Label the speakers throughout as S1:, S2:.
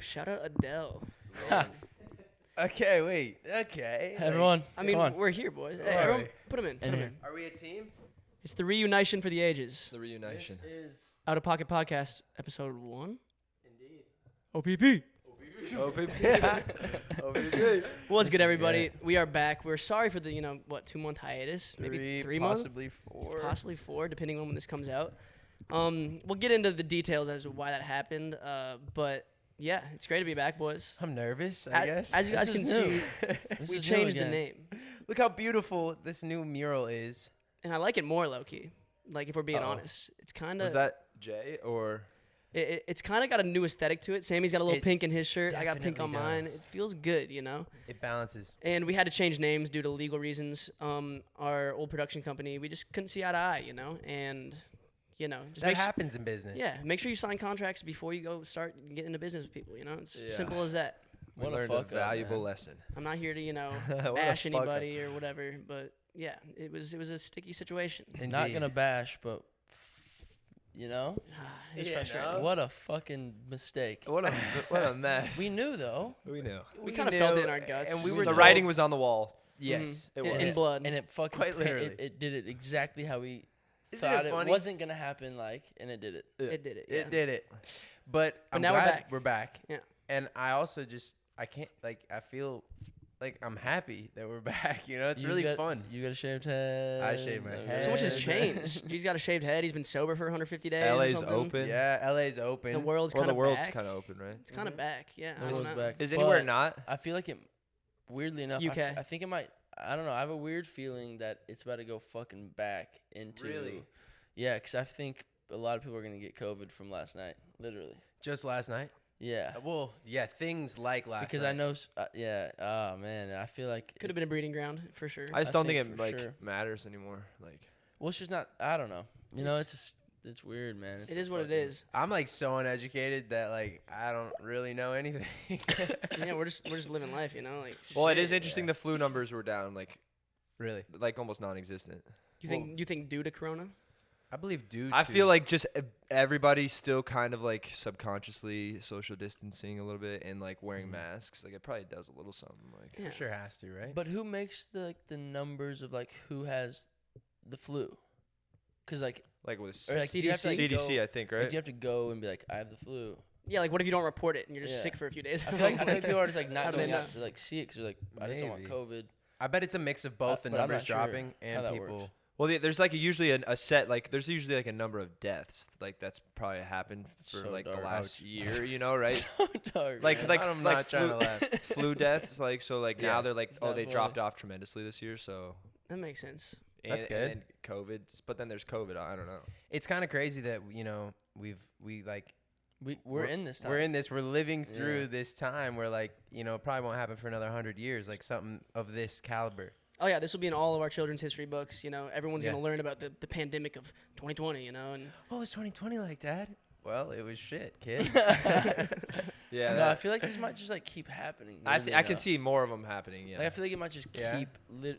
S1: Bape. Shout out Adele.
S2: Okay, wait. Okay.
S3: Hey, everyone.
S1: I mean,
S3: come on.
S1: we're here, boys. Hey,
S2: All
S1: everyone,
S2: right.
S1: put them in. Put
S3: In
S1: 'em
S3: here.
S1: in.
S2: Are we a team?
S1: It's the reunition for the ages.
S4: The reunition.
S3: This is
S1: Out of Pocket Podcast, episode 1.
S2: Indeed.
S1: OPP.
S4: OPP.
S1: What's good,
S2: is
S1: everybody?
S2: great.
S1: We are back. We're sorry for the 2-month hiatus. Maybe 3 months?
S2: Possibly 4.
S1: Possibly 4, depending on when this comes out. We'll get into the details as to why that happened. But yeah, it's great to be back, boys.
S2: I'm nervous, I guess.
S1: As you guys
S3: This
S1: can
S3: is new.
S1: see,
S3: This
S1: we
S3: is new
S1: changed the
S3: again.
S1: name.
S2: Look how beautiful this new mural is.
S1: And I like it more, low-key. Like, if we're being
S4: Uh-oh.
S1: honest. It's kind
S4: Was
S1: of...
S4: that Jay or?
S1: It's kind of got a new aesthetic to it. Sammy's got a little
S2: It
S1: pink in his shirt. I got pink on
S2: definitely
S1: mine.
S2: does.
S1: It feels good, you know?
S2: It balances.
S1: And we had to change names due to legal reasons. Our old production company, we just couldn't see eye to eye, you know? And, you know, just
S2: That happens in business.
S1: yeah, make sure you sign contracts before you go start getting into business with people, you know? It's
S4: Yeah.
S1: simple as that.
S4: We
S3: What a
S4: learned
S3: fuck up,
S4: valuable
S3: man.
S4: lesson.
S1: I'm not here to, you know,
S2: What a
S1: bash
S2: fuck up.
S1: anybody or whatever, but yeah, it was a sticky situation.
S3: Not
S2: Indeed.
S3: gonna bash, but you know,
S1: It's
S2: Yeah,
S1: frustrating.
S2: no.
S3: what a fucking mistake.
S4: What a mess.
S3: We knew though,
S4: We knew.
S1: We kind of felt it in
S2: knew,
S1: our guts.
S2: and we
S3: We
S2: were
S4: The
S3: told-
S4: writing was on the wall.
S2: Yes,
S1: Mhm.
S2: it
S1: In-
S2: was.
S1: in blood.
S3: and it fucking
S2: Quite literally.
S3: it did it exactly how we
S2: Isn't
S3: thought
S2: it
S3: it
S2: funny?
S3: wasn't gonna happen, and it did it.
S1: It did it. Yeah.
S2: It did it. But I'm
S1: now we're
S2: glad
S1: back.
S2: we're back.
S1: Yeah.
S2: And I also I can't, I feel like I'm happy that we're back. You know, it's
S3: You
S2: really
S3: got-
S2: fun.
S3: You got a shaved head.
S2: I shaved my head.
S1: So much has
S2: Yeah.
S1: changed. G's got a shaved head. He's been sober for 150 days. or
S4: LA's
S1: something.
S4: open.
S2: Yeah, LA's open.
S1: The world's
S4: Well,
S1: kind
S4: the
S1: of
S4: world's
S1: back.
S4: kind of open, right?
S1: It's kind of back. Yeah.
S3: The
S1: I don't
S3: world's
S1: know.
S3: back.
S4: Is anywhere
S3: But
S4: not?
S3: I feel like it. Weirdly enough,
S1: UK.
S3: I think it might. I don't know. I have a weird feeling that it's about to go fucking back into.
S2: Really?
S3: Yeah, because I think a lot of people are gonna get COVID from last night. Literally.
S2: Just last night.
S3: Yeah.
S2: Well, yeah, things like last
S3: Because
S2: night.
S3: I know. Yeah. Oh man, I feel like
S1: Could have been a breeding ground for sure.
S4: I just
S3: I
S4: don't think
S3: think
S4: it
S3: for
S4: like
S3: sure.
S4: matters anymore. Like,
S3: Well, it's just not. I don't know. You know,
S1: It's-
S3: it's weird, man. It's
S1: It is
S3: just
S1: what it
S3: fucking-
S1: is.
S2: I'm like so uneducated that like I don't really know anything.
S1: Yeah, we're just living life, you know. Like,
S4: well, it
S1: shit.
S4: is interesting. The flu numbers were down,
S2: Really,
S4: like almost non-existent.
S1: You think due to Corona?
S2: I believe due.
S4: I
S2: to-
S4: feel like just everybody still kind of like subconsciously social distancing a little bit and like wearing masks. Like it probably does a little something. Like
S1: Yeah.
S2: for sure has to, right?
S3: But who makes the numbers of like who has the flu? Because like
S4: with
S3: or, like, do you have to, like,
S4: CDC,
S3: go-
S4: I think,
S3: like,
S4: right?
S3: do you have to go and be like, I have the flu?
S1: Yeah, like what if you don't report it and you're just
S3: Yeah.
S1: sick for a few days?
S3: I feel like people are just like
S1: How
S3: not
S1: do they
S3: going out
S1: know?
S3: to like see it because they're like, I just don't want
S2: Maybe.
S3: COVID.
S2: I bet it's a mix of both the
S3: but I'm
S2: numbers
S3: not sure
S2: dropping
S3: how
S2: and
S3: that
S2: people.
S3: works.
S4: Well, there's like usually a set there's usually like a number of deaths like that's probably happened for
S3: So
S4: like the
S3: dark.
S4: last year, you know, right?
S3: So dark,
S4: like
S3: man.
S4: like
S2: I'm
S4: like
S2: not trying to laugh.
S4: flu deaths like so like now
S2: Yes.
S4: they're like
S3: It's
S4: oh
S3: not
S4: they
S3: funny.
S4: dropped off tremendously this year, so
S1: That makes sense.
S2: That's
S4: and
S2: good.
S4: then COVID, but then there's COVID. I don't know.
S2: It's kind of crazy that
S3: We're in this time.
S2: we're in this. We're living
S3: Yeah.
S2: through this time where like it probably won't happen for another 100 years. Like something of this caliber.
S1: Oh yeah, this will be in all of our children's history books. You know, everyone's
S2: Yeah.
S1: gonna learn about the pandemic of 2020. You know, and
S2: Oh, it's 2020, like Dad. Well, it was shit, kid.
S4: Yeah,
S3: No, I feel like this might just like keep happening.
S4: I
S3: weirdly
S4: can
S3: enough.
S4: see more of them happening. Yeah.
S3: Like I feel like it might just
S2: Yeah.
S3: keep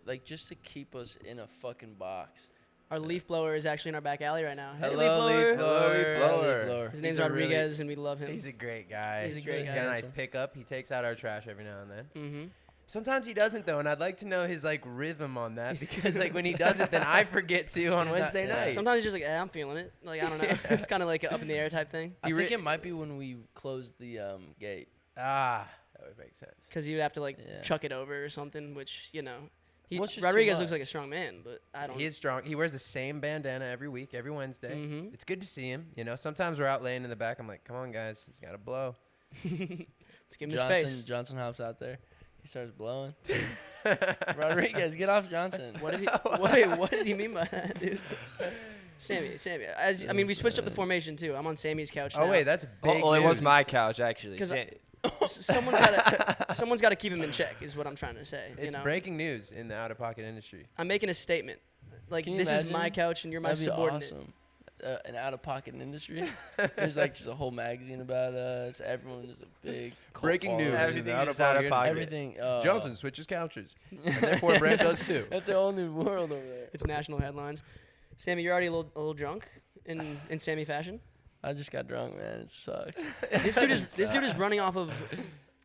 S3: like just to keep us in a fucking box.
S1: our leaf blower is actually in our back alley right now. Hey,
S2: Hello, leaf blower.
S4: Leaf blower.
S3: Leaf blower.
S1: His name's
S2: He's a really-
S1: Rodriguez, and we love him.
S2: He's a great guy.
S1: He's a great
S2: He's
S1: guy.
S2: got a nice
S3: Handsome.
S2: pickup. He takes out our trash every now and then.
S1: Mm-hmm.
S2: Sometimes he doesn't though, and I'd like to know his like rhythm on that because like when he does it, then I forget to on
S3: He's not-
S2: Wednesday
S3: yeah.
S2: night.
S1: Sometimes he's just like, I'm feeling it. Like I don't know. It's kind of like a up in the air type thing.
S3: I
S2: He
S3: think
S2: re-
S3: it might be when we close the gate.
S2: That would make sense.
S1: Because he would have to like
S3: Yeah.
S1: chuck it over or something, which
S3: Well, it's just too
S1: Rodriguez
S3: much.
S1: looks like a strong man, but I don't.
S2: He is strong. He wears the same bandana every week, every Wednesday.
S1: Mhm.
S2: It's good to see him. Sometimes we're out laying in the back. I'm like, come on, guys, he's got to blow.
S1: Let's give him his space.
S3: Johnson hops out there. He starts blowing. Rodriguez, get off Johnson.
S1: What did he? Wait, what did he mean by that, dude? Sammy. I mean, we switched up the formation too. I'm on Sammy's couch now.
S2: Oh wait, that's big.
S4: Oh, it was
S2: news.
S4: my couch actually.
S1: 'Cause
S4: Sa-
S1: someone's got to keep him in check, is what I'm trying to say.
S2: It's breaking news in the out-of-pocket industry.
S1: I'm making a statement. Like,
S3: Can you
S1: this is
S3: imagine?
S1: my couch and you're my
S3: That'd be
S1: subordinate.
S3: awesome. An out-of-pocket industry. There's like just a whole magazine about us. Everyone is a big cult
S2: Breaking news.
S3: following.
S4: Everything
S2: in the
S4: is out of
S2: out-of-pocket
S4: pocket.
S3: Everything.
S2: Johnson switches couches, and therefore Brent does too.
S3: That's a whole new world over there.
S1: It's national headlines. Sammy, you're already a little drunk in Sammy fashion.
S3: I just got drunk, man. It sucks.
S1: This dude is running off of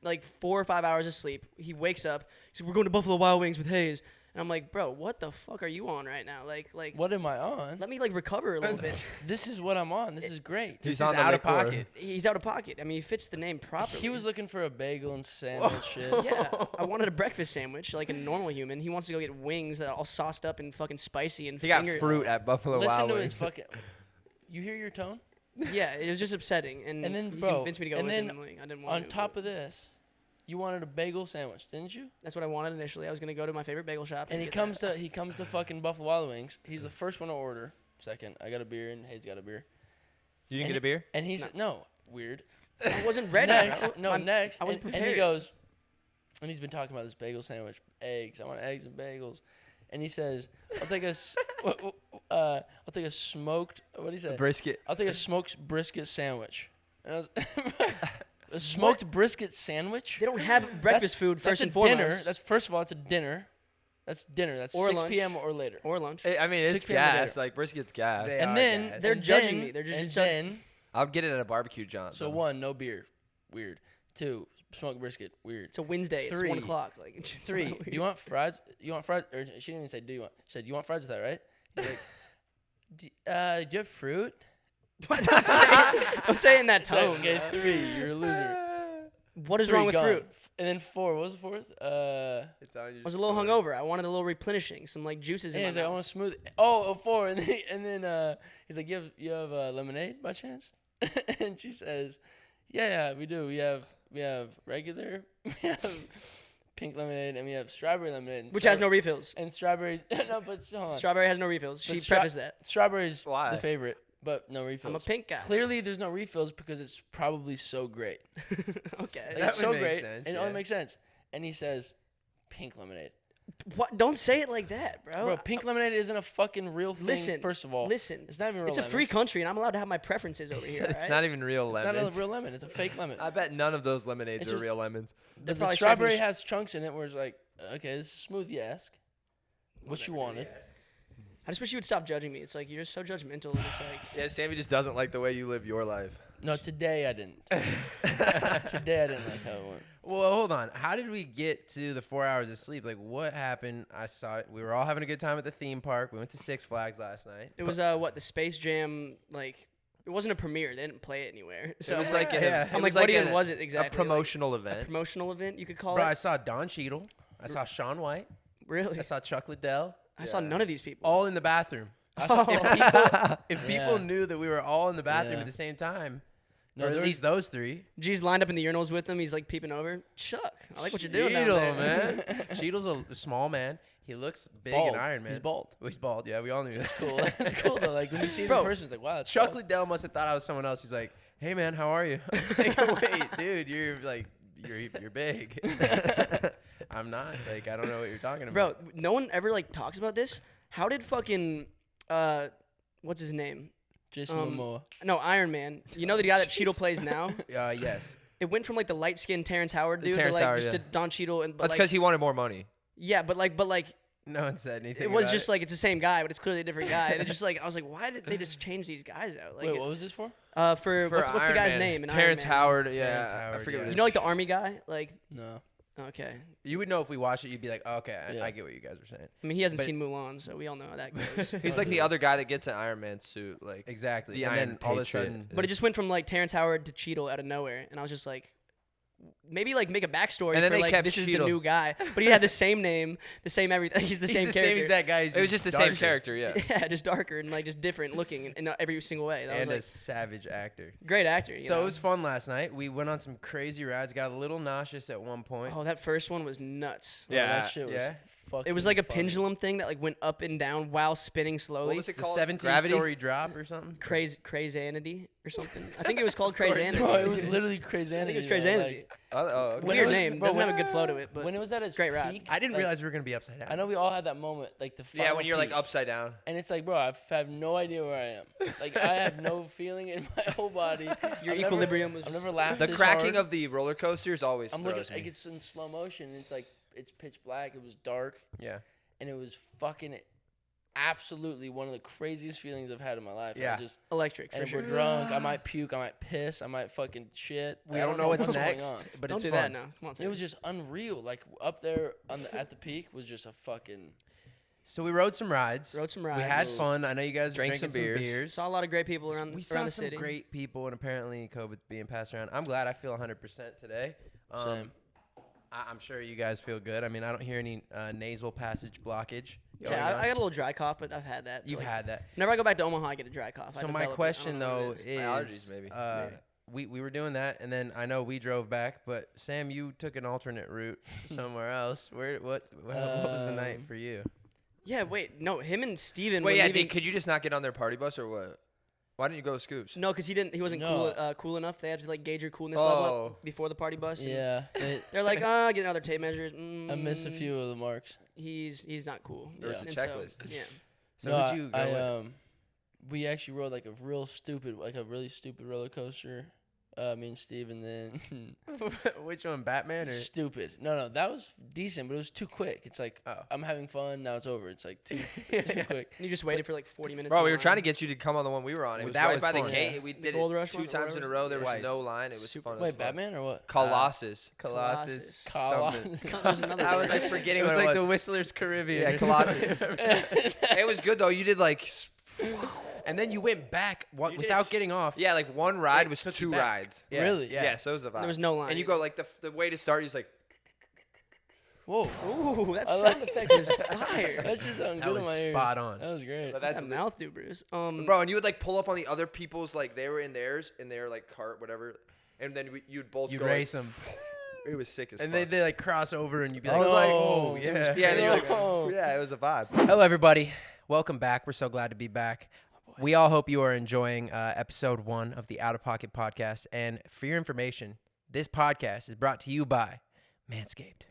S1: like 4 or 5 hours of sleep. He wakes up. He's like, we're going to Buffalo Wild Wings with Hayes. And I'm like, bro, what the fuck are you on right now? Like,
S3: What am I on?
S1: let me like recover a little bit.
S3: This is what I'm on. This is great.
S2: He's
S4: on the
S2: out of
S4: liquor.
S2: pocket.
S1: He's out of pocket. I mean, he fits the name properly.
S3: He was looking for a bagel and sandwich shit.
S1: Yeah, I wanted a breakfast sandwich like a normal human. He wants to go get wings that are all sauced up and fucking spicy and
S4: He got
S1: finger.
S4: fruit at Buffalo
S3: Listen
S4: Wild
S3: to
S4: Wings.
S3: his fucking. You hear your tone?
S1: Yeah, it was just upsetting, and
S3: then,
S1: he
S3: bro,
S1: convinced me to go
S3: and
S1: with
S3: then
S1: him. Like, I didn't want
S3: On
S1: to.
S3: top of this, you wanted a bagel sandwich, didn't you?
S1: That's what I wanted initially. I was gonna go to my favorite bagel shop.
S3: And he
S1: get
S3: comes
S1: that.
S3: to fucking Buffalo Wild Wings. He's the first one to order. Second, I got a beer and Hayes got a beer.
S4: You didn't
S3: and
S4: get a beer?
S3: And he said, no, weird.
S1: I wasn't ready.
S3: Next,
S1: bro.
S3: next.
S1: I was
S3: and
S1: prepared.
S3: he goes, and he's been talking about this bagel sandwich, eggs. I want eggs and bagels. And he says, I'll take I'll take a smoked. What do you say?
S4: Brisket.
S3: I'll take a smoked brisket sandwich. And I was a smoked brisket sandwich.
S1: They don't have breakfast food first and foremost.
S3: Dinner. That's first of all, it's a dinner. That's dinner. That's
S1: Or
S3: 6
S1: lunch.
S3: p.m. or later.
S1: Or lunch.
S4: I mean, it's
S3: 6 p.m. or later.
S4: gas. Like, brisket's gas.
S2: They
S3: And
S2: are
S3: then
S2: gas.
S1: They're
S3: and
S1: judging
S3: then-
S1: me. They're just
S3: and
S1: judging-
S3: then.
S4: I'll get it at a barbecue joint.
S3: So 1, no beer. Weird. 2, smoked brisket. Weird.
S1: It's a Wednesday. It's
S3: 3.
S1: 1 o'clock. Like it's
S3: 3, do you want fries? You want fries? Or she didn't even say, do you want? She said, you want fries with that, right? He's like, do you have fruit?
S1: Don't say it in that
S3: Like,
S1: tone.
S3: okay,
S1: bro.
S3: 3, you're a loser.
S1: What is
S3: 3,
S1: wrong with
S3: gone.
S1: fruit?
S3: And then 4, what was the fourth?
S2: It's on your
S1: I was a little
S2: stomach.
S1: hungover. I wanted a little replenishing, some like juices in
S3: And
S1: my
S3: he's like, I
S1: mouth.
S3: want a smooth. Oh, 4, and then he's like, you have lemonade by chance? And she says, yeah, we do. We have regular, we have pink lemonade, and we have strawberry lemonade. And
S1: Which has no refills.
S3: and strawberries. No, but hold on.
S1: Strawberry has no refills. She
S3: But stra-
S1: prefaced that.
S3: Strawberry's
S4: Why?
S3: the favorite, but no refills.
S1: I'm a pink guy.
S3: Clearly, there's no refills because it's probably so great.
S1: Okay.
S3: Like,
S2: That
S3: it's
S2: would
S3: so
S2: make
S3: great,
S2: sense,
S3: and it only
S2: yeah.
S3: makes sense. And he says, pink lemonade.
S1: What? Don't say it like that, bro.
S3: Bro, pink lemonade isn't a fucking real thing,
S1: Listen.
S3: first of all.
S1: Listen.
S3: It's not even real
S1: It's a
S3: lemons.
S1: free country, and I'm allowed to have my preferences over here.
S4: It's
S1: alright?
S4: not even real
S3: It's
S4: lemons.
S3: not a real lemon. It's a fake lemon.
S4: I bet none of those lemonades
S3: It's
S4: are
S3: just-
S4: real lemons.
S1: They're
S3: The
S1: probably
S3: strawberry
S1: straight from
S3: has chunks in it where it's like, okay, this is smoothie-esque. What you wanted.
S1: I just wish you would stop judging me. It's like you're so judgmental, and it's like
S4: Yeah, Sammy just doesn't like the way you live your life.
S3: No, today I didn't. Today I didn't like how it went.
S2: Well, hold on. How did we get to the 4 hours of sleep? Like, what happened? I saw it. We were all having a good time at the theme park. We went to Six Flags last night.
S1: it was what the Space Jam like. It wasn't a premiere. They didn't play it anywhere. So
S4: It was like
S2: Yeah.
S1: I'm like, what even was it
S4: A
S1: exactly?
S4: promotional
S1: Like, a
S4: event.
S1: promotional event, you could call
S2: Bro, I
S1: it.
S2: saw Don Cheadle. I saw Sean White.
S1: Really?
S2: I saw Chuck Liddell.
S1: I saw
S4: Yeah.
S1: none of these people.
S2: All in the bathroom.
S3: I saw,
S2: If
S3: Yeah.
S2: people knew that we were all in the bathroom
S3: Yeah.
S2: at the same time,
S3: No,
S2: or at
S3: there was-
S2: least those three.
S1: G's lined up in the urinals with him. He's like peeping over. Chuck, I like what you're doing down
S2: Cheadle,
S1: there.
S2: man. Cheadle's a small man. He looks big
S3: bald.
S2: and Iron Man.
S3: He's bald.
S2: Well, he's bald. Yeah, we all knew that.
S3: Cool. That's cool though. Like when you see him
S1: Bro,
S3: in person, it's like, wow, that's
S2: Chuck
S3: bald.
S2: Liddell must have thought I was someone else. He's like, "Hey, man, how are you?" I'm like, wait, dude, you're like, you're big. I'm not. Like, I don't know what you're talking
S1: Bro,
S2: about.
S1: no one ever like talks about this. How did fucking what's his name?
S3: Jason Momoa.
S1: No, Iron Man. You know the guy that Cheadle plays now?
S2: Yes.
S1: It went from like the light skinned Terrence Howard dude
S4: Terrence
S1: to like
S4: Howard,
S1: just
S4: yeah.
S1: to Don Cheadle and but
S4: That's
S1: like,
S4: because he wanted more money.
S1: yeah, but like
S2: No one said anything.
S1: it was
S2: about
S1: just like it's the same guy, but it's clearly a different guy. And it just like I was like, why did they just change these guys out? Like
S3: Wait, what was this for?
S1: for what's the
S4: Iron
S1: guy's
S4: Man.
S1: name? In
S4: Terrence
S1: Iron Man?
S4: Howard.
S2: Terrence
S4: Yeah, I
S2: Howard,
S4: forget
S2: yeah.
S4: what
S1: You
S4: his
S1: know, like the army guy. Like
S3: No.
S1: okay,
S2: You would know if we watched it. You'd be like, oh, okay,
S3: Yeah.
S2: I get what you guys were saying.
S1: I mean he hasn't
S2: But-
S1: seen Mulan, so we all know how that goes.
S4: He's like the other guy that gets an Iron Man suit. Like
S2: Exactly.
S4: The
S2: and
S4: Iron
S2: then all of a
S4: Patriot.
S2: sudden,
S1: But it just went from like Terrence Howard to Cheadle out of nowhere, and I was just like, maybe like make a backstory
S4: And then
S1: for
S4: they
S1: like
S4: kept
S1: this is the
S4: Cheadle.
S1: new guy, but he had the same name, the same everything. He's the
S2: he's
S1: same
S2: the
S1: character.
S2: same exact guy. He's
S4: it was just the same
S2: darker
S4: character. Yeah.
S1: Yeah, just darker and like just different looking in every single way. That was
S2: and a
S1: like
S2: savage actor.
S1: great actor. You
S2: So
S1: know?
S2: it was fun last night. We went on some crazy rides. Got a little nauseous at one point.
S1: Oh, that first one was nuts.
S3: Bro,
S4: Yeah,
S3: that shit was
S2: yeah.
S3: fucking
S1: It was like a
S3: funny.
S1: pendulum thing that like went up and down while spinning slowly.
S4: What was it
S2: The
S4: called?
S2: 17-story drop or something.
S1: Crazanity or something. I think it was called
S2: course it
S1: Crazanity.
S3: Bro, it was literally crazy.
S1: I think it was Crazanity.
S4: Oh, okay.
S3: When it
S1: Weird
S3: was-
S1: name.
S3: bro,
S1: Doesn't
S3: when-
S1: have a good flow to it, but
S3: When it was at its
S1: great ride.
S3: peak,
S2: I didn't
S3: like,
S2: realize we were gonna be upside down.
S3: I know we all had that moment, like the
S4: Yeah,
S3: final
S4: when you're like
S3: peak.
S4: upside down.
S3: And it's like, bro, I have no idea where I am. Like, I have no feeling in my whole body.
S1: Your
S3: I've
S1: equilibrium was
S3: I've
S1: just-
S3: never laughed
S4: The
S3: this
S4: cracking
S3: hard.
S4: of the roller coasters always
S3: I'm looking,
S4: throws
S3: like,
S4: me.
S3: it's in slow motion. And it's like, it's pitch black. It was dark.
S2: Yeah.
S3: And it was fucking absolutely one of the craziest feelings I've had in my life.
S4: Yeah.
S3: I just,
S1: Electric,
S3: and
S1: for
S3: if
S1: sure.
S3: we're drunk, I might puke, I might piss, I might fucking shit.
S4: We
S3: I
S4: don't know what's
S3: going
S4: next,
S3: on.
S4: but
S1: Don't
S4: it's
S1: do
S4: fun.
S1: that now. Come on,
S3: It
S1: Sammy.
S3: was just unreal. Like up there at the peak was just a fucking.
S2: So we rode some rides.
S1: Rode some
S2: We
S1: rides.
S2: had fun. I know you guys
S4: Drank
S2: drank
S4: some beers.
S2: beers.
S1: Saw a lot of great people around,
S2: We
S1: around
S2: saw
S1: the
S2: some
S1: city.
S2: great people, and apparently COVID's being passed around. I'm glad I feel 100% today.
S3: Same.
S2: I'm sure you guys feel good. I mean, I don't hear any nasal passage blockage. going
S1: Yeah,
S2: on.
S1: I got a little dry cough, but I've had that. for,
S2: You've
S1: like-
S2: had that.
S1: Whenever I go back to Omaha, I get a dry cough. I
S2: So my
S1: develop it. I
S2: question
S1: don't know
S2: though
S1: what it
S2: is,
S4: My allergies, maybe.
S2: we were doing that, and then I know we drove back, but Sam, you took an alternate route somewhere else. What was the night for you?
S1: Yeah, wait, no, him and Steven
S4: Wait,
S1: were
S4: yeah,
S1: leaving.
S4: could you just not get on their party bus or what? Why didn't you go with Scoops?
S1: No, because he wasn't
S3: No.
S1: cool enough. They had to like gauge your coolness level
S4: Oh.
S1: up before the party bus. and
S3: Yeah.
S1: They're like, get another tape measures.
S3: I missed a few of the marks.
S1: He's not cool.
S4: There was
S3: Yeah.
S4: a
S1: And so,
S4: checklist.
S1: yeah.
S2: So
S3: no,
S2: who'd you go with?
S3: We actually rode like a really stupid roller coaster. Me and Steve, and then
S2: Which one, Batman or?
S3: stupid. No, that was decent, but it was too quick. It's like
S2: Oh.
S3: I'm having fun, now it's over. It's like too quick.
S1: And you just waited for like 40 minutes.
S4: Bro,
S1: in
S4: we were
S1: line.
S4: trying to get you to come on the one we were on. It
S2: Well,
S4: was
S2: that
S4: right
S2: was
S4: by the
S2: fun.
S4: gate.
S3: Yeah.
S4: We
S1: The
S4: did
S1: Gold
S4: it
S1: Rush
S4: two
S1: one or
S4: times in a
S1: whatever?
S4: row. There was
S2: Twice.
S4: no line. It was
S1: Super-
S4: fun. as
S3: Wait,
S4: fuck.
S3: Batman or what?
S4: Colossus.
S2: Colossus.
S3: Colossus.
S1: So there's another
S4: I was
S1: guy.
S4: like forgetting
S2: It was
S4: what
S2: like
S4: it
S2: the
S4: was.
S2: Whistler's Caribbean.
S4: Yeah,
S2: or
S4: Colossus.
S2: something.
S4: It was good though. You did like,
S2: And then you went back
S4: You
S2: without
S4: did.
S2: getting off.
S4: yeah, like one ride
S2: It
S4: was
S2: took you
S4: 2
S2: back.
S4: rides.
S2: Yeah,
S3: Really?
S2: Yeah.
S4: Yeah, so it was a vibe.
S1: There was no line.
S4: And you go like the way to start. He's like,
S3: Whoa.
S1: Ooh, that
S3: I
S1: sound
S3: like-
S1: effect is fire.
S3: That just sounded
S2: That
S3: good
S2: was
S3: in my ears.
S2: spot on.
S3: That was great.
S4: but
S1: That's
S4: that's
S1: a mouth do, Bruce.
S4: bro. And you would like pull up on the other people's like they were in theirs in their like cart whatever, and then you'd both
S2: You
S4: go
S2: race
S4: like,
S2: them.
S4: It was sick as
S2: And
S4: fuck.
S2: they like cross over and you'd be
S4: I
S2: like,
S4: was like,
S2: oh,
S3: oh,
S2: yeah.
S4: yeah, and you're like,
S3: No.
S4: yeah, it was a vibe.
S2: Hello, everybody. Welcome back. We're so glad to be back. We all hope you are enjoying episode 1 of the Out of Pocket podcast. And for your information, this podcast is brought to you by Manscaped.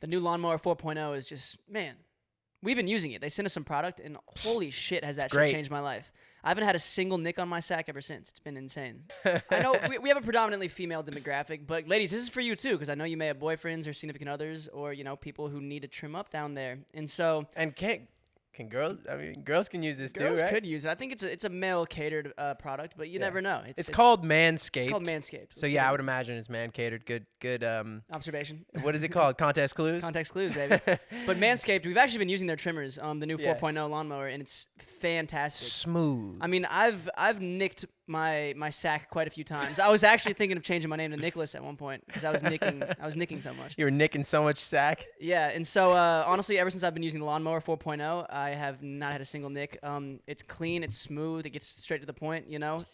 S1: The new Lawnmower 4.0 is just, man, we've been using it. They sent us some product, and holy shit, has that shit
S2: great.
S1: changed my life. I haven't had a single nick on my sack ever since. It's been insane. I know we have a predominantly female demographic, but ladies, this is for you too, because I know you may have boyfriends or significant others or, people who need to trim up down there. And so
S2: And can girls, girls can use this
S1: girls
S2: too, right?
S1: could use it. I think it's a male catered product, but you never know.
S2: It's called Manscaped.
S1: It's called Manscaped.
S2: So yeah, I would imagine it's man catered. Good.
S1: Observation.
S2: What is it called? Context clues.
S1: Context clues, baby. But Manscaped, we've actually been using their trimmers, the new
S2: Yes.
S1: 4.0 lawnmower, and it's fantastic.
S2: Smooth.
S1: I mean, I've nicked my sack quite a few times. I was actually thinking of changing my name to Nicholas at one point because I was nicking so much.
S2: You were nicking so much sack.
S1: Yeah, and so honestly, ever since I've been using the lawnmower 4.0, I have not had a single nick. It's clean, it's smooth, it gets straight to the point.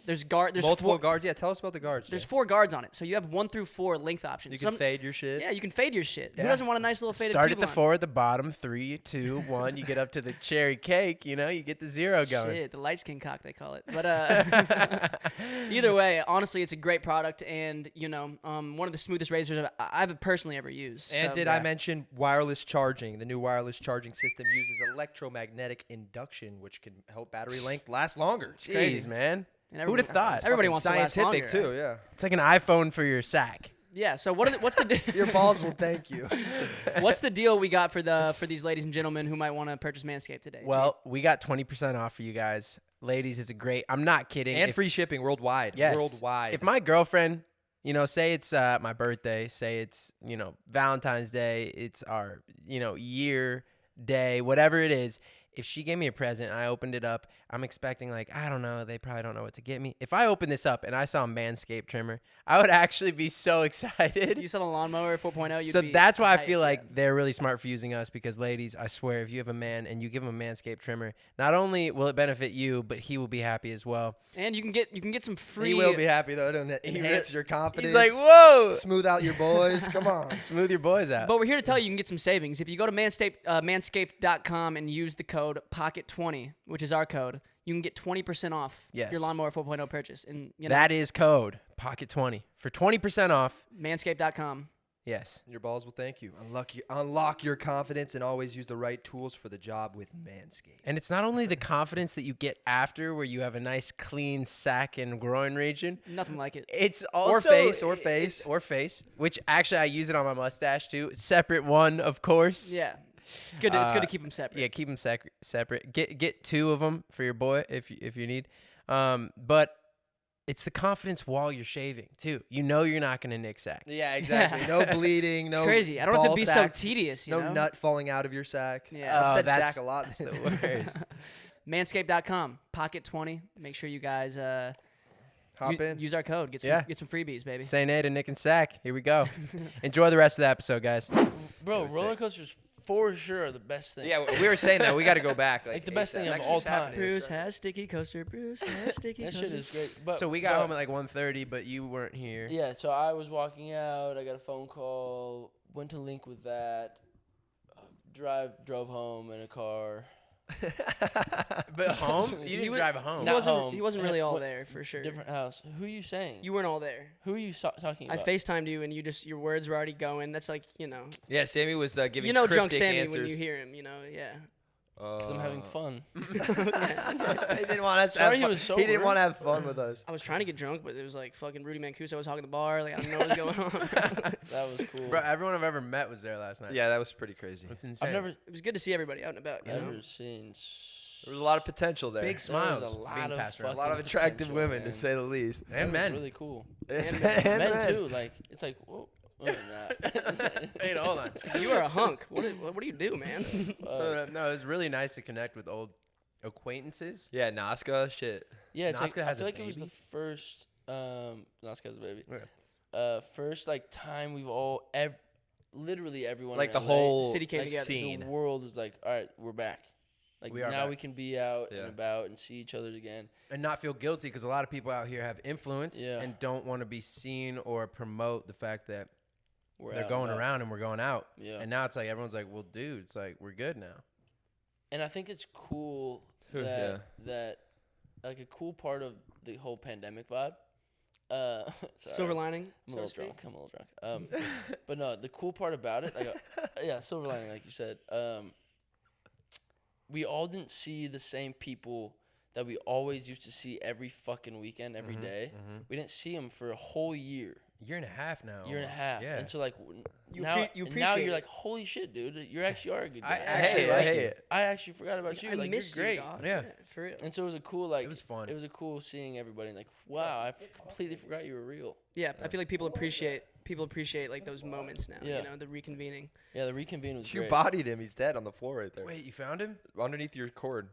S1: There's
S4: Multiple
S1: four,
S4: guards. Yeah, tell us about the guards.
S1: There's
S4: Jay.
S1: 4 guards on it, so you have 1 through 4 length options.
S4: You can fade your shit.
S1: Yeah, you can fade your shit.
S2: Yeah.
S1: Who doesn't want a nice little faded?
S2: Start at
S1: pube
S2: the
S1: line?
S2: 4 at the bottom. 3, 2, 1. You get up to the cherry cake. You get the 0 going.
S1: Shit, the light skin cock they call it. But either way, honestly, it's a great product, and one of the smoothest razors I've personally ever used.
S4: And
S1: So-
S4: did I mention wireless charging? The new wireless charging system uses electromagnetic induction, which can help battery length last longer.
S1: Jeez.
S2: Jeez, man.
S1: And
S2: Who would have thought?
S1: Everybody
S4: Fucking
S1: wants to last
S4: scientific
S1: longer,
S4: too.
S1: right?
S4: Yeah.
S2: It's like an iPhone for your sack.
S1: Yeah. So what's the
S4: Your balls will thank you.
S1: what's the deal we got for these ladies and gentlemen who might want to purchase Manscaped today?
S2: Well, we got 20% off for you guys. Ladies, it's a great. I'm not kidding.
S4: And
S2: If-
S4: free shipping worldwide.
S2: Yes.
S4: Worldwide.
S2: If my girlfriend, say it's my birthday, say it's, Valentine's Day, it's our, year, day, whatever it is. If she gave me a present and I opened it up, I'm expecting I don't know, they probably don't know what to get me. If I open this up and I saw a Manscaped trimmer, I would actually be so excited.
S1: you saw the lawnmower 4.0.
S2: So that's why I feel
S1: hyped,
S2: like
S1: yeah.
S2: they're really smart for using us because, ladies, I swear, if you have a man and you give him a Manscaped trimmer, not only will it benefit you, but he will be happy as well.
S1: And you can get some free.
S4: he will be happy though. It'll enhance your confidence.
S2: He's like, whoa!
S4: smooth out your boys. Come on.
S2: Smooth your boys out.
S1: But we're here to tell you can get some savings. If you go to manscaped.com and use the code POCKET20, which is our code, you can get 20% off
S2: Yes.
S1: your lawnmower 4.0 purchase. And
S2: That is code Pocket20 for 20% off.
S1: manscaped.com.
S2: Yes.
S4: Your balls will thank you. Unlock your confidence and always use the right tools for the job with Manscaped.
S2: And it's not only the confidence that you get after where you have a nice clean sack and groin region.
S1: Nothing like it.
S2: It's also
S4: Or face.
S2: which actually I use it on my mustache too. Separate one, of course.
S1: Yeah. It's good to keep them separate.
S2: Yeah, keep them separate. Get 2 of them for your boy if you need. But it's the confidence while you're shaving too. You know you're not gonna nick sack.
S4: Yeah, exactly. No bleeding.
S1: It's
S4: No.
S1: crazy. I don't have to
S4: ball
S1: be
S4: sack,
S1: so tedious. You
S4: No
S1: know?
S4: nut falling out of your sack.
S1: Yeah.
S4: I've said
S2: that's
S4: sack a lot.
S2: the worst.
S1: Manscaped.com, pocket 20. Make sure you guys
S4: Hop in.
S1: use our code. Get some freebies, baby.
S2: Say nay to nick and sack. Here we go. Enjoy the rest of the episode, guys.
S3: Bro,
S4: That was
S3: roller
S4: sick.
S3: coasters for sure are the best thing.
S4: Yeah, we were saying that we got to go back.
S3: Like the best
S4: ASAP.
S3: thing of
S4: That
S3: all
S4: keeps
S3: time.
S4: happening.
S1: Bruce has sticky coaster. Bruce has sticky
S3: That
S1: coaster.
S3: shit is great. But
S2: So we got home at like 1:30, but you weren't here.
S3: Yeah, so I was walking out. I got a phone call. Went to link with that. Drove home in a car.
S2: But home? You
S1: He
S2: didn't
S1: was-
S2: drive home.
S3: Not
S1: He
S3: home.
S1: wasn't really all
S3: What-
S1: there for sure.
S3: Different house. Who are you saying?
S1: You weren't all there.
S3: Who are you talking
S1: I
S3: about?
S1: FaceTimed you and your words were already going. That's like,
S4: Yeah, Sammy was giving
S1: you know drunk
S4: cryptic
S1: Sammy
S4: answers.
S1: when you hear him, yeah.
S3: Because I'm having fun.
S4: he didn't want us to
S3: Sorry
S4: have
S3: he
S4: fun.
S3: was
S4: He
S3: sober.
S4: didn't want to have fun with us.
S1: I was trying to get drunk, but it was like fucking Rudy Mancuso was talking at the bar. Like, I don't know what's going on.
S3: That was cool.
S2: Bro, everyone I've ever met was there last night.
S4: Yeah, that was pretty crazy.
S2: It's insane.
S3: I've never
S1: It was good to see everybody out and about, you know?
S3: ever seen.
S4: There was a lot of potential there.
S2: Big
S3: There
S2: smiles
S3: was a lot
S2: being
S3: of
S2: passed around.
S4: A lot of
S3: fucking
S4: attractive
S3: potential,
S4: women,
S3: man.
S4: to say the least.
S2: And
S3: That was
S2: men.
S3: really cool.
S4: And
S3: Men too. Like it's like whoa. Women not.
S2: Wait, hold on.
S1: You are a hunk. What do you do, man?
S2: No, it was really nice to connect with old acquaintances.
S4: Yeah, Nazca, shit.
S3: Yeah, it's like
S2: Nazca
S3: I
S2: has
S3: feel
S2: a
S3: like it was the
S2: baby?
S3: first Nazca's a baby.
S2: Okay.
S3: First like time we've all literally everyone
S4: Like
S3: in
S4: the
S3: LA,
S4: whole
S1: City came
S3: like,
S1: together.
S4: scene.
S3: The world was like, all right, we're back. Like
S2: We are
S3: now
S2: back.
S3: we can be out
S4: Yeah.
S3: and about and see each other again.
S2: And not feel guilty because a lot of people out here have influence
S3: Yeah.
S2: and don't want to be seen or promote the fact that
S3: We're
S2: they're
S3: out
S2: going
S3: and about.
S2: around and we're going out.
S3: Yeah.
S2: And now it's like everyone's like, well, dude, it's like we're good now.
S3: And I think it's cool
S4: Yeah.
S3: that like a cool part of the whole pandemic vibe. Sorry.
S1: Silver lining.
S3: I'm a
S1: so to
S3: little
S1: speak.
S3: drunk. I'm a little drunk. But no, the cool part about it, like, yeah, silver lining, like you said. We all didn't see the same people that we always used to see every fucking weekend, every day. We didn't see them for a whole year,
S2: Year and a half now.
S3: year and a half.
S2: Yeah.
S3: And so like
S1: You
S3: now,
S1: appre- you
S3: and now
S1: appreciate
S3: you're
S1: it.
S3: like, holy shit, dude, you actually are a good guy.
S2: I actually
S4: Hey,
S2: like
S4: hey.
S2: it.
S3: I actually forgot about you.
S1: I
S3: Like
S1: miss
S3: you're great.
S1: you, dog.
S2: Yeah.
S1: For real.
S3: And so it was a cool like
S2: It was fun.
S3: It was a cool seeing everybody. Like, wow, I completely forgot you were real.
S1: Yeah, I feel like people appreciate like those moments now.
S3: Yeah.
S1: You know, the reconvening.
S3: Yeah, the reconvene was
S4: You
S3: great.
S4: bodied him. He's dead on the floor right there.
S2: Wait, you found him?
S4: Underneath your cord.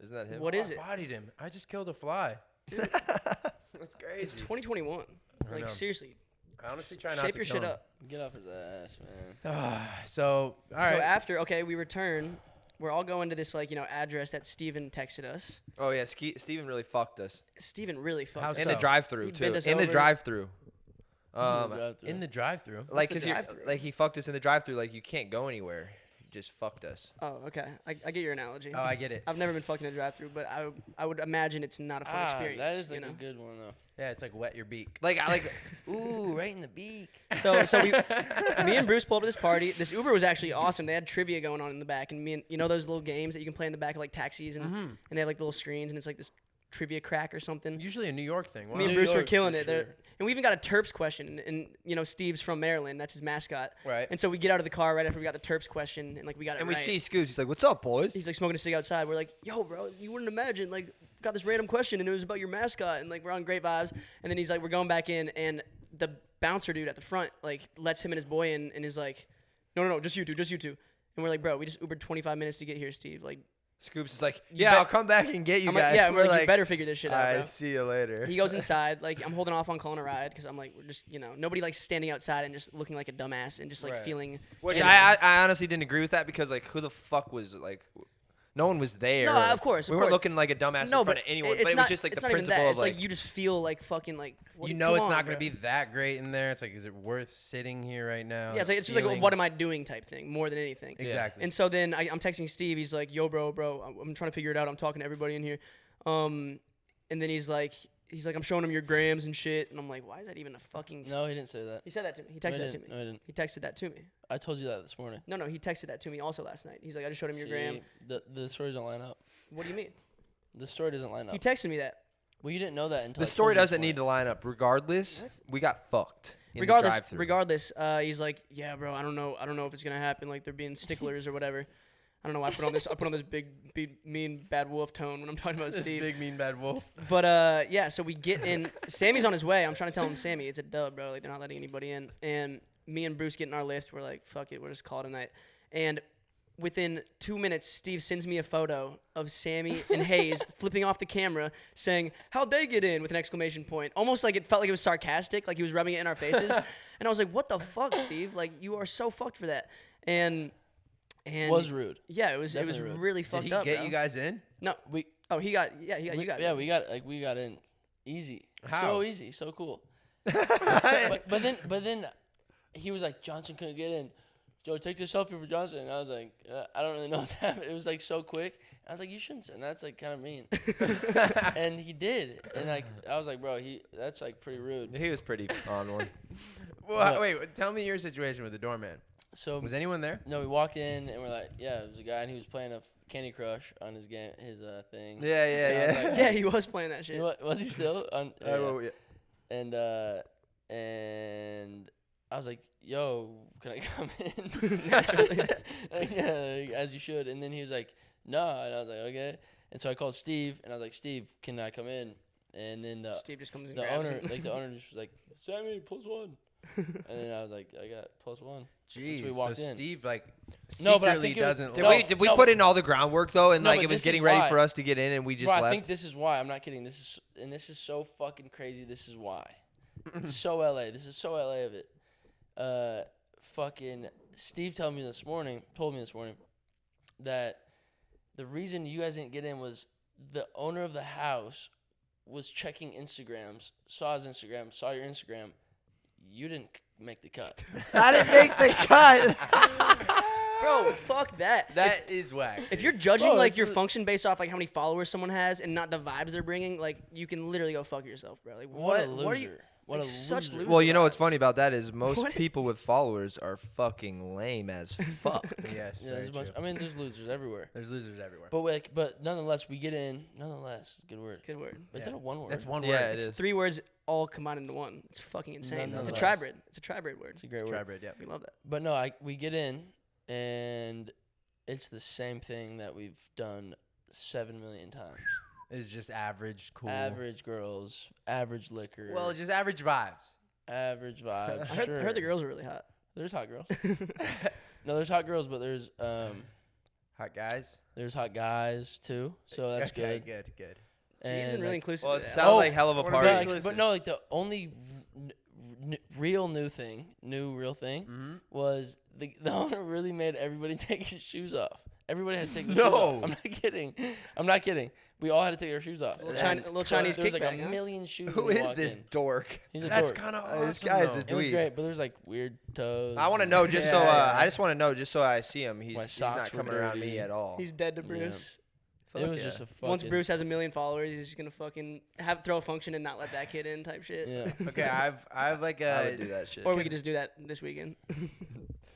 S4: Isn't that him?
S1: What is
S2: I
S1: it?
S2: bodied him. I just killed a fly. That's crazy.
S1: It's 2021.
S2: I
S1: Like
S2: know.
S1: seriously,
S2: I honestly try not
S1: shape
S2: to
S1: your
S2: kill
S1: shit
S2: him.
S1: up.
S3: Get off his ass, man.
S2: So, all right.
S1: So after we return. We're all going to this address that Steven texted us.
S4: Oh, yeah. Steven really fucked us.
S1: Steven really fucked
S2: How
S1: us.
S4: In
S2: so?
S4: the drive-thru,
S1: He
S4: too.
S1: bent us
S4: In the
S1: over.
S4: drive-thru.
S2: in the drive-through.
S4: Like,
S1: the
S4: cause
S1: drive-thru?
S4: like he fucked us in the drive-thru. Like, you can't go anywhere. He just fucked us.
S1: Oh, okay. I get your analogy.
S2: Oh, I get it.
S1: I've never been fucked in a drive-through, but I would imagine it's not a fun experience.
S3: That is
S1: you
S3: like
S1: know?
S3: a good one though.
S2: Yeah, it's like wet your beak.
S4: Like,
S3: Ooh, right in the beak.
S1: So me and Bruce pulled up to this party. This Uber was actually awesome. They had trivia going on in the back, and those little games that you can play in the back of like taxis, and they have like little screens, and it's like this trivia crack or something.
S2: Usually a New York thing. Wow.
S1: Me and
S3: New
S1: Bruce were
S3: York,
S1: killing
S3: for
S1: it.
S3: sure.
S1: And we even got a Terps question, and Steve's from Maryland. That's his mascot.
S2: Right.
S1: And so we get out of the car right after we got the Terps question, and like we got it
S4: and
S1: right.
S4: we see Scoops. He's like, "What's up, boys?"
S1: He's like smoking a cig outside. We're like, yo, bro, you wouldn't imagine. Like, got this random question, and it was about your mascot, and like we're on great vibes. And then he's like, we're going back in, and the bouncer dude at the front like lets him and his boy in, and is like, no, just you two. And we're like, bro, we just Ubered 25 minutes to get here, Steve. Like,
S4: Scoops is like,
S1: You
S4: "Yeah,
S1: bet-
S4: I'll come back and get you
S1: I'm
S4: guys."
S1: like, yeah,
S4: We're
S1: we're like, you better figure this shit
S4: "All
S1: out,
S4: right,
S1: bro.
S4: see you later."
S1: He goes inside, like I'm holding off on calling a ride because I'm like, we're just, nobody likes standing outside and just looking like a dumbass and just like
S2: Right.
S1: feeling.
S4: Which
S1: you know.
S4: I honestly didn't agree with that because like, who the fuck was like? No one was there.
S1: No, of course,
S4: we
S1: of
S4: weren't
S1: course.
S4: looking like a dumbass
S1: No,
S4: in front
S1: but
S4: of anyone.
S1: it's
S4: But it
S1: not,
S4: was just like
S1: it's
S4: the
S1: not even
S4: principle
S1: that.
S4: of
S1: It's like you just feel like fucking like. What,
S2: You know
S1: come
S2: it's
S1: on,
S2: not going
S1: bro.
S2: to be that great in there. It's like, is it worth sitting here right now?
S1: Yeah, it's just like,
S2: Feeling-
S1: what am I doing type thing more than anything.
S2: Exactly.
S1: And so then I'm texting Steve. He's like, yo, bro, I'm trying to figure it out. I'm talking to everybody in here. And then he's like, I'm showing him your grams and shit. And I'm like, why is that even a fucking.
S3: No, he didn't say that.
S1: He said that to me. He texted that to me.
S3: No, he didn't.
S1: He texted that to me.
S3: I told you that this morning.
S1: No, he texted that to me also last night. He's like, I just showed him your gram.
S3: See, the stories don't line up.
S1: What do you mean?
S3: The story doesn't line up.
S1: He texted me that.
S3: Well, you didn't know that until
S4: The
S3: I told
S4: story
S3: you this
S4: doesn't need to
S3: morning.
S4: line up. Regardless,
S1: What?
S4: we got fucked. in the drive-thru.
S1: regardless, he's like, yeah, bro, I don't know if it's gonna happen. Like they're being sticklers or whatever. I don't know. I put on this big mean bad wolf tone when I'm talking about Steve.
S2: Big mean bad wolf.
S1: But yeah, so we get in. Sammy's on his way. I'm trying to tell him, Sammy, it's a dub, bro. Like they're not letting anybody in. And me and Bruce get in our lift. We're like, fuck it, we'll just call it a night. And within 2 minutes, Steve sends me a photo of Sammy and Hayes flipping off the camera, saying, "How'd they get in?" with an exclamation point. Almost like it felt like it was sarcastic, like he was rubbing it in our faces. And I was like, "What the fuck, Steve? Like you are so fucked for that." And
S3: was rude.
S1: Yeah, it was
S3: Definitely rude.
S1: really fucked
S2: Did
S1: up.
S2: he get
S1: bro.
S2: you guys in?
S1: No, you got
S3: We got in easy.
S2: How?
S3: So easy, so cool. but then he was like, Johnson couldn't get in. Joe, take this selfie for Johnson. And I was like, I don't really know what's happening. It was like so quick. I was like, you shouldn't send. That's like kind of mean. And he did. And like I was like, bro, that's like pretty rude.
S4: He was pretty on one.
S2: Well, wait, tell me your situation with the doorman.
S3: So
S2: Was anyone there?
S3: no, we walked in and we're like, yeah, it was a guy and he was playing a Candy Crush on his game, his thing.
S4: Yeah,
S3: And I was like,
S1: Yeah, he was playing that shit.
S3: Was he still on?
S4: well, yeah.
S3: And I was like, yo, can I come in?
S1: Naturally.
S3: Like, yeah, like, as you should. And then he was like, no. And I was like, okay. And so I called Steve and I was like, Steve, can I come in? And then
S1: Steve just comes and
S3: the
S1: grabs
S3: owner,
S1: him.
S3: like the owner just was like, Sammy, +1. And then I was like, I got +1.
S2: Jeez,
S3: we walked
S2: so
S3: in.
S2: Steve like
S3: No, but I
S2: secretly
S3: think it was-
S2: doesn't.
S4: Did
S3: No,
S2: like-
S4: we
S3: no,
S4: put in all the groundwork though, and
S3: No,
S4: like
S3: but
S4: it was
S3: this
S4: getting
S3: is
S4: ready
S3: why.
S4: for us to get in, and we just
S3: Bro,
S4: left?
S3: I think this is why. I'm not kidding. This is so fucking crazy. This is why. It's so LA. This is so LA of it. Fucking Steve told me this morning that the reason you guys didn't get in was the owner of the house was checking Instagrams, saw his Instagram, saw your Instagram. You didn't make the cut.
S4: I didn't make the cut.
S1: Bro, fuck that.
S2: That is whack.
S1: If you're judging
S3: Bro,
S1: like
S3: it's
S1: your
S3: the-
S1: function based off like how many followers someone has and not the vibes they're bringing, like you can literally go fuck yourself, bro. Like
S3: What a loser.
S1: What are you?
S3: What a
S1: like, such
S3: loser.
S1: loser
S4: Well, you know what's
S1: vibes.
S4: funny about that is most
S1: What?
S4: people with followers are fucking lame as fuck.
S2: Yes,
S3: Yeah,
S2: very
S3: there's a bunch.
S2: true.
S3: I mean, there's losers everywhere.
S2: There's losers everywhere.
S3: But nonetheless, we get in. Nonetheless, good word.
S1: Good word.
S3: Is
S2: Yeah.
S3: that a one word?
S2: That's one
S4: Yeah,
S2: word.
S4: it
S1: It's
S4: is.
S1: 3 words all combined into one. It's fucking insane. It's a
S3: Nonetheless.
S1: tri-bread. It's a tri-bread word.
S3: It's a great
S2: Try
S3: word.
S2: bread, yeah.
S1: We love that.
S3: But no, we get in, and it's the same thing that we've done 7 million times.
S2: It's just average, cool.
S3: Average girls, average liquor.
S2: Well, just average vibes.
S3: average vibes.
S1: I heard
S3: sure.
S1: the girls are really hot.
S3: There's hot girls. No, there's hot girls, but there's
S2: Hot guys.
S3: there's hot guys too. So that's
S2: okay,
S3: good.
S2: good.
S1: She's been
S3: And,
S1: really
S3: like,
S1: inclusive.
S4: Well,
S1: of
S4: it
S1: that.
S4: sounds like hell of a
S2: what
S3: but,
S4: party.
S2: about-
S3: like, but no, like the only real new real thing
S2: Mm-hmm.
S3: was the owner really made everybody take his shoes off. Everybody had to take their
S4: No.
S3: shoes off. I'm not kidding. We all had to take our shoes off.
S1: A little
S3: And
S1: Chinese
S3: so
S1: Chinese
S3: there was like
S1: kickback,
S3: a
S1: huh?
S3: million shoes.
S4: Who
S3: when we
S4: is
S3: walked
S4: this
S3: in.
S4: dork?
S3: He's a
S2: That's
S3: dork.
S2: kind of awesome.
S4: This guy is a
S2: though.
S3: It was
S4: dweeb.
S3: great, but there's like weird toes.
S4: I want to
S3: and-
S4: know just
S2: Yeah,
S4: so
S2: yeah.
S4: I just want to know just so I see him.
S3: My
S4: He's not
S3: socks were
S4: coming around me
S3: dirty.
S4: at all.
S1: He's dead to
S3: Yeah.
S1: Bruce.
S3: It
S4: Fuck
S3: was
S4: yeah.
S3: just a fucking.
S1: Once Bruce has 1 million followers, he's just gonna fucking throw a function and not let that kid in type shit.
S3: Yeah.
S2: Okay, I've like
S4: I
S2: a
S4: would do that shit.
S1: Or we could just do that this weekend.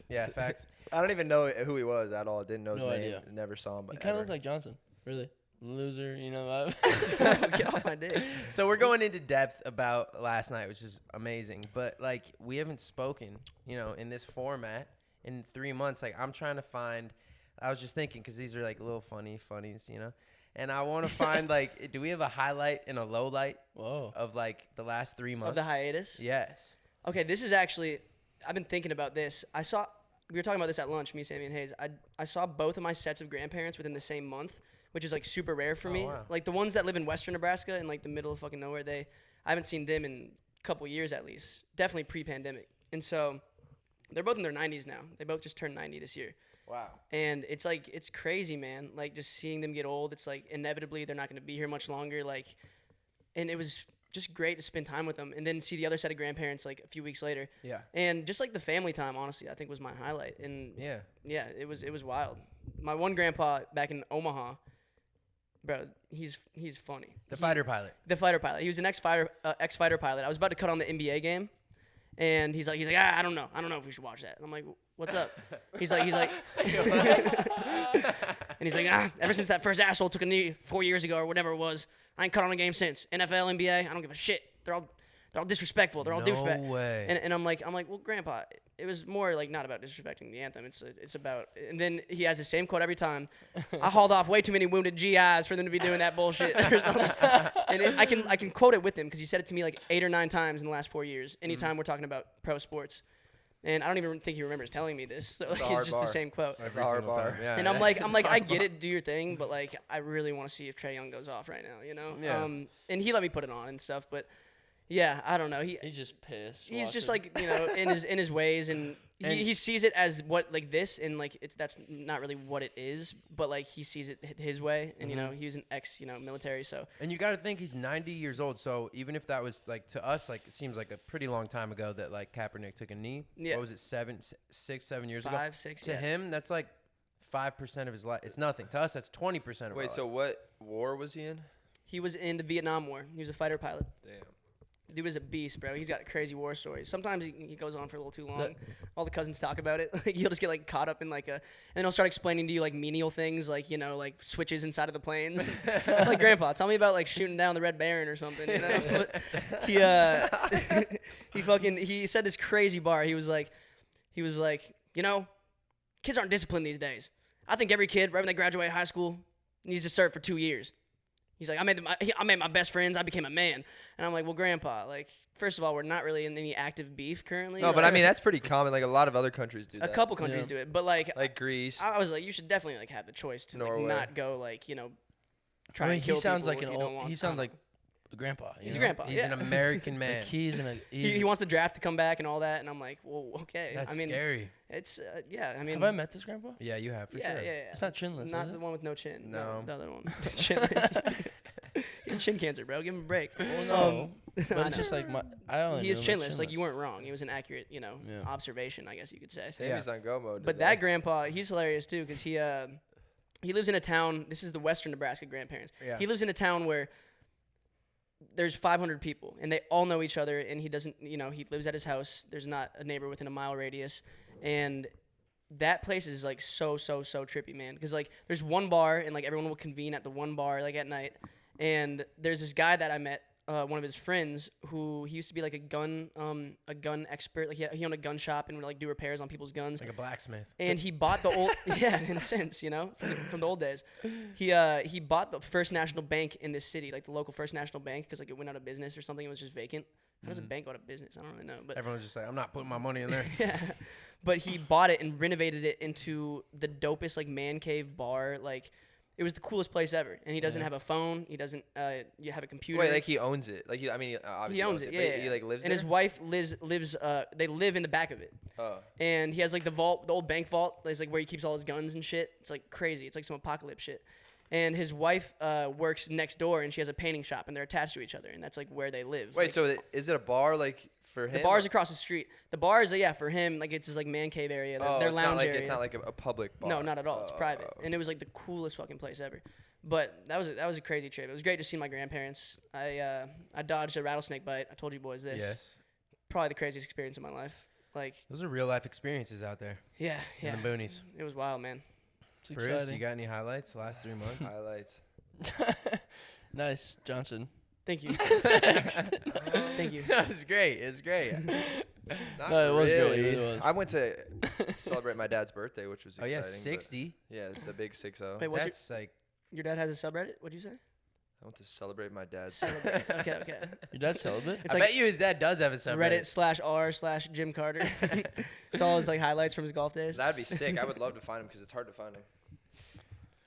S2: yeah facts.
S4: I don't even know who he was at all. Didn't know his
S3: No
S4: name.
S3: idea.
S4: Never saw him.
S3: He kind of looked like Johnson. Really. Loser, you know.
S1: Get off my dick.
S2: So we're going into depth about last night, which is amazing. But like we haven't spoken, in this format in 3 months. Like I'm trying to find. I was just thinking because these are like little funnies, and I want to find like, do we have a highlight and a low light
S3: Whoa.
S2: of like the last 3 months?
S1: Of the hiatus.
S2: Yes.
S1: Okay, this is actually. I've been thinking about this. We were talking about this at lunch, me, Sammy, and Hayes. I saw both of my sets of grandparents within the same month, which is like super rare for
S2: Oh,
S1: me.
S2: wow.
S1: Like the ones that live in Western Nebraska in like the middle of fucking nowhere, I haven't seen them in a couple years at least. Definitely pre-pandemic. And so they're both in their 90s now. They both just turned 90 this year.
S2: Wow.
S1: And it's like, it's crazy, man. Like just seeing them get old, it's like inevitably they're not going to be here much longer. Like, and it was just great to spend time with them and then see the other set of grandparents like a few weeks later.
S2: Yeah.
S1: And just like the family time, honestly, I think was my highlight. And
S2: Yeah.
S1: it was wild. My one grandpa back in Omaha, bro, he's funny.
S2: The fighter pilot.
S1: The fighter pilot. He was an ex-fighter pilot. I was about to cut on the NBA game, and he's like, I don't know if we should watch that. And I'm like, what's up? He's like, and he's like, ever since that first asshole took a knee 4 years ago or whatever it was, I ain't cut on a game since. NFL, NBA, I don't give a shit. They're they're all disrespectful. They're all disrespectful.
S2: No way.
S1: And I'm like, well, Grandpa, it was more like not about disrespecting the anthem. It's about. And then he has the same quote every time. I hauled off way too many wounded GIs for them to be doing that bullshit or something. And I can quote it with him because he said it to me like 8 or 9 times in the last 4 years. Anytime we're talking about pro sports. And I don't even think he remembers telling me this. So, like, it's just the same quote.
S2: Every
S4: hard
S2: single
S4: bar.
S2: time. Yeah,
S1: And I'm like, I get it, do your thing, but like, I really want to see if Trae Young goes off right now, you know?
S2: Yeah.
S1: And he let me put it on and stuff, but yeah, I don't know.
S3: He's just pissed.
S1: He's just
S3: watching.
S1: like, you know, in his ways, and he sees it as what like this, and like that's not really what it is, but like he sees it his way, and you know, he was an military, so.
S2: And you got to think he's 90 years old, so even if that was like to us, like it seems like a pretty long time ago that like Kaepernick took a knee.
S1: Yeah.
S2: What was it, 6, 7 years ago?
S1: 5, 6.
S2: To
S1: Yeah.
S2: him, that's like 5% of his life. It's nothing. To us, that's 20% of
S4: Wait,
S2: our
S4: so
S2: life.
S4: what war was he in?
S1: He was in the Vietnam War. He was a fighter pilot.
S4: Damn.
S1: Dude was a beast, bro. He's got crazy war stories. Sometimes he goes on for a little too long. All the cousins talk about it. Like, he'll just get like caught up in like and then he'll start explaining to you like menial things, like, you know, like switches inside of the planes. Like, Grandpa, tell me about like shooting down the Red Baron or something, you know? But he said this crazy bar. He was like, you know, kids aren't disciplined these days. I think every kid right when they graduate high school needs to serve for 2 years. He's like, I made my best friends. I became a man. And I'm like, well, Grandpa, like, first of all, we're not really in any active beef currently.
S4: No, but I mean that's pretty common. Like a lot of other countries do
S1: a
S4: that.
S1: couple countries do it, but like
S4: Greece.
S1: I was like, you should definitely like have the choice to like,
S4: Norway.
S1: not go like, you know, try
S3: I mean,
S1: and kill
S3: he sounds
S1: people
S3: like
S1: if
S3: an
S1: you don't
S3: old.
S1: want-
S3: He
S1: I
S3: sounds
S1: don't
S3: like
S1: know.
S3: a grandpa. you
S1: He's a
S3: know?
S1: grandpa.
S2: He's
S1: yeah.
S2: an American man.
S3: Like he's in a.
S1: He wants the draft to come back and all that, and I'm like, well, okay.
S2: That's
S1: I mean,
S2: scary.
S1: it's I mean,
S3: Have I met this grandpa?
S2: Yeah, you have for
S1: yeah,
S2: sure.
S1: yeah.
S3: It's not chinless.
S1: Not
S3: is
S1: the
S3: it?
S1: one with no chin.
S2: No.
S1: The other one. Chinless. He had chin cancer, bro. Give him a break.
S3: Well, no. But
S1: I
S3: it's
S1: know.
S3: just like I only.
S1: He
S3: knew
S1: is
S3: him
S1: chinless.
S3: as
S1: Like, you weren't wrong. It was an accurate, you know,
S3: Yeah.
S1: observation, I guess you could say.
S4: Sammy's on go mode.
S1: But that grandpa, he's hilarious too, because he lives in a town. This is the Western Nebraska grandparents.
S2: Yeah.
S1: He lives in a town where there's 500 people, and they all know each other. And he doesn't, you know, he lives at his house. There's not a neighbor within a mile radius, and that place is like so trippy, man. Because like there's one bar, and like everyone will convene at the one bar like at night. And there's this guy that I met. One of his friends who he used to be like a gun expert. Like he owned a gun shop and would like do repairs on people's guns.
S2: Like a blacksmith.
S1: And he bought the old yeah, in a sense, you know, from the old days. He bought the First National Bank in this city, like the local First National Bank, because like it went out of business or something. It was just vacant. How does a bank go out of business? I don't really know, but
S2: Everyone's just like, I'm not putting my money in there.
S1: yeah. But he bought it and renovated it into the dopest like man cave bar. Like, it was the coolest place ever. And he doesn't have a phone. He doesn't you have a computer.
S4: Wait, like he owns it. Like he obviously
S1: he owns it.
S4: but
S1: Yeah,
S4: he like lives
S1: and
S4: there.
S1: his wife lives. They live in the back of it.
S4: Oh.
S1: And he has like the vault, the old bank vault. Is like where he keeps all his guns and shit. It's like crazy. It's like some apocalypse shit. And his wife works next door, and she has a painting shop, and they're attached to each other, and that's like where they live.
S4: Wait,
S1: Like,
S4: so is it a bar like for him?
S1: the bar's across the street. The bar is for him. Like, it's his like man cave area, their
S4: it's
S1: lounge
S4: not like,
S1: area.
S4: It's not like a public bar.
S1: No, not at all. It's private,
S4: Oh.
S1: and it was like the coolest fucking place ever. But that was a crazy trip. It was great to see my grandparents. I dodged a rattlesnake bite. I told you boys this.
S2: Yes.
S1: Probably the craziest experience of my life. Like,
S2: Those are real life experiences out there
S1: yeah.
S2: in the boonies.
S1: It was wild, man.
S3: It's
S2: Bruce,
S3: exciting.
S2: you got any highlights the last 3 months?
S4: Highlights.
S3: Nice, Johnson.
S1: Thank you. Thank you.
S2: It was great. It was great.
S4: Not
S3: No, it was great, it
S4: really.
S3: really was.
S4: I went to celebrate my dad's birthday, which was
S2: Oh, yeah,
S4: exciting. but-
S2: 60.
S4: Yeah, the big 6-0.
S1: Wait, what's
S2: That's like,
S1: your dad has a subreddit? What'd you say?
S4: I went to celebrate my dad's.
S1: Celebrate. Okay.
S3: Your dad's celibate?
S1: It's
S2: I
S1: like
S2: bet you his dad does have a subreddit.
S1: Reddit/r/Jim Carter. It's all his like highlights from his golf days.
S4: That'd be sick. I would love to find him because it's hard to find him.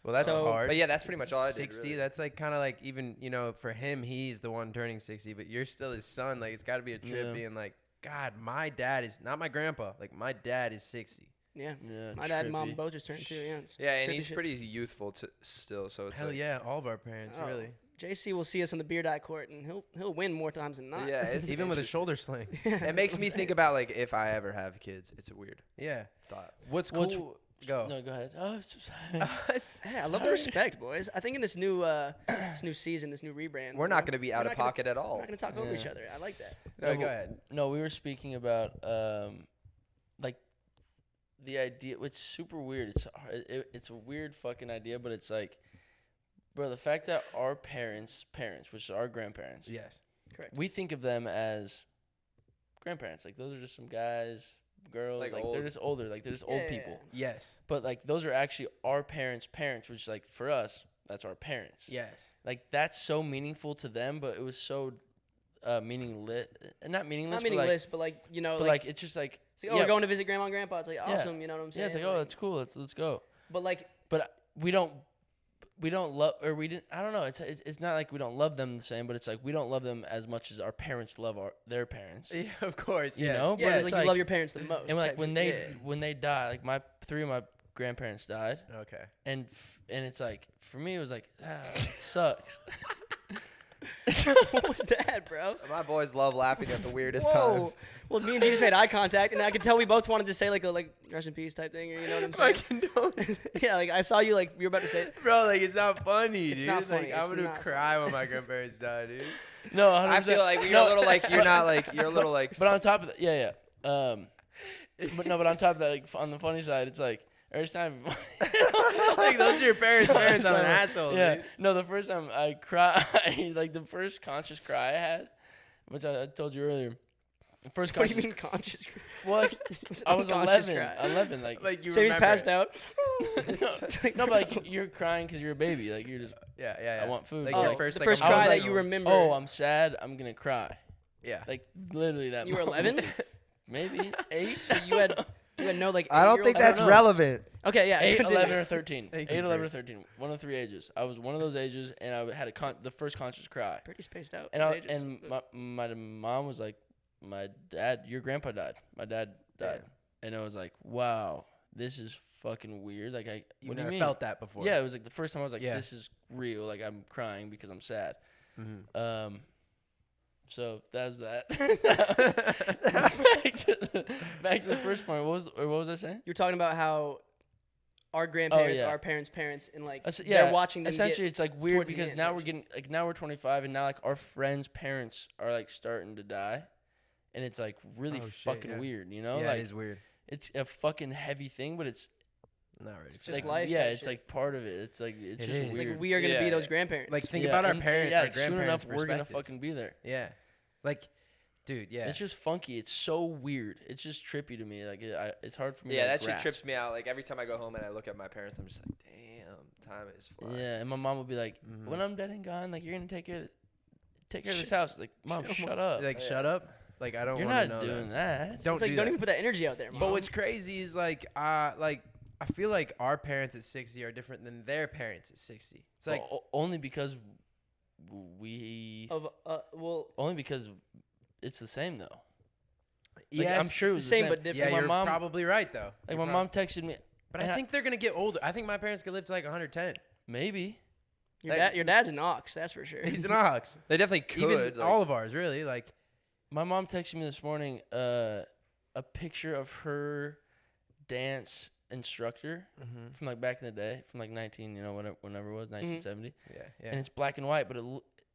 S2: Well, that's
S1: So-
S2: hard.
S4: But yeah, that's pretty much all I did.
S2: 60,
S4: really.
S2: that's like kind of like even, you know, for him, he's the one turning 60, but you're still his son. Like, it's got to be a trip
S3: Yeah.
S2: being like, God, my dad is not my grandpa. Like, my dad is 60.
S1: Yeah.
S3: Yeah,
S1: My dad and mom
S3: trippy.
S1: both just turned 2. Yeah. It's
S4: Yeah, and
S1: trippy
S4: he's
S1: shit.
S4: pretty youthful still, so it's
S2: Hell
S4: like,
S2: yeah, all of our parents,
S1: Oh,
S2: really.
S1: JC will see us on the beer diet court, and he'll win more times than not.
S4: Yeah, it's
S2: Even with a
S4: interesting.
S2: shoulder sling.
S4: It makes me think about like if I ever have kids. It's a weird
S2: Yeah.
S4: thought.
S2: What's
S3: What's-
S2: cool? Go.
S3: No, go ahead. Oh,
S1: Hey, I love the respect, boys. I think in this new season, this new rebrand,
S4: We're not going to be out
S1: we're
S4: of
S1: not gonna-
S4: pocket at
S1: we're
S4: all.
S1: not gonna talk over each
S3: Yeah.
S1: other. I like that.
S2: No,
S3: No,
S2: go ahead.
S3: No, we were speaking about like the idea. It's super weird. It's a weird fucking idea, but it's like, bro, the fact that our parents, which are our grandparents,
S2: Yes.
S1: Correct.
S3: we think of them as grandparents. Like those are just some guys, girls.
S4: Like
S3: Like
S4: old.
S3: they're just older. Like they're just old people.
S2: Yes.
S3: But like those are actually our parents' parents, which like for us, that's our parents.
S2: Yes.
S3: Like that's so meaningful to them, but it was so meaningless. Not meaningless.
S1: Not meaningless, but like, you know,
S3: But like it's just like
S1: it's like, oh, we're going to visit grandma and grandpa. It's like
S3: Yeah.
S1: awesome, you know what I'm saying?
S3: yeah, it's like, oh, that's cool. Let's go.
S1: But like,
S3: But we don't love, or we didn't. I don't know. It's not like we don't love them the same, but it's like we don't love them as much as our parents love their parents.
S2: Yeah, of course.
S3: You
S2: yes.
S3: know?
S1: yeah,
S3: But
S1: it's
S3: it's
S1: like you
S3: like-
S1: love your parents the most.
S3: And like
S1: type
S3: when
S1: of-
S3: they
S1: yeah.
S3: when they die, like 3 of my grandparents died,
S2: Okay.
S3: and it's like for me it was like it sucks.
S1: What was that, bro?
S4: My boys love laughing at the weirdest
S1: Whoa.
S4: times.
S1: Well, me and G just made eye contact, and I could tell we both wanted to say like a rest in peace type thing, or you know what I'm saying?
S2: Fucking
S1: Yeah, like I saw you like you were about to say it.
S2: Bro, like it's not funny,
S1: It's
S2: dude.
S1: not funny,
S2: Like
S1: it's
S2: I'm gonna
S1: not
S2: cry when my grandparents die, dude.
S3: No, 100%.
S4: I feel like you're a little like you're not like you're a little like.
S3: But on top of that, yeah. But on top of that, like on the funny side, it's like every time.
S2: Like those are your parents' parents. I'm an asshole,
S3: Yeah.
S2: dude.
S3: No, the first time I cried, like the first conscious cry I had, which I told you earlier. The first
S1: What do
S3: conscious.
S1: you mean conscious?
S3: Well, like,
S1: Was it
S3: I was
S1: unconscious
S3: 11.
S1: cry?
S3: 11, like.
S2: Like you
S1: Sammy's
S2: remember
S1: passed
S2: it.
S1: out.
S3: No, but like you're crying because you're a baby. Like you're just.
S2: Yeah, yeah, yeah.
S3: I want food.
S2: Like
S3: Oh,
S2: your
S3: like,
S2: first,
S1: the
S2: like,
S1: first
S3: I was
S1: cry
S3: like,
S1: that you remember.
S3: Oh, I'm sad. I'm gonna cry.
S2: yeah.
S3: Like literally that.
S1: You were
S3: moment.
S1: 11.
S3: Maybe 8.
S1: So you had no like.
S4: I don't
S1: 8-year-old?
S4: think
S3: I don't
S4: that's
S3: know.
S4: relevant.
S1: Okay, yeah.
S3: 8,
S1: continue.
S3: 11, or 13.
S2: Thank
S3: 8,
S2: you,
S3: 11, or
S2: Bruce.
S3: 13. One of the 3 ages. I was one of those ages, and I had the first conscious cry.
S1: Pretty spaced out.
S3: And
S1: those ages.
S3: my mom was like, "My dad, your grandpa died. My dad died." And I was like, "Wow, this is fucking weird." Like
S2: You've
S3: what do you
S2: never
S3: mean?
S2: felt that before.
S3: Yeah, it was like the first time I was like,
S2: Yeah.
S3: "This is real." Like I'm crying because I'm sad.
S2: Mm-hmm.
S3: So that's that. back to the first point. What was I saying?
S1: You're talking about how our grandparents,
S3: yeah.
S1: our parents' parents, and like
S3: Yeah,
S1: they're watching them
S3: essentially,
S1: get
S3: it's like weird
S1: towards the
S3: because
S1: end,
S3: now we're
S1: actually.
S3: getting now we're 25, and now like our friends' parents are like starting to die, and it's like really
S2: Oh, shit,
S3: fucking
S2: yeah.
S3: weird, you know?
S2: Yeah,
S3: like
S2: it is weird.
S3: it's a fucking heavy thing, but it's
S2: Not ready. For
S1: just
S3: like
S2: that.
S1: life
S3: yeah,
S1: type
S3: it's
S1: shit.
S3: like part of it. It's like it's
S2: It
S3: just
S2: is.
S3: weird.
S1: like we are gonna be
S4: Yeah.
S1: those grandparents.
S2: Like think
S3: Yeah,
S2: about our
S3: and
S2: parents,
S3: yeah,
S2: our
S3: like, soon
S2: grandparents'
S3: enough we're gonna
S2: perspective.
S3: fucking be there.
S2: Yeah, like, dude, yeah.
S3: It's just funky. It's so weird. It's just trippy to me. Like it's hard for me.
S4: Yeah,
S3: to
S4: that shit
S3: grasp.
S4: trips me out. Like every time I go home and I look at my parents, I'm just like, damn, time is flying.
S3: Yeah, and my mom would be like,
S2: Mhm.
S3: "When I'm dead and gone, like you're gonna take care of this house." Like, Mom, shut up.
S2: Like,
S4: Yeah.
S2: shut up. Like, I don't
S3: You're
S2: want to
S3: not
S2: know
S3: doing
S2: that.
S3: that.
S2: Don't
S1: it's like
S2: do
S1: don't
S2: that.
S1: even put that energy out there.
S2: But
S1: Mom.
S2: what's crazy is like I feel like our parents at 60 are different than their parents at 60. It's like
S3: Only because we
S1: of well,
S3: only because it's the same though.
S2: yes,
S3: I'm sure it
S1: it's
S3: was
S1: the same but
S2: yeah,
S1: different.
S3: my
S2: you're
S3: mom-
S2: probably right though.
S3: Like
S2: You're
S3: my
S2: prob-
S3: mom texted me,
S2: But
S3: and
S2: I think they're gonna get older. I think my parents could live to like 110.
S3: maybe.
S1: Your dad's an ox, that's for sure.
S2: He's an ox.
S4: They definitely could.
S2: Even
S4: like,
S2: all of ours, really. Like,
S3: My mom texted me this morning a picture of her dance instructor from like back in the day, from like 19, whenever it was 1970,
S2: yeah,
S3: and it's black and white, but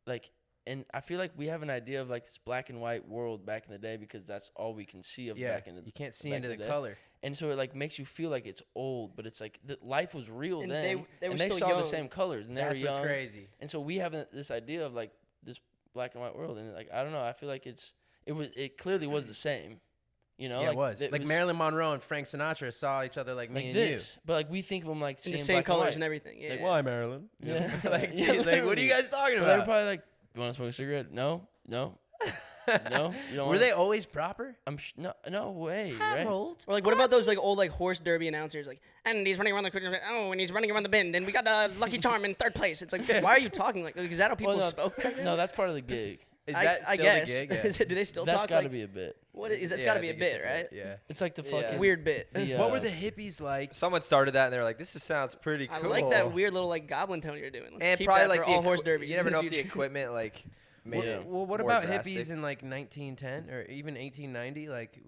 S3: like. And I feel like we have an idea of like this black and white world back in the day because that's all we can see of
S2: yeah.
S3: back in the
S2: You can't see
S3: back
S2: into
S3: in
S2: the
S3: day.
S2: color.
S3: And so it like makes you feel like it's old, but it's like life was real
S1: And
S3: then,
S1: they were
S3: and they
S1: still
S3: saw
S1: young.
S3: the same colors, and they
S2: That's
S3: were young.
S2: what's crazy.
S3: And so we have this idea of like this black and white world, and like I don't know, I feel like it clearly was the same,
S2: Yeah,
S3: like,
S2: it was. Like Marilyn Monroe and Frank Sinatra saw each other like me
S3: like
S2: and
S3: this, but like we think of them like
S1: in the
S3: seeing
S1: same
S3: black
S1: colors
S3: and
S1: and
S3: white.
S1: everything. Yeah.
S3: Like,
S2: why, Marilyn?
S3: Yeah,
S2: like,
S3: yeah,
S2: geez, like, what are you
S3: literally.
S2: guys talking
S3: But they were
S2: about?
S3: probably like, "You want to smoke a cigarette? No, no, no. You don't
S2: Were
S3: want
S2: they always proper?
S3: no way, right?
S1: Or like, what about those like old like horse derby announcers? Like, and he's running around and he's running around the bend, and we got Lucky Charm in third place. It's like, why are you talking like? Is that how people
S3: Well, no,
S1: spoke? back then?
S3: No, that's part of the gig.
S2: Is
S1: I
S2: that still
S1: guess.
S2: the gig? Yeah.
S1: Is it, do they still
S3: That's
S1: talk?
S3: got to
S1: Like,
S3: be a bit.
S1: what is? That's
S2: Yeah,
S1: got to
S2: I
S1: be a
S2: think it's
S1: bit, right?
S2: Yeah.
S3: It's like the
S4: Yeah.
S3: fucking
S1: Weird bit.
S3: the,
S2: What were the hippies like?
S4: Someone started that and they were like, "This sounds pretty
S1: I
S4: cool."
S1: like that weird little like goblin tone you're doing. Let's
S4: And
S1: keep
S4: probably
S1: that
S4: like
S1: for
S4: the
S1: all horse derbies.
S4: You never
S1: in
S4: know
S1: the
S4: if the
S1: future.
S4: equipment like made
S3: Yeah.
S4: it.
S2: Well, what
S4: more
S2: about
S4: drastic.
S2: hippies in like 1910 or even 1890? Like,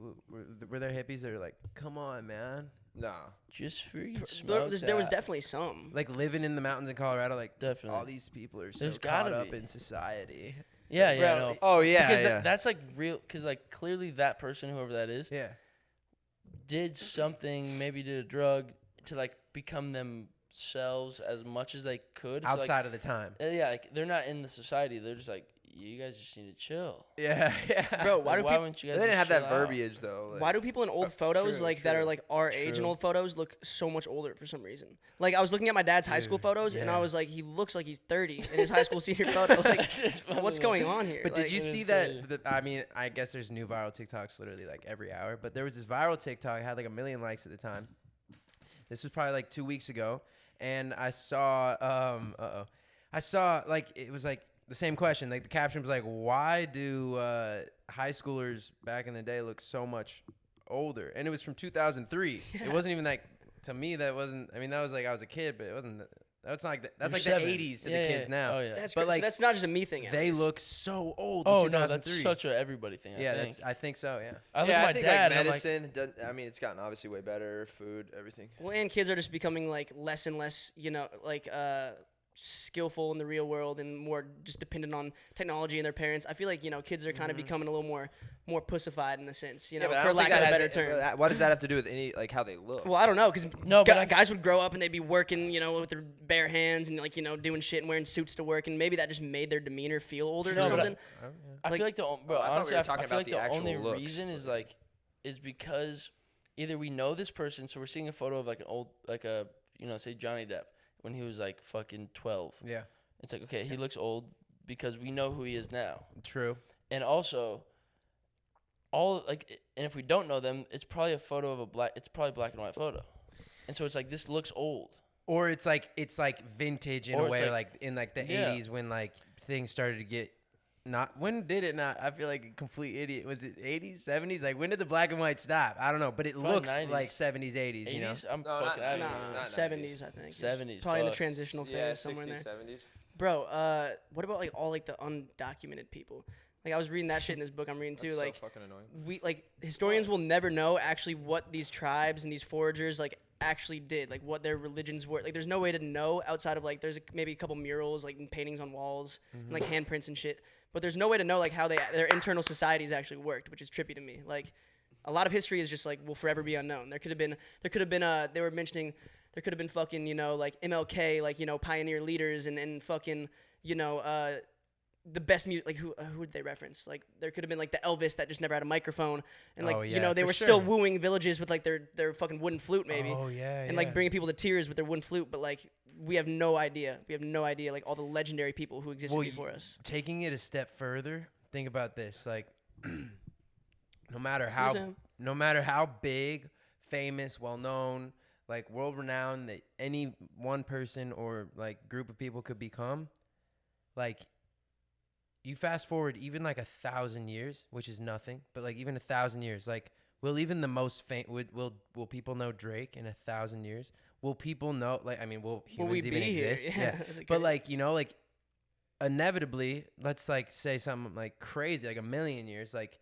S2: were there hippies that were like, come on, man?
S4: Nah.
S3: just free
S1: There was definitely some.
S2: Like living in the mountains in Colorado, like
S3: Definitely.
S2: all these people are so
S3: There's
S2: caught
S3: gotta
S2: up
S3: be.
S2: in society.
S3: Yeah, yeah,
S1: Bro,
S3: no.
S4: Oh yeah,
S3: Because
S4: yeah.
S3: that's like real. Because like clearly that person, whoever that is,
S2: Yeah.
S3: did something. Maybe did a drug to like become themselves as much as they could. So, like,
S2: Outside of the time.
S3: yeah, like they're not in the society. They're just like you guys just need to chill.
S2: Yeah.
S1: Bro, why
S3: Like,
S1: do
S3: why
S1: people?
S3: wouldn't you
S4: They
S3: guys
S4: didn't
S3: just
S4: have that
S3: chill out?
S4: verbiage though. Like,
S1: Why do people in old photos
S4: true,
S1: that are
S4: true,
S1: like our age and
S3: true.
S1: old photos look so much older for some reason? Like I was looking at my dad's high school
S2: Dude,
S1: photos and I
S2: yeah.
S1: was like, he looks like he's 30 in his high school senior photo. Like,
S3: That's just funny,
S1: what's
S3: though.
S1: going on here?
S2: But
S1: Like,
S2: did you
S3: it
S2: see
S3: is
S2: that?
S3: crazy.
S2: I mean, I guess there's new viral TikToks literally like every hour. But there was this viral TikTok had like 1 million likes at the time. This was probably like 2 weeks ago, and I saw I saw like it was like the same question. Like the caption was like, "Why do high schoolers back in the day look so much older?" And it was from 2003.
S1: Yeah.
S2: It wasn't even like to me. That wasn't. I mean, that was like I was a kid, but it wasn't. That's not like that's
S3: You're
S2: like
S3: 7.
S2: the 80s to
S3: Yeah,
S2: the kids
S3: yeah.
S2: now.
S3: Oh yeah.
S1: that's
S2: but,
S1: crazy.
S2: like,
S1: That's not just a me thing. at
S2: They
S1: least.
S2: look so old.
S3: Oh
S2: in
S3: no, that's
S2: 2003.
S3: such a everybody thing.
S2: Yeah,
S3: I think.
S2: I think so. Yeah.
S3: I look
S4: yeah,
S3: at
S4: I
S3: my
S4: think
S3: dad.
S4: like
S3: and I'm
S4: medicine. I mean, it's gotten obviously way better. Food, everything.
S1: Well, and kids are just becoming like less and less, like skillful in the real world and more just dependent on technology and their parents. I feel like kids are kind of becoming a little more pussified in a sense,
S4: Yeah, but I
S1: for
S4: don't
S1: lack
S4: think
S1: of a
S4: that
S1: better
S4: has
S1: term.
S4: What does that have to do with any like how they look?
S1: Well, I don't know, because
S3: No, but
S1: guys would grow up and they'd be working, with their bare hands and doing shit and wearing suits to work, and maybe that just made their demeanor feel older
S3: No,
S1: or
S3: but
S1: something.
S3: I
S1: Like-
S3: feel like bro,
S4: Oh, I thought we
S3: honestly,
S4: were
S3: I
S4: talking
S3: feel
S4: about
S3: like
S4: the
S3: the
S4: actual
S3: only
S4: looks,
S3: reason is
S4: but-
S3: is because either we know this person, so we're seeing a photo of like an old, like a say Johnny Depp when he was like fucking 12.
S2: Yeah.
S3: It's like, okay, he looks old because we know who he is now,
S2: True.
S3: and also and if we don't know them, it's probably a photo of it's probably black and white photo, and so it's like this looks old.
S2: Or it's like vintage in
S3: Or
S2: a
S3: it's
S2: way,
S3: like-
S2: like in like the
S3: Yeah.
S2: 80s when like things started to get not. When did it not? I feel like a complete idiot. Was it 80s, 70s? Like when did the black and white stop? I don't know, but it
S3: Probably
S2: looks
S3: 90s.
S2: like 70s, 80s. You know.
S3: 80s? I'm
S4: No,
S3: fucking
S4: not
S3: out of
S4: 90s,
S3: here.
S4: not
S1: 70s, I think.
S3: 70s,
S1: Probably in the
S3: fuck.
S1: transitional phase somewhere in there.
S4: 70s.
S1: Bro, what about like all like the undocumented people? Like I was reading that shit in this book I'm reading too.
S4: That's
S1: Like
S4: so fucking annoying.
S1: we historians will never know actually what these tribes and these foragers like actually did, like what their religions were. Like there's no way to know outside of like there's maybe a couple murals like and paintings on walls and like handprints and shit. But there's no way to know like how their internal societies actually worked, which is trippy to me. Like a lot of history is just like will forever be unknown. There could have been they were mentioning there could have been fucking like MLK, like pioneer leaders and fucking the best music, like who did they reference? Like there could have been like the Elvis that just never had a microphone, and like
S2: Oh, yeah,
S1: they
S2: for
S1: were still
S2: sure.
S1: wooing villages with like their fucking wooden flute maybe,
S2: Oh yeah.
S1: and like bringing people to tears with their wooden flute. But like we have no idea. We have no idea like all the legendary people who existed before us.
S2: Taking it a step further, think about this. Like, no matter
S1: Sam?
S2: how big, famous, well known, like world renowned that any one person or like group of people could become, like. You fast forward even like 1,000 years, which is nothing, but like even 1,000 years, like will even the most will people know Drake in 1,000 years? Will people know will
S1: Will
S2: humans
S1: we
S2: even
S1: be here?
S2: exist?
S1: Yeah, that's a
S2: But
S1: great-
S2: like like inevitably, let's like say something like crazy, like 1 million years, like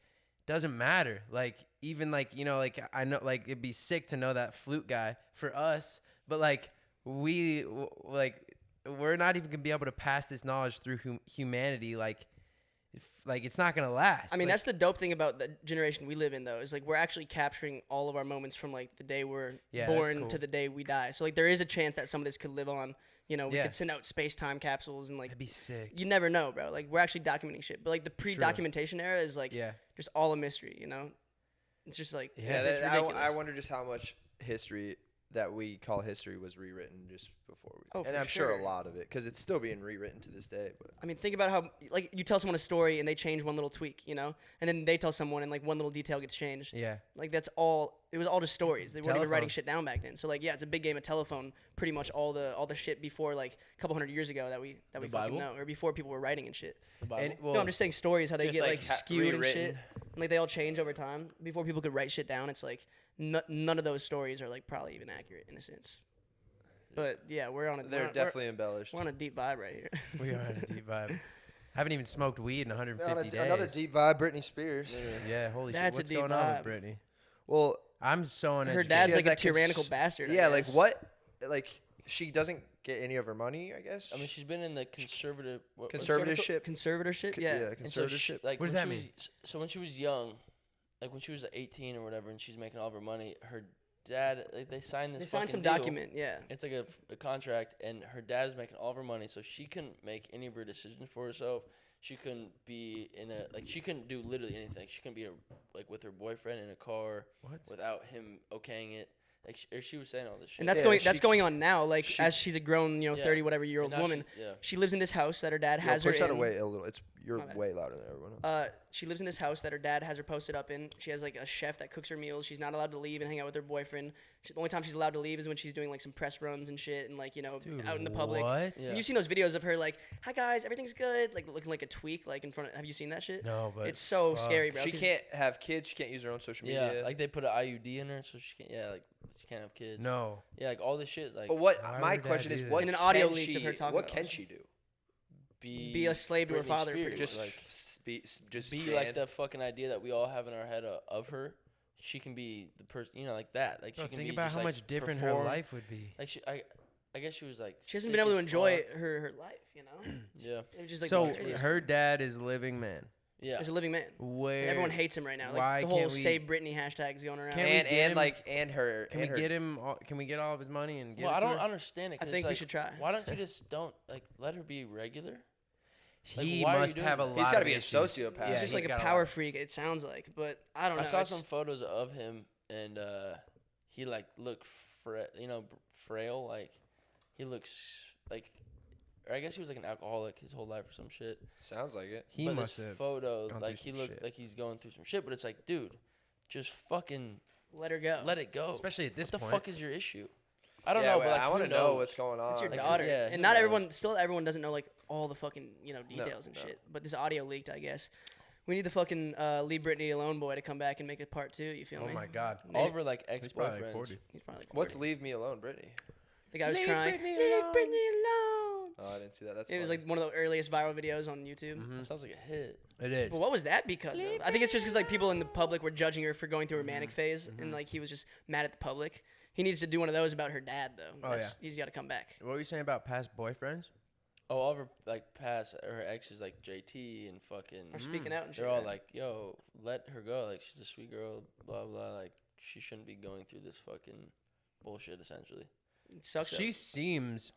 S2: doesn't matter. Like even like like I know like it'd be sick to know that flute guy for us, but like we're not even gonna be able to pass this knowledge through humanity. Like it's not gonna last.
S1: I mean,
S2: Like,
S1: that's the dope thing about the generation we live in, though, is like we're actually capturing all of our moments from like the day we're
S2: Yeah, that's
S1: born
S2: cool.
S1: to the day we die. So like there is a chance that some of this could live on. We
S2: Yeah.
S1: could send out space-time capsules and like
S2: that'd be sick.
S1: you never know, bro. Like we're actually documenting shit, but like the pre-documentation era is like
S2: Yeah.
S1: just all a mystery. It's just like
S2: Yeah,
S1: it's
S4: I
S1: ridiculous.
S4: wonder just how much history that we call history was rewritten just before we.
S1: Oh,
S4: and
S1: for
S4: I'm sure
S1: sure.
S4: a lot of it, because it's still being rewritten to this day. But
S1: I mean, think about how like you tell someone a story and they change one little tweak, and then they tell someone and like one little detail gets changed.
S2: Yeah.
S1: Like that's all. It was all just stories. They weren't even writing
S2: Telephone.
S1: shit down back then. So like, yeah, it's a big game of telephone. Pretty much all the shit before like a couple hundred years ago that we fucking
S3: Bible?
S1: know, or before people were writing and shit.
S3: The Bible.
S2: And, well,
S1: No, I'm just saying stories how they
S4: Just,
S1: get
S4: like,
S1: like skewed and shit,
S4: rewritten.
S1: and like they all change over time. Before people could write shit down, it's like none of those stories are like probably even accurate in a sense. But yeah, we're on a
S4: they're definitely embellished.
S1: we're on a deep vibe right here.
S2: we are on a deep vibe. Haven't even smoked weed in 150
S4: On
S2: days.
S4: another deep vibe, Britney Spears.
S2: Yeah, holy
S1: That's a
S2: shit. What's
S1: deep
S2: going on
S1: vibe.
S2: with Britney?
S4: Well,
S2: I'm so
S1: Her
S2: uneducated.
S1: dad's
S4: She
S1: like
S4: has
S1: a
S4: that
S1: tyrannical bastard. I
S4: yeah, like
S1: guess.
S4: what? Like she doesn't get any of her money, I guess.
S3: I mean, she's been in the conservative
S4: conservatorship.
S1: Conservatorship,
S4: Yeah,
S1: yeah.
S3: And so she,
S4: conservatorship.
S3: like
S2: What does
S3: when
S2: that
S3: she was- So when she was young, like when she was 18 or whatever, and she's making all of her money, dad, like, they signed this.
S1: They signed some
S3: deal.
S1: document. Yeah.
S3: It's like a contract, and her dad is making all of her money, so she couldn't make any of her decisions for herself. She couldn't be she couldn't do literally anything. She couldn't be with her boyfriend in a car without him okaying it. Like she was saying all this shit.
S1: And that's going on now. Like as she's a grown, 30 whatever year old woman. She lives in this house that her dad has her
S4: push that
S1: in.
S4: away a little. You're way louder than everyone else.
S1: She lives in this house that her dad has her posted up in. She has like a chef that cooks her meals. She's not allowed to leave and hang out with her boyfriend. The only time she's allowed to leave is when she's doing like some press runs and shit and like out in the public.
S2: What?
S3: Yeah.
S1: You've seen those videos of her like, "Hi guys, everything's good," like looking like a tweak like in front of. Have you seen that shit?
S2: No, but
S1: it's so scary, bro.
S4: She can't have kids. She can't use her own social media.
S3: Yeah, like they put an IUD in her, so she can't. Yeah, like she can't have kids.
S2: No.
S3: Yeah, like all this shit. Like,
S4: But what
S2: Why
S4: my
S2: would dad
S4: question
S2: do
S4: is,
S2: that?
S4: what
S1: In an audio
S4: can
S1: leak
S4: she,
S1: of her talking
S4: what
S1: about
S4: can
S1: it.
S4: she do?
S1: Be a slave to her
S3: Britney
S1: father,
S3: Spears,
S1: pretty
S4: Just
S3: like,
S4: just
S3: be
S4: stand.
S3: like the fucking idea that we all have in our head of her. She can be the person, like that. Like
S2: Bro,
S3: she can
S2: think
S3: be
S2: about
S3: just,
S2: how
S3: like,
S2: much different her
S3: perform.
S2: life would be.
S3: Like I guess she was like.
S1: She hasn't
S3: sick
S1: been able to
S3: as
S1: enjoy
S3: fuck.
S1: her life,
S3: Yeah.
S1: It was just like
S2: So
S1: crazy.
S2: her dad is a living man.
S3: Yeah.
S1: Is a living man.
S2: Where
S1: And everyone hates him right now. Like
S2: why
S1: the whole
S2: can't we-
S1: "Save Britney" hashtag is going around.
S2: Can't we
S4: and
S2: get
S4: and
S2: him-
S4: like and her.
S2: Can
S4: and
S2: we
S4: her,
S2: get him? Can we get all of his money and get
S3: Well,
S2: it
S3: I
S2: to
S3: don't
S2: her?
S3: understand it. 'Cause
S1: I think
S3: it's
S1: we
S3: like,
S1: should try.
S3: Why don't you just don't let her be regular? Like,
S2: He
S3: why are you
S2: must
S3: doing
S2: have a
S3: that?
S2: lot.
S4: He's got to
S2: of
S4: be a
S2: issues.
S4: sociopath.
S1: He's
S2: Yeah,
S1: just like a
S2: got
S1: power
S2: lot.
S1: freak. It sounds like, but I don't know.
S3: I saw
S1: It's-
S3: some photos of him, and he like looked frail. Like he looks like, or I guess he was like an alcoholic his whole life or some shit.
S4: Sounds like it.
S2: He
S3: But
S2: must
S3: this
S2: have.
S3: photo,
S2: gone
S3: like
S2: through
S3: he
S2: some
S3: looked
S2: shit.
S3: like he's going through some shit. But it's like, dude, just fucking
S1: Let her go.
S3: let it go.
S2: Especially at this
S3: what the
S2: point.
S3: fuck is your issue? I don't
S4: Yeah,
S3: know,
S4: well,
S3: but like,
S4: I
S3: who
S4: want to know
S3: knows?
S4: what's going on.
S1: It's your
S3: Like,
S1: daughter,
S3: yeah, who
S1: and not
S3: knows?
S1: everyone doesn't know like all the fucking details and
S4: no.
S1: shit. But this audio leaked, I guess. We need the fucking Leave Britney Alone boy to come back and make a part 2. You feel
S2: Oh
S1: me?
S2: my God.
S3: All of her like
S2: He's probably like
S3: ex-boyfriends.
S2: 40.
S1: He's probably like
S4: What's
S1: 40.
S4: "Leave Me Alone," Brittany?
S1: The guy was
S2: Leave
S1: crying.
S2: Britney
S1: Leave
S2: alone."
S1: Britney alone.
S4: Oh, I didn't see that. That's
S1: It was
S4: funny.
S1: like one of the earliest viral videos on YouTube.
S2: Mhm.
S3: That sounds like a hit.
S2: It is.
S1: But what was that because of? I think it's just because like people in the public were judging her for going through her manic phase, and like he was just mad at the public. He needs to do one of those about her dad though.
S2: Oh,
S1: He's got to come back.
S2: What were you saying about past boyfriends?
S3: Oh, all of her like past her exes like JT and fucking.
S1: Or speaking out and shit.
S3: They're all
S1: yeah.
S3: like, yo, let her go. Like she's a sweet girl. Blah blah. Like she shouldn't be going through this fucking bullshit. Essentially.
S1: It sucks.
S2: She seems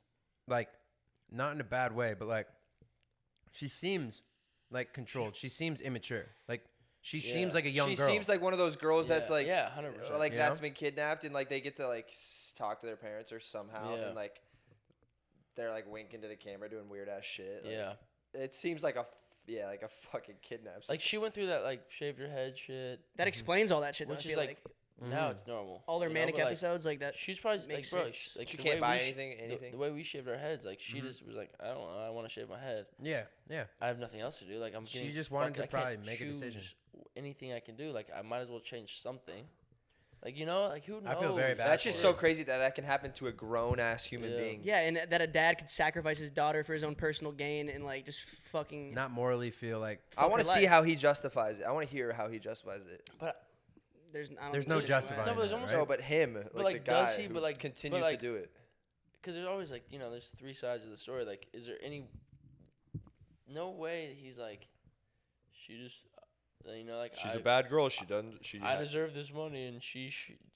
S2: like, not in a bad way, but like, she seems like controlled. She seems immature. Like, she seems like a young
S4: she
S2: girl.
S4: seems like one of those girls that's like,
S3: 100%.
S4: like
S2: You
S4: that's
S2: know?
S4: been kidnapped and like they get to like talk to their parents or somehow
S3: Yeah.
S4: and like they're like winking to the camera doing weird ass shit. Like,
S3: Yeah.
S4: It seems like like a fucking kidnap.
S3: Like she went through that like shaved her head shit.
S1: that explains all that shit. Though,
S3: Which
S1: I
S3: is,
S1: feel
S3: like,
S1: like
S3: Now it's normal.
S1: all their
S3: you know,
S1: manic
S3: but, like,
S1: episodes like that.
S3: She's probably like,
S1: makes
S3: bro,
S1: sense.
S3: like
S4: she
S3: the
S4: can't
S3: way
S4: buy
S3: we
S4: anything.
S3: The way we shaved our heads, like she just was like, I don't know, I want to shave my head.
S2: Yeah, yeah.
S3: I have nothing else to do. Like I'm
S2: She
S3: getting
S2: just wanted
S3: fucked.
S2: to
S3: I
S2: probably
S3: can't
S2: make a decision.
S3: choose anything I can do. Like I might as well change something. Like like who knows?
S2: I feel very bad
S4: That's
S2: for
S4: just
S2: her.
S4: so crazy that can happen to a grown ass human
S3: Yeah.
S4: being.
S1: Yeah, and that a dad could sacrifice his daughter for his own personal gain and like just fucking.
S2: Not morally feel like.
S4: I
S1: fuck
S4: want
S1: her
S4: to see
S1: life.
S4: how he justifies it. I want to hear how he justifies it.
S3: But
S1: There's no
S2: There's no
S1: there's
S2: justifying
S3: No, but there's
S2: that,
S3: almost
S2: right?
S4: No, but him,
S3: like,
S4: the guy
S3: does he?
S4: who
S3: But, like-
S4: continues
S3: but, like,
S4: to do it.
S3: because there's always like there's three sides of the story. Like, is there any? No way. He's like, she just, like
S4: She's a bad girl. She doesn't. She.
S3: I deserve this money, and she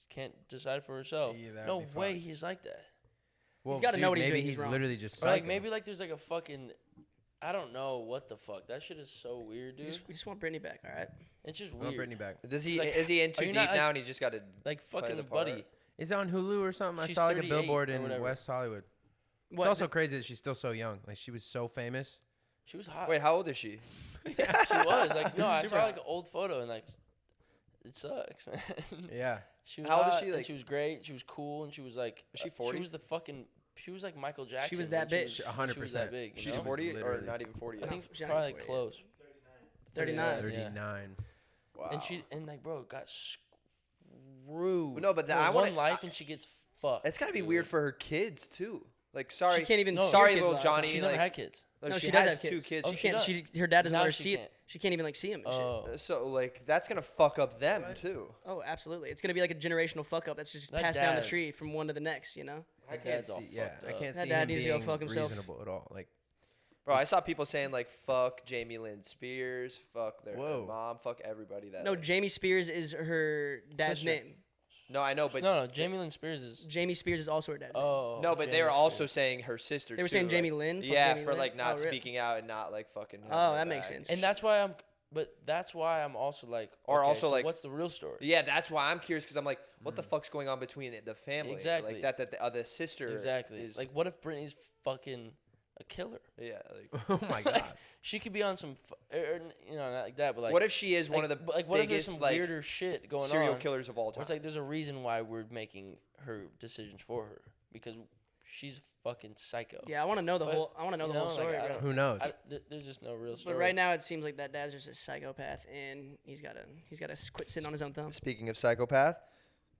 S3: can't decide for herself.
S2: Yeah, that'd
S3: no
S2: be
S3: way.
S2: fucked.
S3: He's like that.
S2: Well,
S1: gotta know what he's
S2: maybe
S1: doing, he's
S2: he's
S1: wrong.
S2: literally just
S3: Or like
S2: psycho.
S3: maybe like there's like a fucking, I don't know what the fuck. That shit is so weird, dude.
S1: We just want Britney back, all right?
S3: It's just
S2: I want
S3: weird.
S2: Britney back.
S4: Does he?
S3: It's like,
S4: Is he in
S3: are
S4: too
S3: you
S4: deep
S3: not, like-
S4: now? And he's just got to.
S3: Like
S4: Play
S3: fucking
S4: the part.
S3: buddy.
S2: Is it on Hulu or something? I
S3: She's
S2: saw like a
S3: 38
S2: billboard
S3: or
S2: in
S3: whatever.
S2: West Hollywood.
S1: What,
S2: It's also crazy that she's still so young. Like she was so famous.
S3: She was hot.
S4: Wait, how old is she?
S3: She was like no. I
S2: Super
S3: saw
S2: hot.
S3: like an old photo and like, it sucks, man.
S2: Yeah.
S3: She was
S4: How old is
S3: hot,
S4: she,
S3: and
S4: like-
S3: she was great. She was cool, and she was like.
S4: Is she 40?
S3: She was the fucking. She was like Michael Jackson.
S1: was that
S3: when
S1: big.
S3: She
S2: 100%.
S3: was that big. you
S4: She's
S3: know?
S4: 40 or
S2: literally-
S4: not even 40
S3: I
S4: yet.
S3: think
S1: She's not
S3: probably
S1: even
S3: like
S1: 40 yet.
S3: close.
S1: 39.
S2: 39.
S4: Wow.
S3: And like bro got screwed.
S4: No, but
S3: For
S4: I
S3: one
S4: wanna-
S3: life and she gets fucked.
S4: It's got to be
S3: dude.
S4: weird for her kids too. Like, sorry,
S1: She can't even
S3: No.
S1: see
S4: sorry,
S1: her kids
S4: little
S1: a lot of times.
S4: Johnny.
S3: She never
S4: like,
S3: had kids.
S4: like,
S1: No,
S4: she
S1: she does
S4: has
S1: have kids.
S4: 2 kids.
S3: Oh,
S1: She
S3: she
S1: can't.
S3: does?
S1: Her dad doesn't
S3: Now
S1: let her
S3: she
S1: see it.
S3: can't.
S1: She can't even like see him and shit.
S3: Oh,
S4: So like that's gonna fuck up them too.
S1: Oh, absolutely. It's gonna be like a generational fuck up that's just
S3: That
S1: passed down the
S3: dad-
S1: tree from one to the next. You know.
S2: I
S3: Her
S2: can't
S3: dad's all
S2: see. Yeah,
S3: fucked
S2: I
S3: up.
S2: can't
S1: That
S2: see
S1: dad
S2: him
S1: needs to go
S2: being
S1: fuck himself.
S2: reasonable at all. Like,
S4: Bro, I saw people saying like fuck Jamie Lynn Spears, fuck their
S2: Whoa.
S4: mom, fuck everybody that.
S1: No,
S4: like,
S1: Jamie Spears is her dad's
S3: Sister.
S1: name.
S4: No, I know, but
S3: No, Jamie Lynn Spears is.
S1: Jamie Spears is also her dad's name.
S3: Oh.
S4: no, but they
S3: Jamie
S4: were also
S3: Spears.
S4: saying her sister.
S1: They were
S4: too,
S1: saying
S4: like-
S1: Jamie Lynn. Fuck
S4: Yeah,
S1: Jamie
S4: for
S1: Lynn?
S4: like not
S1: Oh, really?
S4: speaking out and not like fucking. having
S1: Oh,
S4: her
S1: that makes
S4: back.
S1: sense.
S3: And that's why I'm also like.
S4: Or
S3: okay,
S4: also,
S3: so
S4: like-
S3: what's the real story?
S4: Yeah, that's why I'm curious because I'm like, what the fuck's going on between the family?
S3: Exactly.
S4: Like that the sister.
S3: Exactly.
S4: Is,
S3: Like, what if Britney's fucking a killer?
S4: yeah. Like,
S2: Oh my
S3: Like,
S2: god.
S3: she could be on some, not like that, but like.
S4: what if she is
S3: like,
S4: one of the
S3: but, like, what if there's
S4: biggest
S3: some
S4: like
S3: weirder shit going
S4: serial
S3: on?
S4: killers of all
S3: Where
S4: time?
S3: it's like there's a reason why we're making her decisions for her because she's a fucking psycho.
S1: Yeah, I want to know the
S3: But,
S1: whole. I want to know
S3: you
S1: the whole
S3: know, like,
S1: story,
S3: I
S1: bro.
S3: don't-
S2: Who knows?
S3: There's just no real story.
S1: But right now, it seems like that dad's just a psychopath, and he's gotta quit sitting on his own thumb.
S4: Speaking of psychopath,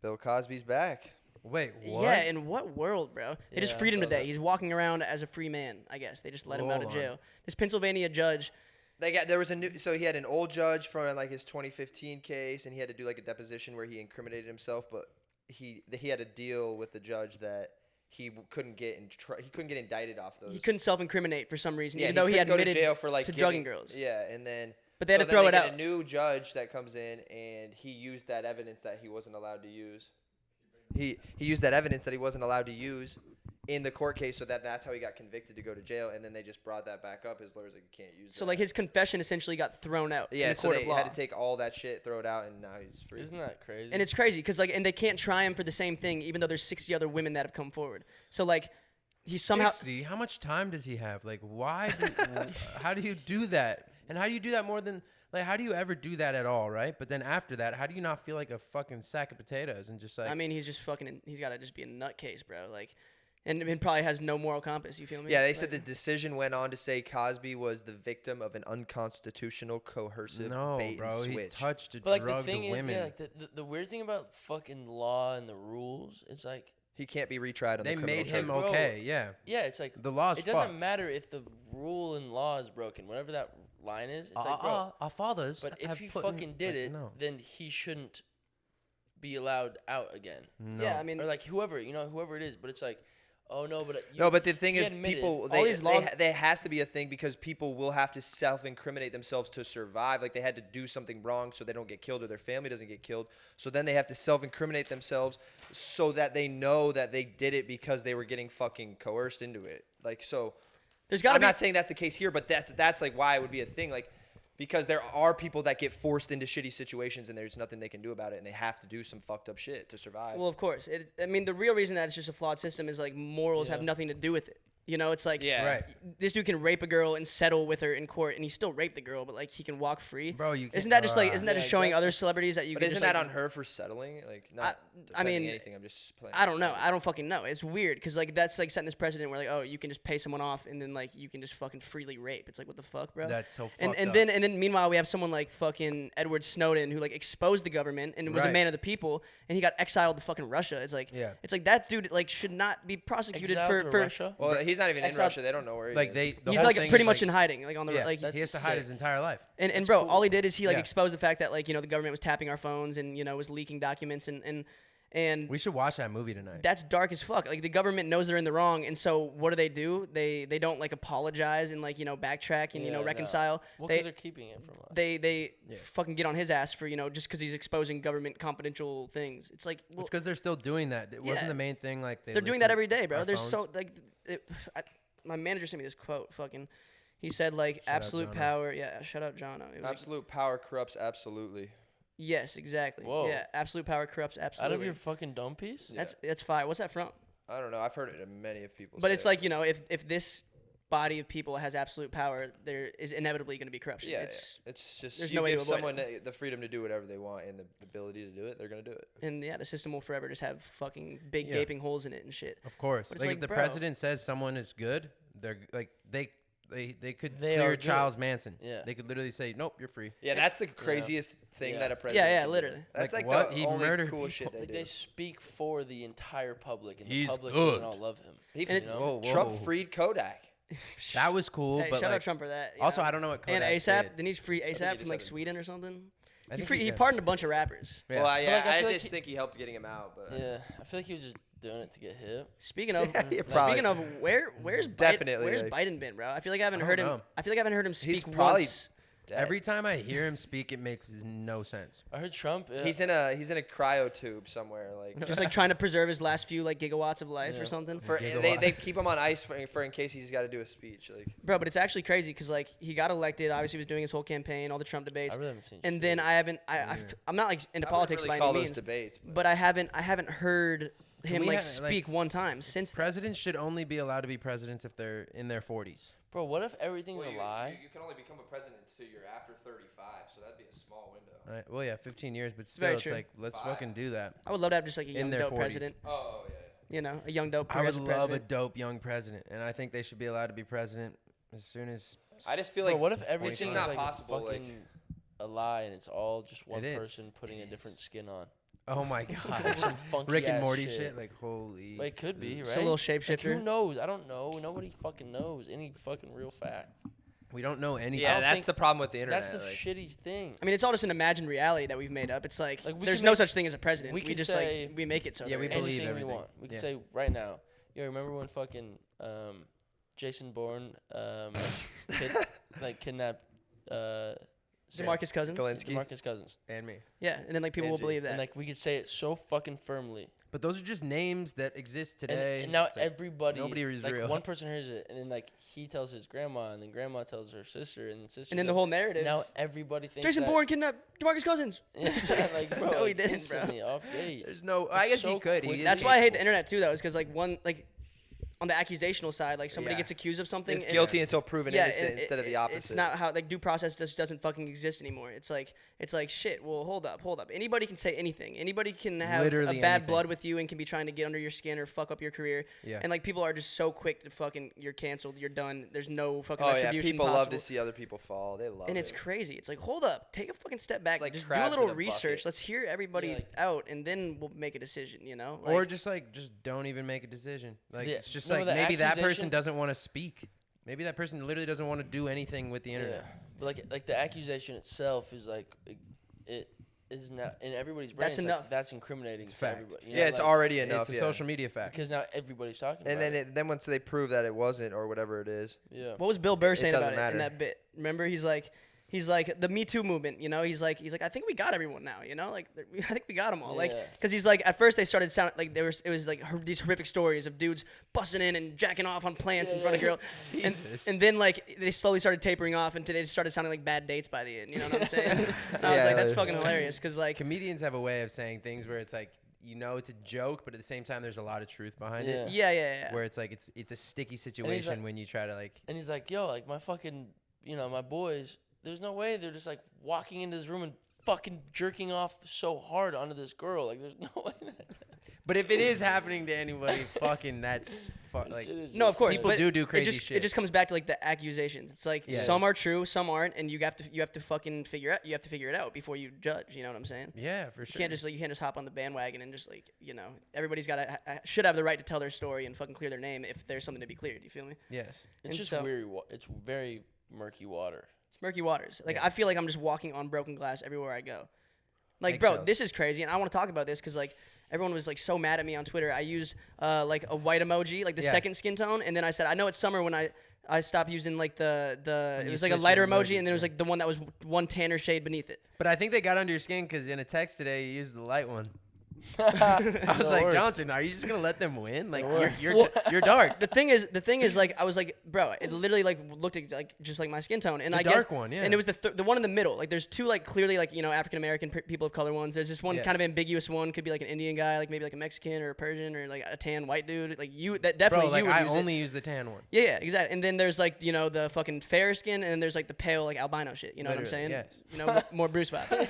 S4: Bill Cosby's back.
S2: Wait, what?
S1: Yeah, in what world, bro? They just
S3: Yeah, I
S1: freed him
S3: saw
S1: today.
S3: that.
S1: He's walking around as a free man, I guess. They just let him out of
S2: Hold on.
S1: jail. This Pennsylvania judge.
S4: There was a new, so he had an old judge from like his 2015 case, and he had to do like a deposition where he incriminated himself, but he had a deal with the judge that he couldn't get he couldn't get indicted off those.
S1: He couldn't self-incriminate for some reason,
S4: yeah,
S1: even though he
S4: couldn't go to
S1: admitted
S4: jail for like
S1: to
S4: giving-
S1: drugging girls.
S4: Yeah, and then
S1: But they had
S4: so
S1: to
S4: then
S1: throw
S4: they
S1: it
S4: get
S1: out.
S4: a new judge that comes in, and he used that evidence that he wasn't allowed to use. He used that evidence that he wasn't allowed to use in the court case, so that's how he got convicted to go to jail. And then they just brought that back up. His lawyers like, you can't use.
S1: So
S4: that.
S1: like his confession essentially got thrown out
S4: yeah,
S1: in the
S4: so
S1: court
S4: they
S1: of law.
S4: had to take all that shit, throw it out, and now he's free.
S3: Isn't that crazy?
S1: And it's crazy because like, and they can't try him for the same thing, even though there's 60 other women that have come forward. So like, he's somehow.
S2: 60? How much time does he have? Like, why? How do you do that? And how do you do that more than like? How do you ever do that at all, right? But then after that, how do you not feel like a fucking sack of potatoes and just like?
S1: I mean, he's just fucking. He's got to just be a nutcase, bro. Like, and probably has no moral compass. You feel me?
S4: Yeah, they said the
S1: Like,
S4: decision went on to say Cosby was the victim of an unconstitutional coercive
S2: no,
S4: bait
S2: bro.
S4: and
S2: He
S4: switch.
S2: touched a
S3: But like
S2: drug
S3: the thing
S2: to
S3: is,
S2: women.
S3: yeah, like the weird thing about fucking law and the rules, it's like,
S4: He can't be retried on
S2: they
S4: the criminal
S2: made him
S4: charge.
S3: bro,
S2: okay. Yeah,
S3: yeah, it's like
S2: the law's
S3: it doesn't
S2: fucked.
S3: matter if the rule and law is broken, whatever that line is. It's like, bro,
S2: Our fathers.
S3: but
S2: have
S3: if he
S2: put in-
S3: fucking did
S2: like,
S3: it,
S2: no.
S3: then he shouldn't be allowed out again.
S2: No.
S1: Yeah, I mean,
S3: Or like whoever it is. But it's like, oh no, but
S4: No, but the thing
S3: he
S4: is,
S3: admitted-
S4: people
S1: all these laws-
S4: there has to be a thing because people will have to self-incriminate themselves to survive. Like they had to do something wrong so they don't get killed or their family doesn't get killed. So then they have to self-incriminate themselves so that they know that they did it because they were getting fucking coerced into it. Like so,
S1: there's got to
S4: I'm
S1: be.
S4: not saying that's the case here, but that's like why it would be a thing. Like because there are people that get forced into shitty situations and there's nothing they can do about it and they have to do some fucked up shit to survive.
S1: Well, of course. I mean, the real reason that it's just a flawed system is like morals have
S3: Yeah.
S1: nothing to do with it. You know, it's like
S4: yeah.
S2: Right.
S1: this dude can rape a girl and settle with her in court, and he still raped the girl, but like he can walk free.
S2: Bro, you
S1: Isn't
S2: can't-
S1: that just like isn't that
S3: Yeah,
S1: just showing
S3: that's
S1: other
S3: just-
S1: celebrities that you?
S4: But
S1: can
S4: isn't
S1: just,
S4: that
S1: like,
S4: on her for settling? Like not
S1: I mean,
S4: defending anything. I'm just playing.
S1: I don't know. I don't fucking know. It's weird because like that's like setting this precedent where like oh you can just pay someone off and then like you can just fucking freely rape. It's like what the fuck, bro.
S2: That's so fucked
S1: and
S2: up.
S1: then meanwhile we have someone like fucking Edward Snowden who like exposed the government and was a
S2: Right.
S1: man of the people and he got exiled to fucking Russia. It's like
S2: Yeah.
S1: it's like that dude like should not be prosecuted
S3: exiled to
S1: for
S3: Russia.
S4: Well, he's not even in
S1: Exiled-
S4: Russia. They don't know where he
S2: like
S4: is.
S2: the
S1: he's
S2: whole
S1: like
S2: thing
S1: pretty
S2: is,
S1: much
S2: like,
S1: in hiding like on the
S2: Yeah,
S1: like
S3: That's
S2: he has to hide
S3: sick.
S2: his entire life.
S1: and
S3: That's
S1: bro
S3: cool.
S1: all he did is he like
S2: Yeah.
S1: exposed the fact that like you know the government was tapping our phones and you know was leaking documents and
S2: We should watch that movie tonight.
S1: that's dark as fuck. Like the government knows they're in the wrong, and so what do? They don't like apologize and like you know backtrack and you
S3: Yeah,
S1: know
S3: no.
S1: reconcile.
S3: Well,
S1: they
S3: because they're keeping it from us.
S1: they
S2: Yeah.
S1: fucking get on his ass for you know just because he's exposing government confidential things. It's like well,
S2: It's because they're still doing that. It
S1: Yeah.
S2: wasn't the main thing. Like
S1: they're doing that
S2: listen
S1: every day, bro.
S2: our
S1: There's
S2: phones.
S1: so like my manager sent me this quote. Fucking, he said like
S2: Shout out
S1: absolute
S2: Jono.
S1: power. Yeah, shout out Jono. It was like,
S4: Absolute power corrupts absolutely.
S1: yes, exactly.
S3: Whoa.
S1: Yeah, absolute power corrupts
S3: Out
S1: absolutely.
S3: of your fucking dome piece.
S1: That's fire. What's that from?
S4: I don't know. I've heard it in many of people.
S1: But
S4: say
S1: it's
S4: it.
S1: like you know, if this body of people has absolute power, there is inevitably going to be corruption.
S4: yeah,
S1: It's
S4: it's just
S1: there's
S4: you
S1: no way to
S4: give
S1: avoid
S4: someone the freedom to do whatever they want and the ability to do it. They're gonna do it.
S1: and yeah, the system will forever just have fucking big
S2: Yeah.
S1: gaping holes in it and shit.
S2: Of course.
S1: But
S2: Like,
S1: it's
S2: if
S1: like,
S2: the
S1: bro.
S2: president says someone is good, they're like they could
S3: They
S2: clear
S3: are good.
S2: Charles Manson.
S3: Yeah.
S2: They could literally say, "Nope, you're free."
S4: Yeah, that's the craziest thing
S3: Yeah.
S4: that a president.
S1: Yeah,
S4: can do.
S1: literally.
S4: That's
S2: Like,
S4: like,
S2: what?
S4: the
S2: He
S4: only
S2: murdered
S4: cool
S2: people.
S4: shit they
S3: Like
S4: do.
S3: they speak for the entire public, and
S2: He's
S3: the public
S2: good.
S3: doesn't all love him.
S4: He
S1: And it-
S2: Whoa,
S4: Trump
S2: whoa.
S4: freed Kodak.
S2: That was cool,
S1: Hey,
S2: but
S1: shout out
S2: like,
S1: Trump for that. you
S2: also
S1: know?
S2: I don't know what
S1: and
S2: Kodak
S1: ASAP,
S2: did.
S1: didn't he free
S4: he
S1: ASAP
S4: just
S1: from like
S4: had a-
S1: Sweden or something?
S2: I
S1: He,
S2: think
S1: he
S2: did.
S1: pardoned a bunch of rappers.
S2: Yeah.
S4: Well, yeah,
S3: like, I
S4: I
S3: feel like
S4: just
S3: he-
S4: think he helped getting him out, but
S3: Yeah, I feel like he was just doing it to get hit.
S1: Speaking of,
S4: Yeah,
S1: speaking
S4: probably.
S1: of, where's
S4: Definitely,
S1: where's
S4: like-
S1: Biden been, bro? I feel like I haven't
S2: I
S1: heard
S2: don't
S1: him.
S2: know.
S1: I feel like I haven't heard him speak
S4: He's probably
S1: once.
S2: Every time I hear him speak, it makes no sense.
S3: I heard Trump.
S4: He's in a cryo tube somewhere, like
S1: Just like trying to preserve his last few like gigawatts of life or something.
S2: Gigawatts.
S4: they keep him on ice for in case he's got to do a speech. Like,
S1: Bro, but it's actually crazy because like he got elected. Obviously, he was doing his whole campaign, all the Trump debates.
S3: I really haven't seen.
S1: And
S3: shit.
S1: then I'm not like into politics by any means.
S4: Debates,
S1: But I haven't heard him
S2: we
S1: like
S2: have,
S1: speak one time since.
S2: Presidents should only be allowed to be presidents if they're in their 40s.
S3: Bro, what if everything's a lie?
S4: You can only become a president until you're after 35, so that'd be a small window.
S2: Right? Well, yeah, 15 years, but
S1: very
S2: still, it's
S1: true.
S2: like, let's fucking do that.
S1: I would love to have just like a
S2: In
S1: young
S2: their
S1: dope
S2: 40s.
S1: president.
S4: Oh yeah.
S1: You know, a young dope
S2: I would
S1: progressive
S2: love
S1: president.
S2: a dope young president, and I think they should be allowed to be president as soon as.
S4: I just feel
S3: Bro,
S4: like
S3: what if everything's
S4: just not
S3: like
S4: possible,
S3: fucking a lie and it's all just one
S2: It is.
S3: person putting a different skin on?
S2: Oh my God.
S3: Some funky
S2: Rick and
S3: ass
S2: Morty
S3: shit.
S2: shit. Like, holy.
S3: But it could be, right?
S1: Just a little
S3: Like,
S1: shapeshifter.
S3: who knows? I don't know. Nobody fucking knows any fucking real fact.
S2: We don't know anything.
S4: yeah,
S3: don't
S4: that's
S3: think-
S4: the problem with the internet.
S3: That's the
S4: like,
S3: shitty thing.
S1: I mean, it's all just an imagined reality that we've made up. It's like,
S3: Like, we
S1: there's
S3: can
S1: no
S3: make-
S1: such thing as a president.
S3: we
S1: We
S3: could
S1: just
S3: say-
S1: like we make it so.
S2: Yeah, we
S1: there is.
S2: believe
S3: Anything
S2: everything.
S3: we want. We can
S2: Yeah.
S3: say right now. Yo, remember when fucking Jason Bourne kidnapped
S1: DeMarcus Cousins.
S4: Galinsky.
S3: DeMarcus Cousins?
S2: And me.
S1: Yeah, and then like people will
S4: Angie.
S1: believe that.
S3: And like we could say it so fucking firmly.
S2: But those are just names that exist
S3: And,
S2: today.
S3: and now
S2: It's like,
S3: everybody,
S2: nobody is
S3: like
S2: real.
S3: one person hears it, and then like he tells his grandma, and then grandma tells her sister, and then sister.
S1: and then the whole narrative.
S3: now everybody thinks
S1: Jason
S3: that,
S1: Bourne kidnapped DeMarcus Cousins.
S3: Yeah, like bro,
S1: No, he
S3: like,
S1: didn't, bro.
S3: instantly off gate.
S2: There's no. I
S3: It's
S2: guess
S3: so
S2: he could.
S3: quick.
S2: He is
S1: That's why I hate the
S2: capable.
S1: internet too, though, is because like on the accusational side, like somebody
S2: Yeah.
S1: gets accused of something.
S4: it's
S1: and-
S4: guilty until proven
S1: Yeah,
S4: innocent instead of the opposite.
S1: It's not how like due process just doesn't fucking exist anymore. It's like shit. Well, hold up. Anybody can say anything. Anybody can have
S2: Literally
S1: a bad
S2: anything.
S1: blood with you and can be trying to get under your skin or fuck up your career.
S2: Yeah.
S1: And like people are just so quick to fucking you're canceled. You're done. There's no fucking
S4: Oh yeah,
S1: retribution
S4: people
S1: possible.
S4: love to see other people fall. They love
S1: And
S4: it.
S1: it's crazy. It's like, hold up, take a fucking step back,
S4: like
S1: just do a
S4: crabs in
S1: little
S4: a
S1: research.
S4: bucket.
S1: Let's hear everybody
S3: Yeah, like-
S1: out, and then we'll make a decision. You know,
S2: Or
S1: Like,
S2: just don't even make a decision. Like
S3: Yeah,
S2: it's just
S3: remember
S2: like
S3: the
S2: maybe that person
S3: accusation?
S2: doesn't want to speak. Maybe that person literally doesn't want to do anything with the internet.
S3: Yeah, but like the accusation itself is like it is now in everybody's brain.
S1: That's
S3: it's
S1: enough.
S3: Like, that's incriminating to
S2: fact.
S3: everybody. You
S4: yeah,
S3: know,
S4: it's
S3: like,
S4: already enough.
S2: It's a
S4: yeah.
S2: social media fact.
S3: because now everybody's talking
S4: And
S3: about
S4: then then once they prove that it wasn't or whatever it is,
S3: yeah.
S1: what was Bill Burr saying
S4: doesn't
S1: about it
S4: matter.
S1: in that bit? Remember, he's like the Me Too movement. You know, he's like I think we got everyone now. You know, like I think we got them all. Like
S3: Yeah.
S1: because he's like at first they started sound like it was like these horrific stories of dudes busting in and jacking off on plants in front of girls.
S2: Jesus.
S1: And then like they slowly started tapering off until they just started sounding like bad dates by the end. You know what I'm saying? And I was
S4: Yeah,
S1: like, that's
S4: like-
S1: fucking hilarious because like.
S2: Comedians have a way of saying things where it's like, it's a joke, but at the same time, there's a lot of truth behind
S3: Yeah.
S2: it.
S1: Yeah.
S2: Where it's like it's a sticky situation
S3: like-
S2: when you try to like.
S3: And he's like, yo, like my fucking, my boys. There's no way they're just like walking into this room and fucking jerking off so hard onto this girl. Like, there's no way.
S2: But if it is happening to anybody, fucking that's like.
S1: No, of course.
S2: People
S1: but
S2: do crazy
S1: it
S2: shit.
S1: It just comes back to like the accusations. It's like
S2: Yeah.
S1: some are true, some aren't, and you have to fucking figure it out before you judge. You know what I'm saying?
S2: Yeah, for
S1: You
S2: sure.
S1: can't just hop on the bandwagon and just like everybody's should have the right to tell their story and fucking clear their name if there's something to be cleared. You feel me?
S2: Yes.
S3: It's
S1: And
S3: just
S1: so-
S3: weird. It's very murky water.
S1: It's murky waters. Like
S2: Yeah.
S1: I feel like I'm just walking on broken glass everywhere I go. Like,
S2: Eggshells.
S1: bro, this is crazy, and I want to talk about this because like everyone was like so mad at me on Twitter. I used like a white emoji, like the
S2: Yeah.
S1: second skin tone, and then I said I know it's summer when I stopped using like the
S2: When
S1: it
S2: you
S1: was like a
S2: switch
S1: lighter
S2: your
S1: emoji,
S2: emojis,
S1: and then it was
S2: yeah.
S1: like the one that was one tanner shade beneath it.
S2: But I think they got under your skin because in a text today you used the light one.
S3: I
S2: I was like, Johnson, are you just gonna let them win? Like
S3: Don't worry.
S2: you're dark.
S1: The thing is, like, I was like, bro, it literally like looked like just like my skin tone, and
S2: The
S1: I
S2: dark
S1: guess,
S2: one, yeah.
S1: and it was the one in the middle. Like, there's two like clearly like African American people of color ones. There's this one kind of
S2: Yes.
S1: ambiguous one, could be like an Indian guy, like maybe like a Mexican or a Persian or like a tan white dude. Like that definitely
S2: Bro, like
S1: you would
S2: I
S1: use
S2: only
S1: it.
S2: use the tan one.
S1: Yeah, exactly. And then there's like the fucking fair skin, and then there's like the pale like albino shit. You know
S2: Literally,
S1: what I'm saying?
S2: yes.
S1: You know, more Bruce vibes.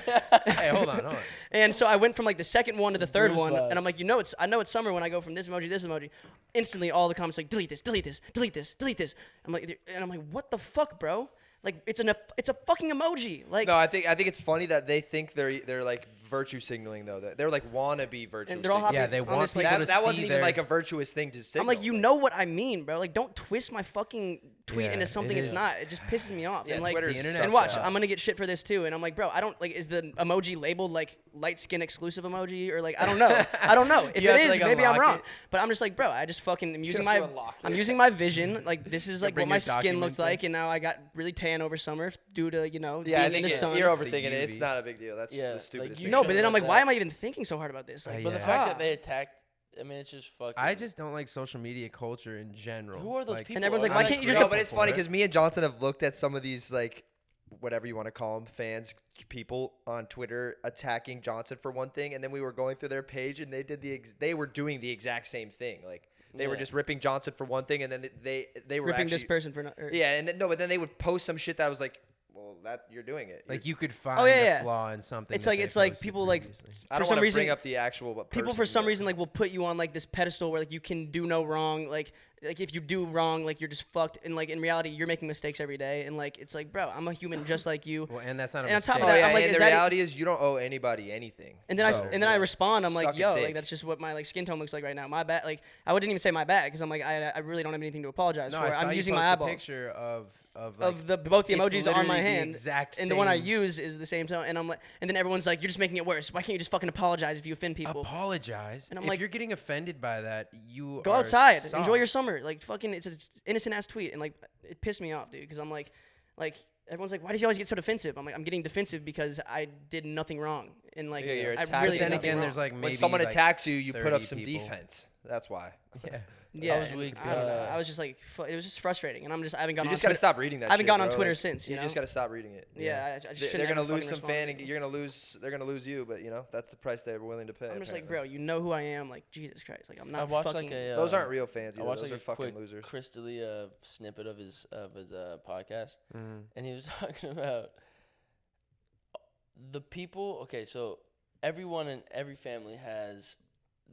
S2: Hey, hold on.
S1: And so I went from like the second one to the third
S3: Bruce
S1: one,
S3: vibes.
S1: and I'm like, I know it's summer when I go from this emoji to this emoji. Instantly, all the comments like, delete this, delete this, delete this, delete this. I'm like, what the fuck, bro? Like, it's a fucking emoji. Like,
S4: no, I think it's funny that they think they're like virtue signaling though. They're like wannabe virtue.
S1: and they're all
S4: signaling.
S1: hopping
S2: Yeah, they
S1: on
S2: want
S1: this, like,
S2: people to
S4: That
S2: see
S4: wasn't even
S2: their-
S4: like a virtuous thing to signal.
S1: I'm like, you know what I mean, bro? Like, don't twist my fucking tweet
S2: Yeah,
S1: into something
S2: it
S1: it's
S2: is.
S1: not. It just pisses me off.
S4: Yeah,
S1: and like,
S4: Twitter's
S2: The internet
S1: and watch,
S2: sucks.
S1: I'm gonna get shit for this too. And I'm like, bro, I don't like. Is the emoji labeled like light skin exclusive emoji or like I don't know. I don't know. If
S3: You
S1: it
S3: have to,
S1: is,
S3: like,
S1: maybe I'm
S3: unlock
S1: wrong.
S3: it.
S1: But I'm just like, bro, I just fucking am using
S3: have
S1: my
S3: to unlock
S1: I'm
S3: it.
S1: using my vision. Like this is like
S2: bring
S1: what my
S2: your
S1: skin looked
S2: documents in.
S1: like, and now I got really tan over summer due to
S4: Yeah, I
S1: being in
S4: think
S1: the sun.
S4: you're overthinking
S2: The
S4: it. It's
S2: UV.
S4: not a big deal. That's
S3: Yeah,
S4: the
S3: like,
S4: stupidest
S3: you
S4: thing.
S1: No,
S3: should
S1: but then I'm like,
S3: about
S1: why
S3: that.
S1: am I even thinking so hard about this? Like,
S2: Yeah.
S3: But the
S2: Yeah.
S3: fact
S1: fuck.
S3: that they attacked, I mean, it's just fucking.
S2: I just don't like social media culture in general.
S3: Who are those
S2: Like,
S3: people?
S1: And everyone's like,
S3: I'm
S1: why
S3: not
S1: can't you
S3: grateful
S1: just-
S4: No,
S2: grateful
S4: but it's
S2: for
S4: funny
S2: it.
S4: because me and Johnson have looked at some of these like whatever you want to call them fans, people on Twitter attacking Johnson for one thing, and then we were going through their page and they did they were doing the exact same thing. Like they were
S3: Yeah.
S4: just ripping Johnson for one thing, and then they were
S1: ripping
S4: actually
S1: this person for not.
S4: yeah, and then, no, but then they would post some shit that was like, well, that you're doing it.
S2: Like
S4: You're-
S2: you could find
S1: yeah,
S2: a
S1: yeah.
S2: flaw in something.
S1: It's
S2: that
S1: like-
S2: they
S1: it's like
S2: posted
S1: people, like,
S2: previously.
S4: I
S1: for
S4: don't
S1: some
S4: want to
S1: reason-
S4: bring up the actual
S1: People for
S4: person,
S1: some
S4: but-
S1: reason like will put you on like this pedestal where like you can do no wrong. Like if you do wrong, like you're just fucked. And like in reality, you're making mistakes every day. And like it's like, bro, I'm a human just like you.
S2: Well, and that's not a
S1: And on top
S2: mistake.
S1: of
S4: Oh
S1: that,
S4: yeah,
S1: I'm like,
S4: and
S1: is
S4: the
S1: that e-
S4: reality is you don't owe anybody anything.
S1: And then
S4: So,
S1: I respond. I'm like,
S4: suck a
S1: yo,
S4: dick.
S1: like that's just what my like skin tone looks like right now. My bad. Like I wouldn't even say my bad because I'm like I really don't have anything to apologize
S2: No,
S1: for.
S2: I saw
S1: I'm
S2: you
S1: using
S2: post
S1: my
S2: a
S1: eyeballs.
S2: picture of like,
S1: Of the both the
S2: it's
S1: emojis on my
S2: literally the
S1: hand,
S2: exact
S1: and the one I
S2: same-
S1: use is the same tone. And I'm like, and then everyone's like, you're just making it worse. Why can't you just fucking apologize if you offend people?
S2: apologize.
S1: And I'm
S2: if
S1: like-
S2: you're getting offended by that, you
S1: Go
S2: are
S1: outside, enjoy your
S2: soft.
S1: summer. Like fucking, it's an innocent ass tweet, and like it pissed me off, dude. Because I'm like everyone's like, why does he always get so defensive? I'm like, I'm getting defensive because I did nothing wrong, and like
S4: Yeah, you're
S1: I
S4: attacking
S1: really
S2: But then
S1: did nothing
S2: again,
S1: wrong.
S2: there's like maybe
S4: when someone
S2: like
S4: attacks you, you put up
S2: 30
S4: some
S2: people.
S4: defense. That's why.
S2: Yeah.
S1: yeah,
S3: was
S1: and
S3: weak,
S1: I don't know.
S3: uh,
S1: I was just like, it was just frustrating, and I haven't gone.
S4: You
S1: on
S4: just got to
S1: Twitter.
S4: stop reading that.
S1: I haven't
S4: shit,
S1: gone on
S4: bro.
S1: Twitter
S4: Like,
S1: since, you know?
S4: just got to stop reading it.
S1: Yeah, I just
S4: They're
S1: shouldn't
S4: gonna
S1: ever
S4: lose
S1: fucking
S4: some fan,
S1: respond.
S4: and you're gonna lose you. But you know that's the price they're willing to pay.
S1: I'm just like,
S4: apparently.
S1: bro, you know who I am. Like Jesus Christ, like I'm not
S3: I watched
S1: fucking.
S3: like a.
S4: Those aren't real fans.
S3: I
S4: Either.
S3: watched
S4: Those
S3: like
S4: are
S3: a
S4: fucking
S3: quick
S4: losers.
S3: Chris D'Elia snippet of his podcast,
S2: Mhm.
S3: and he was talking about the people. Okay, so everyone in every family has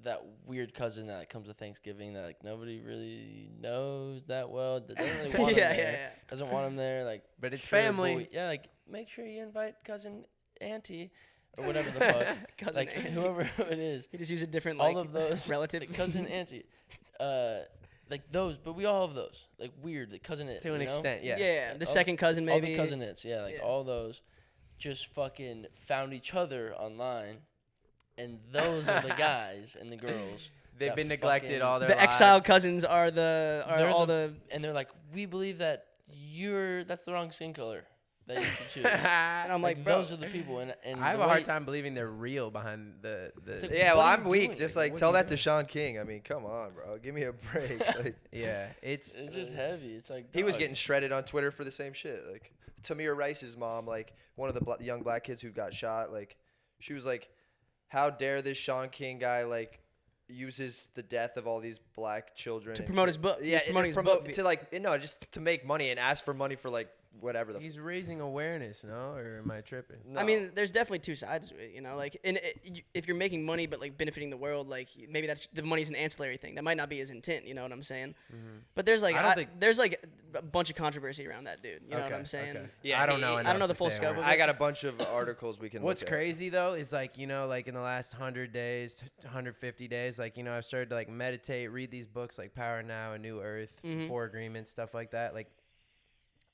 S3: that weird cousin that comes to Thanksgiving that like nobody really knows that well. That doesn't really want
S1: yeah,
S3: him there.
S1: yeah.
S3: Doesn't want him there. Like,
S2: But it's
S3: sure,
S2: family.
S3: boy, yeah, like make sure you invite cousin auntie or whatever the fuck.
S1: Cousin
S3: like
S1: auntie.
S3: whoever it is.
S1: You just use a different
S3: All
S1: like
S3: of those
S1: relative.
S3: cousin auntie. Like those, but we all have those. Like weird, like cousin it.
S2: To an
S3: you know?
S2: extent, yes.
S1: Yeah, the
S3: All-
S1: second cousin maybe.
S3: All the cousinets, yeah, like
S1: Yeah.
S3: all those, just fucking found each other online, and those are the guys and the girls.
S2: They've
S3: that
S2: been neglected
S3: fucking-
S2: all their
S1: The
S2: lives.
S1: exiled cousins are
S3: They're
S1: all the
S3: And they're like, we believe that that's the wrong skin color that you should choose.
S1: and I'm like, bro,
S3: those are the people, and
S2: I have
S3: the
S2: a hard
S3: way-
S2: time believing they're real behind the
S3: It's like-
S4: Yeah, well,
S3: what are
S4: I'm
S3: you
S4: weak.
S3: doing?
S4: Just
S3: Like,
S4: like
S3: what
S4: tell
S3: are you
S4: that to
S3: doing?
S4: Sean King. I mean, come on, bro. Give me a break. Like,
S2: yeah. It's
S3: It's just heavy. It's like
S4: he was
S3: dog.
S4: getting shredded on Twitter for the same shit. Like Tamir Rice's mom, like one of the young black kids who got shot. Like she was like, "How dare this Sean King guy like uses the death of all these black children
S1: To
S4: and
S1: promote
S4: kids-
S1: his book. He's
S4: Yeah,
S1: promoting his book.
S4: to like just to make money and ask for money for like whatever the.
S2: he's raising awareness, no? Or am I tripping?
S4: No.
S1: I mean, there's definitely two sides to it, you know. Like, if you're making money but like benefiting the world, like maybe that's the money's an ancillary thing. That might not be his intent. You know what I'm saying? But there's like
S2: I don't think-
S1: there's like a bunch of controversy around that dude. You know what
S2: Okay,
S1: I'm saying?
S2: okay.
S4: Yeah,
S2: I don't know.
S1: I don't know the
S2: enough to
S1: full
S2: say
S1: scope
S2: on
S1: of
S2: it.
S1: it.
S4: I got a bunch of articles we can.
S2: What's
S4: look at.
S2: crazy though is like, you know, like in the last 100 days, 150 days, like, you know, I've started to like meditate, read these books like Power Now, A New Earth,
S1: Mhm.
S2: Four Agreements, stuff like that. Like,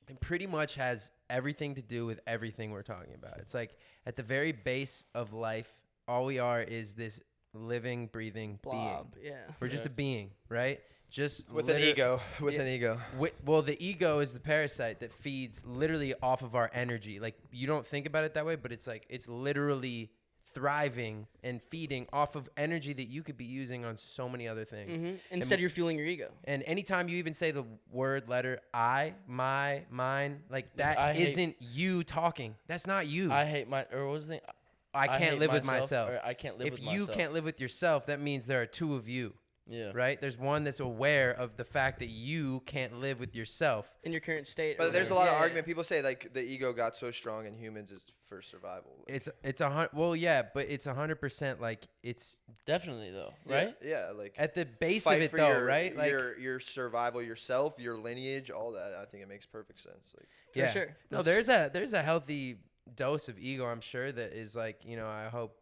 S2: it pretty much has everything to do with everything we're talking about. It's like at the very base of life, all we are is this living, breathing
S1: Blob.
S2: being.
S1: Yeah.
S2: We're just a being, right? Just
S4: With an ego. With
S2: Yeah.
S4: an ego.
S2: Well, the ego is the parasite that feeds literally off of our energy. Like, you don't think about it that way, but it's like it's literally thriving and feeding off of energy that you could be using on so many other things.
S1: hmm Instead, you're fueling your ego.
S2: And anytime you even say the word letter I, my, mine, like that
S3: I hate-
S2: isn't you talking. That's not you.
S3: I hate my or what was the thing?
S2: I can't
S3: hate
S2: live with myself.
S3: Or I can't live
S2: If
S3: with
S2: you
S3: myself.
S2: can't live with yourself, that means there are two of you,
S3: Yeah.
S2: right? There's one that's aware of the fact that you can't live with yourself.
S1: In your current state. or
S4: But there's a
S1: whatever.
S4: lot of
S1: Yeah,
S4: argument. People say like the ego got so strong in humans is for survival. Like,
S2: It's a hundred. Well, yeah, but it's 100% like it's
S3: Definitely though, right?
S4: Yeah, like
S2: at the base
S4: fight
S2: of it
S4: for
S2: though,
S4: your,
S2: right? Like,
S4: your survival, yourself, your lineage, all that. I think it makes perfect sense. Like
S1: For
S2: yeah.
S1: sure.
S2: No, there's a healthy dose of ego, I'm sure, that is like, you know, I hope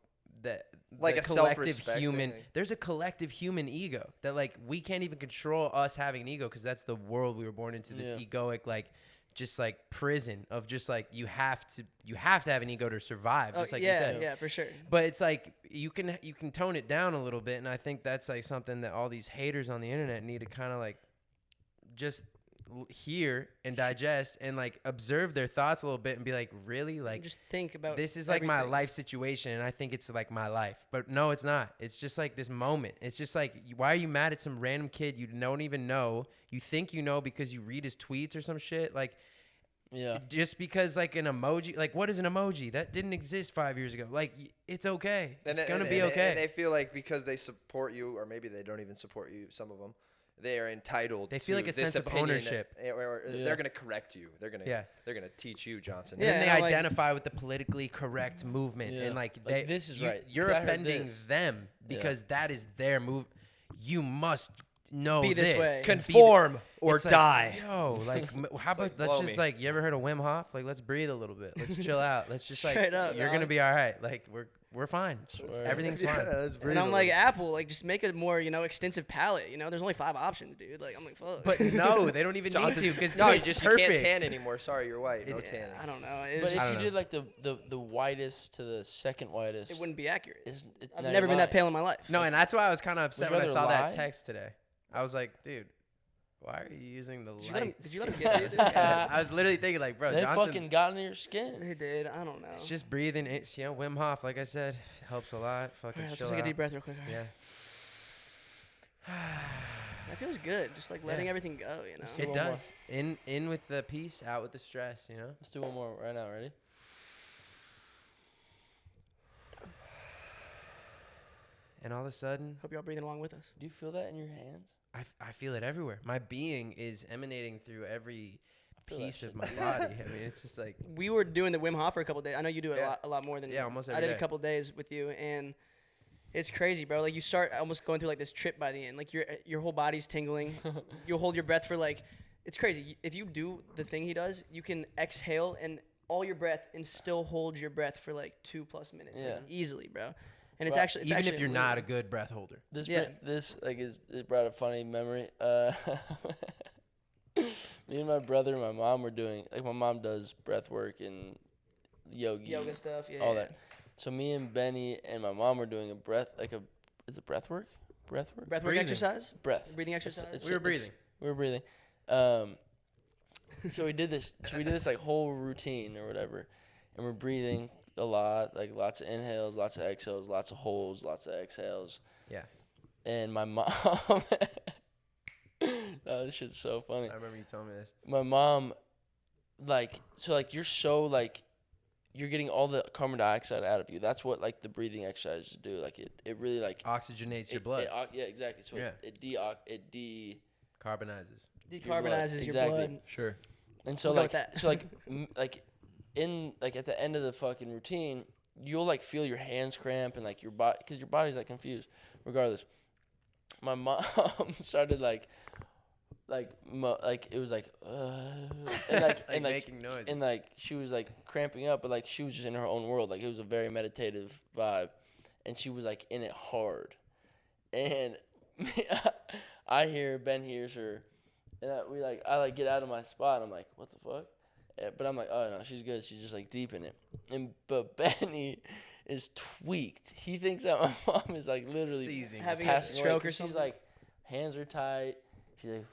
S4: Like
S2: the
S4: a
S2: collective
S4: self-respect
S2: human.
S4: thing.
S2: There's a collective human ego that like we can't even control us having an ego because that's the world we were born into. This egoic like. Just like prison of just like you have to have an ego to survive. Just like you said.
S1: Yeah, for sure.
S2: But it's like you can tone it down a little bit, and I think that's like something that all these haters on the internet need to kind of like just hear and digest and like observe their thoughts a little bit and be like, really, like
S1: Just think about
S2: this is like my
S1: everything.
S2: life situation, and I think it's like my life. But no, it's not. It's just like this moment. It's just like, why are you mad at some random kid you don't even know? You think you know because you read his tweets or some shit. Like,
S3: Yeah.
S2: just because like an emoji, like what is an emoji? That didn't exist 5 years ago. Like it's okay. It's gonna be okay.
S4: And they feel like because they support you, or maybe they don't even support you, some of them, they are entitled.
S2: They feel
S4: to
S2: like a
S4: this
S2: sense of
S4: opinion,
S2: ownership.
S4: or
S3: Yeah.
S4: they're gonna correct you. They're gonna teach you, Johnson.
S2: And then they
S1: and I'm like-
S2: identify with the politically correct movement,
S3: Yeah.
S2: and like
S3: Like, this is right.
S2: You're
S3: 'Cause I heard
S2: offending
S3: this.
S2: them because that is their move. You must know
S1: Be this way.
S2: Be
S4: Conform or
S2: It's like,
S4: die.
S2: Yo, like how about
S4: like,
S2: let's
S4: blow
S2: just
S4: me.
S2: like, you ever heard of Wim Hof? Like let's breathe a little bit. Let's chill out. Let's just like
S1: Straight up,
S2: you're
S1: dog.
S2: gonna be all right. Like we're fine.
S3: Swear.
S2: Everything's
S4: Yeah,
S2: fine.
S4: that's
S1: And I'm like, Apple, like just make a more, extensive palette. There's only 5 options, dude. Like I'm like, fuck.
S2: But no, they don't even need to because
S4: no,
S2: it's
S4: you
S2: perfect.
S4: can't tan anymore. Sorry, you're white. No
S2: It's-
S4: tanning.
S1: I don't know.
S3: But if
S2: I
S3: you
S2: don't
S3: did like the whitest to the second whitest,
S1: It wouldn't be accurate. I've
S3: now
S1: never
S3: you're
S1: been that
S3: lying.
S1: pale in my life.
S2: No, and that's why I was kind of upset
S3: Would
S2: when
S3: you
S2: I saw
S3: rather
S2: that
S3: lie?
S2: text today. I was like, dude, why are you using the
S1: Did you let him-
S2: light?
S1: did you let him
S2: skin?
S1: get you, dude?
S2: Yeah, I was literally thinking like, bro,
S3: They
S2: Johnson,
S3: fucking got into your skin.
S1: They did. I don't know.
S2: it's just breathing. It's, Wim Hof, like I said, helps a lot.
S1: All
S2: Fucking
S1: right, let's
S2: chill
S1: just take a
S2: out.
S1: deep breath real quick. All right.
S2: Yeah,
S1: That feels good. Just like letting
S2: Yeah.
S1: everything go,
S2: it
S3: one more.
S2: does. In with the peace, out with the stress.
S3: Let's do one more right now. Ready?
S2: And all of a sudden,
S1: Hope y'all breathing along with us.
S3: Do you feel that in your hands?
S2: I feel it everywhere. My being is emanating through every
S3: feel that
S2: piece of
S3: shit,
S2: my
S3: dude.
S2: body. I mean, it's just like,
S1: We were doing the Wim Hof for a couple days. I know you do it
S2: Yeah.
S1: a lot more than
S2: Yeah, almost
S1: I
S2: every
S1: did
S2: day.
S1: a couple days with you, and it's crazy, bro. Like you start almost going through like this trip by the end. Like your whole body's tingling. You'll hold your breath for like, it's crazy. If you do the thing he does, you can exhale and all your breath and still hold your breath for like 2+ minutes,
S3: Yeah.
S1: like, easally, bro. And it's
S3: Bro,
S1: actually
S2: even if you're not a
S1: unbelievable.
S2: good breath holder.
S3: This
S1: Yeah.
S3: this like it brought a funny memory. Me and my brother and my mom were doing, like, my mom does breath work and
S1: yoga stuff, yeah,
S3: all
S1: yeah.
S3: that. So me and Benny and my mom were doing is it breath work? Breath work?
S1: Breathwork
S2: Breathing.
S1: exercise,
S3: Breath.
S1: breathing exercise.
S2: We were breathing.
S3: We were breathing. So we did this. So we did this like whole routine or whatever, and we're breathing a lot, like lots of inhales, lots of exhales, lots of holds, lots of exhales.
S2: Yeah.
S3: And my mom, oh, this shit's so funny.
S2: I remember you telling me this.
S3: My mom, you're so you're getting all the carbon dioxide out of you. That's what like the breathing exercises do. Like it really like
S2: Oxygenates your blood.
S3: yeah, exactly. So
S2: Yeah.
S3: it
S2: Carbonizes.
S1: Decarbonizes your
S3: exactly.
S1: blood.
S2: Sure.
S3: And so
S1: We'll go
S3: like
S1: with that.
S3: so like at the end of the fucking routine, you'll like feel your hands cramp and like your body, because your body's like confused. Regardless, my mom started it was like and like and like
S2: making noise.
S3: and like she was like cramping up, but like she was just in her own world. Like it was a very meditative vibe, and she was like in it hard. And Ben hears her, and I get out of my spot. And I'm like, what the fuck? But I'm like, oh no, she's good. She's just like deep in it. But Benny is tweaked. He thinks that my mom is like literally
S2: Seizing.
S1: Having a
S3: passing away,
S1: stroke or
S3: 'cause
S1: something.
S3: she's like, hands are tight. She's like,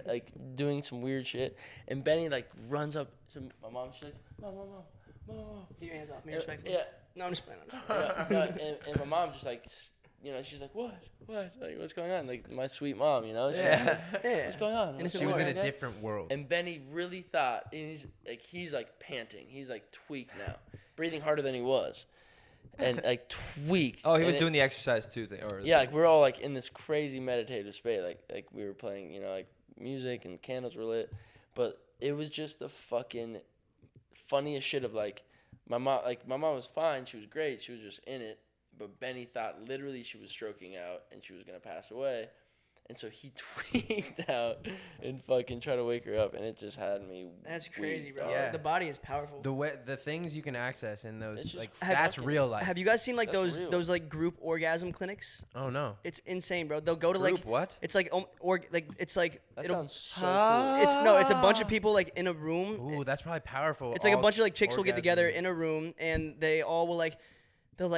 S3: like doing some weird shit. And Benny like runs up to my mom. She's like, mom.
S1: Keep your hands off me,
S3: Yeah,
S1: respectfully.
S3: yeah,
S1: No, I'm just playing.
S3: and my mom just like, she's like, what? Like, what's going on? Like, my sweet mom, She's
S2: Yeah.
S3: like,
S1: Yeah.
S3: what's going on?
S1: Innocent
S2: She was in a
S1: Okay.
S2: different world.
S3: And Benny really thought, and he's like panting. He's like tweaked now, breathing harder than he was, and like tweaked.
S4: Oh, he was
S3: And
S4: doing the exercise too thing.
S3: yeah, like we're all like in this crazy meditative space. Like we were playing, like music and candles were lit, but it was just the fucking funniest shit of like my mom. Like my mom was fine. She was great. She was just in it. But Benny thought literally she was stroking out and she was gonna pass away. And so he tweaked out and fucking tried to wake her up, and it just had me.
S1: That's crazy,
S3: weak,
S1: bro.
S3: dog.
S2: Yeah.
S1: The body is powerful.
S2: The things you can access in
S3: It's
S2: those,
S3: just
S2: like,
S3: Have-
S2: that's
S3: fucking-
S2: real life.
S1: Have you guys seen like
S3: That's real.
S1: those like group orgasm clinics?
S2: Oh no.
S1: It's insane, bro. They'll go to
S4: Group
S1: like
S4: what?
S1: it's like it's like
S3: That
S1: it'll-
S3: sounds so
S1: it's a bunch of people like in a room.
S2: Ooh, that's probably powerful.
S1: It's like a
S2: All
S1: bunch of like chicks will get together
S2: orgasming.
S1: in a room and they all will they'll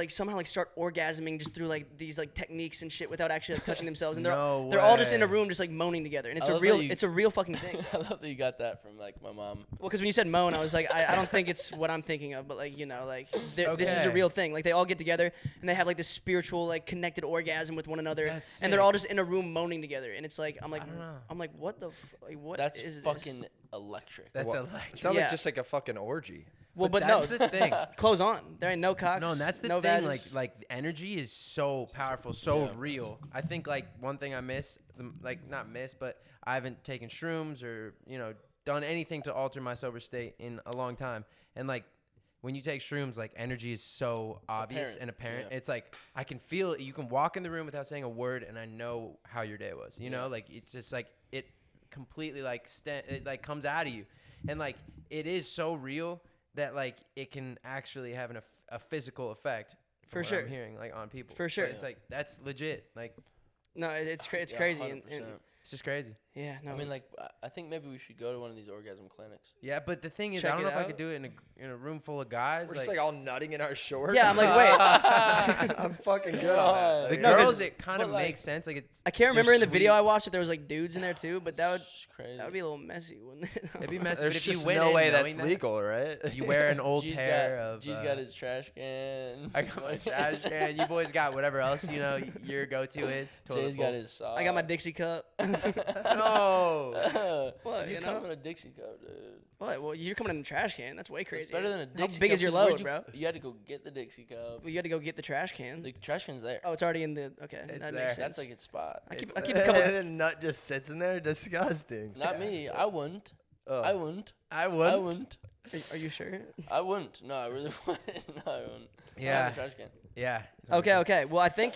S1: somehow like start orgasming just through like these like techniques and shit without actually like touching themselves, and
S2: No
S1: they're all just in a
S2: way.
S1: room just like moaning together, and it's
S3: I
S1: a
S3: love
S1: real
S3: that you-
S1: it's a real fucking thing.
S3: cool. I love that you got that from like my mom.
S1: Well, because when you said moan, I was like, I don't think it's what I'm thinking of, but like, you know, like this is a
S2: Okay.
S1: real thing. Like they all get together and they have like this spiritual, like connected orgasm with one another,
S2: That's
S1: and they're all
S2: sick.
S1: just in a room moaning together. And it's like,
S2: I don't know.
S1: what the, like, what
S3: That's
S1: is
S3: fucking
S1: this?
S3: electric.
S2: That's
S4: What?
S2: electric.
S4: It sounds
S1: Yeah.
S4: like just like a fucking orgy.
S1: Well, but
S2: that's
S1: no,
S2: the thing.
S1: clothes on. There ain't no cocks.
S2: No, and that's the
S1: no
S2: thing.
S1: vaginas.
S2: Like the energy is so powerful, so
S3: Yeah.
S2: real. I think like one thing I miss, like not miss, but I haven't taken shrooms or done anything to alter my sober state in a long time. And like when you take shrooms, like energy is so obvious and apparent.
S3: Yeah.
S2: It's like I can feel it. You can walk in the room without saying a word, and I know how your day was. You know, like it's just like it completely like it like comes out of you, and like it is so real that like it can actually have a physical effect.
S1: For
S2: what
S1: sure.
S2: I'm hearing like on people.
S1: For sure.
S2: But it's like that's legit. Like
S1: No, it's
S3: Yeah,
S1: crazy. And
S3: 100%.
S2: it's just crazy.
S1: yeah, no.
S3: I mean, like, I think maybe we should go to one of these orgasm clinics.
S2: Yeah, but the thing is,
S1: Check
S2: I don't know
S1: it
S2: if I
S1: out.
S2: could do it in a room full of guys.
S4: We're just like all nutting in our shorts.
S1: Yeah, I'm like, wait.
S4: I'm fucking good on that.
S2: the
S4: Like,
S1: No, 'cause-
S2: girls, it kind of
S3: but, like-
S2: makes sense. Like it's
S1: I can't remember
S2: they're
S1: in the video I
S2: sweet.
S1: watched if there was like dudes in there too, but that would
S3: It's crazy.
S1: be a little messy, wouldn't it?
S2: It'd be messy.
S4: There's
S2: but if you
S4: just
S2: went
S4: no
S2: in
S4: way that's
S2: knowing that,
S4: legal, right?
S2: You wear an old
S3: G's
S2: pair
S3: got,
S2: of.
S3: G's got his trash can.
S2: I got my trash can. You boys got whatever else your go-to is. Toilet
S3: Jay's
S2: bowl.
S3: got his sock.
S1: I got my Dixie cup.
S2: No.
S1: What,
S3: You
S1: you
S3: come
S1: know?
S3: in a Dixie cup, dude.
S1: What? Well, you're coming in a trash can. That's way
S3: It's
S1: crazy.
S3: better than a Dixie
S1: How big
S3: cup,
S1: is your
S3: 'cause where'd
S1: load,
S3: you
S1: bro?
S3: You had to go get the Dixie cup.
S1: Well, you had to go get the trash can.
S3: The trash can's there.
S1: Oh, it's already in the. Okay,
S2: It's
S1: that
S2: there.
S1: makes sense.
S3: That's like its spot.
S1: I keep
S2: It's
S1: a
S4: and
S1: couple.
S4: then nut just sits in there. Disgusting.
S3: Not me. I wouldn't.
S4: Oh.
S3: I wouldn't.
S2: I
S3: I
S2: would.
S3: wouldn't.
S1: Are you sure?
S3: I wouldn't. No, I really wouldn't. No, I wouldn't. It's not
S2: Yeah.
S3: in the trash can.
S2: Yeah.
S1: Okay. Well, I think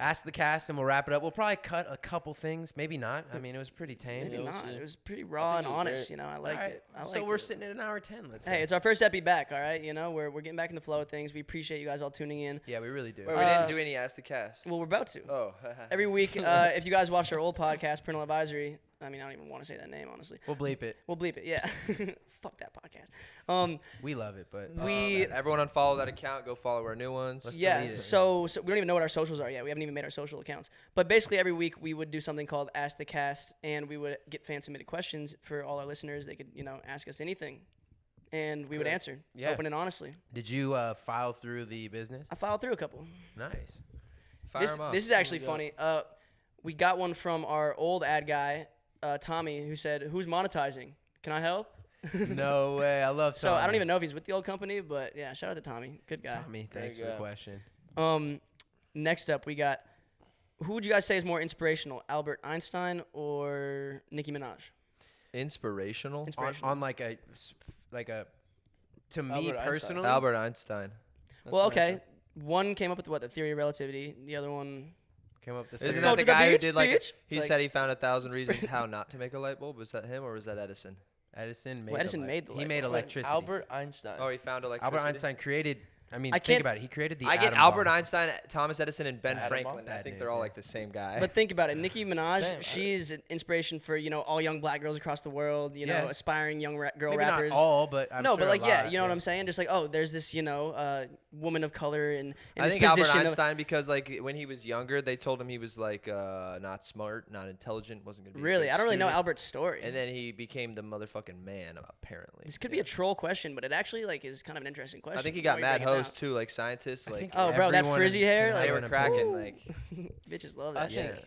S2: Ask the cast and we'll wrap it up. We'll probably cut a couple things, maybe not. I mean, it was pretty tame.
S1: maybe
S3: we'll
S1: not.
S3: see.
S1: It was pretty raw
S3: think
S1: and
S3: it was
S1: honest.
S3: great.
S1: You know, I
S2: All
S1: liked
S2: right.
S1: it. I
S2: So
S1: liked
S2: we're
S1: it.
S2: sitting at an hour 10. Let's
S1: Hey,
S2: say.
S1: it's our first epi back. All right. You know, we're getting back in the flow of things. We appreciate you guys all tuning in.
S2: Yeah, we really do.
S4: Wait, we didn't do any Ask the Cast.
S1: Well, we're about to.
S4: Oh.
S1: Every week, if you guys watch our old podcast, Parental Advisory. I mean, I don't even want to say that name, honestly.
S2: We'll bleep it.
S1: We'll bleep it. Yeah. Fuck that podcast.
S2: We love it, but
S4: Everyone unfollow that account. Go follow our new ones.
S2: Let's
S1: Yeah,
S2: delete it.
S1: so we don't even know what our socials are yet. We haven't even made our social accounts. But basically, every week we would do something called Ask the Cast, and we would get fan submitted questions for all our listeners. They could, ask us anything, and we would
S3: Correct.
S1: answer,
S2: Yeah.
S1: open and honestly.
S2: Did you file through the business?
S1: I filed through a couple.
S2: Nice.
S4: Fire
S1: This
S4: 'em up.
S1: this is actually
S3: God.
S1: funny. We got one from our old ad guy, Tommy, who said, "Who's monetizing? Can I help?"
S2: No way. I love
S1: So
S2: Tommy.
S1: I don't even know if he's with the old company, but yeah, shout out to Tommy, good guy.
S2: Tommy,
S3: There
S2: thanks
S3: you
S2: for the
S3: go.
S2: question.
S1: Next up, we got, who would you guys say is more inspirational, Albert Einstein or Nicki Minaj?
S4: Inspirational.
S1: Inspirational.
S2: On like a to me
S3: Albert Einstein.
S2: personally.
S4: Albert Einstein.
S3: That's
S1: Well,
S3: my
S1: okay.
S3: answer.
S1: One came up with the theory of relativity. The other one,
S2: Came up with
S4: Isn't
S1: go
S4: that
S1: to
S4: the
S1: the
S4: guy who
S1: beach,
S4: did like?
S1: bitch.
S4: He
S1: It's
S4: said
S1: like-
S4: he found 1,000 reasons how not to make a light bulb. Was that him or was that Edison?
S2: Edison made.
S1: Well, Edison
S2: the light.
S1: made the
S2: He
S1: light
S2: made
S1: bulb.
S3: Wait,
S2: electricity.
S3: Albert Einstein.
S4: Oh, he found electricity.
S2: Albert Einstein created. I mean,
S1: I
S2: think
S1: can't-
S2: about it. He created the.
S4: I get
S2: atom
S4: Albert
S2: bomb.
S4: Einstein, Thomas Edison, and Ben
S3: Atom bomb?
S4: Franklin. I
S2: That
S4: think
S2: is,
S4: they're all
S2: yeah.
S4: like the same guy.
S1: but think about it. Nicki Minaj,
S3: Same.
S1: she's an inspiration for all young black girls across the world. You know,
S2: Yeah.
S1: aspiring young girl
S2: Maybe
S1: rappers.
S2: not all, but I'm
S1: no,
S2: sure
S1: but
S2: a
S1: like yeah,
S2: lot,
S1: you know what I'm saying? Just like there's this woman of color in
S4: I
S1: this
S4: think Albert
S1: position.
S4: Einstein because like when he was younger, they told him he was like not smart, not intelligent, wasn't gonna be. a
S1: Really,
S4: good
S1: I don't really know
S4: student.
S1: Albert's story.
S4: And then he became the motherfucking man, apparently.
S1: This could be a troll question, but it actually is kind of an interesting question.
S4: I think he
S1: the
S4: got
S1: way you
S4: mad
S1: break it
S4: hosts too, like scientists,
S2: I
S4: like
S2: think
S1: Oh, bro, that
S2: everyone
S1: frizzy
S2: can
S1: hair,
S2: have
S1: like-
S4: they were
S2: an
S4: cracking,
S2: opinion.
S4: like
S1: down. Bitches love
S3: I
S1: that shit.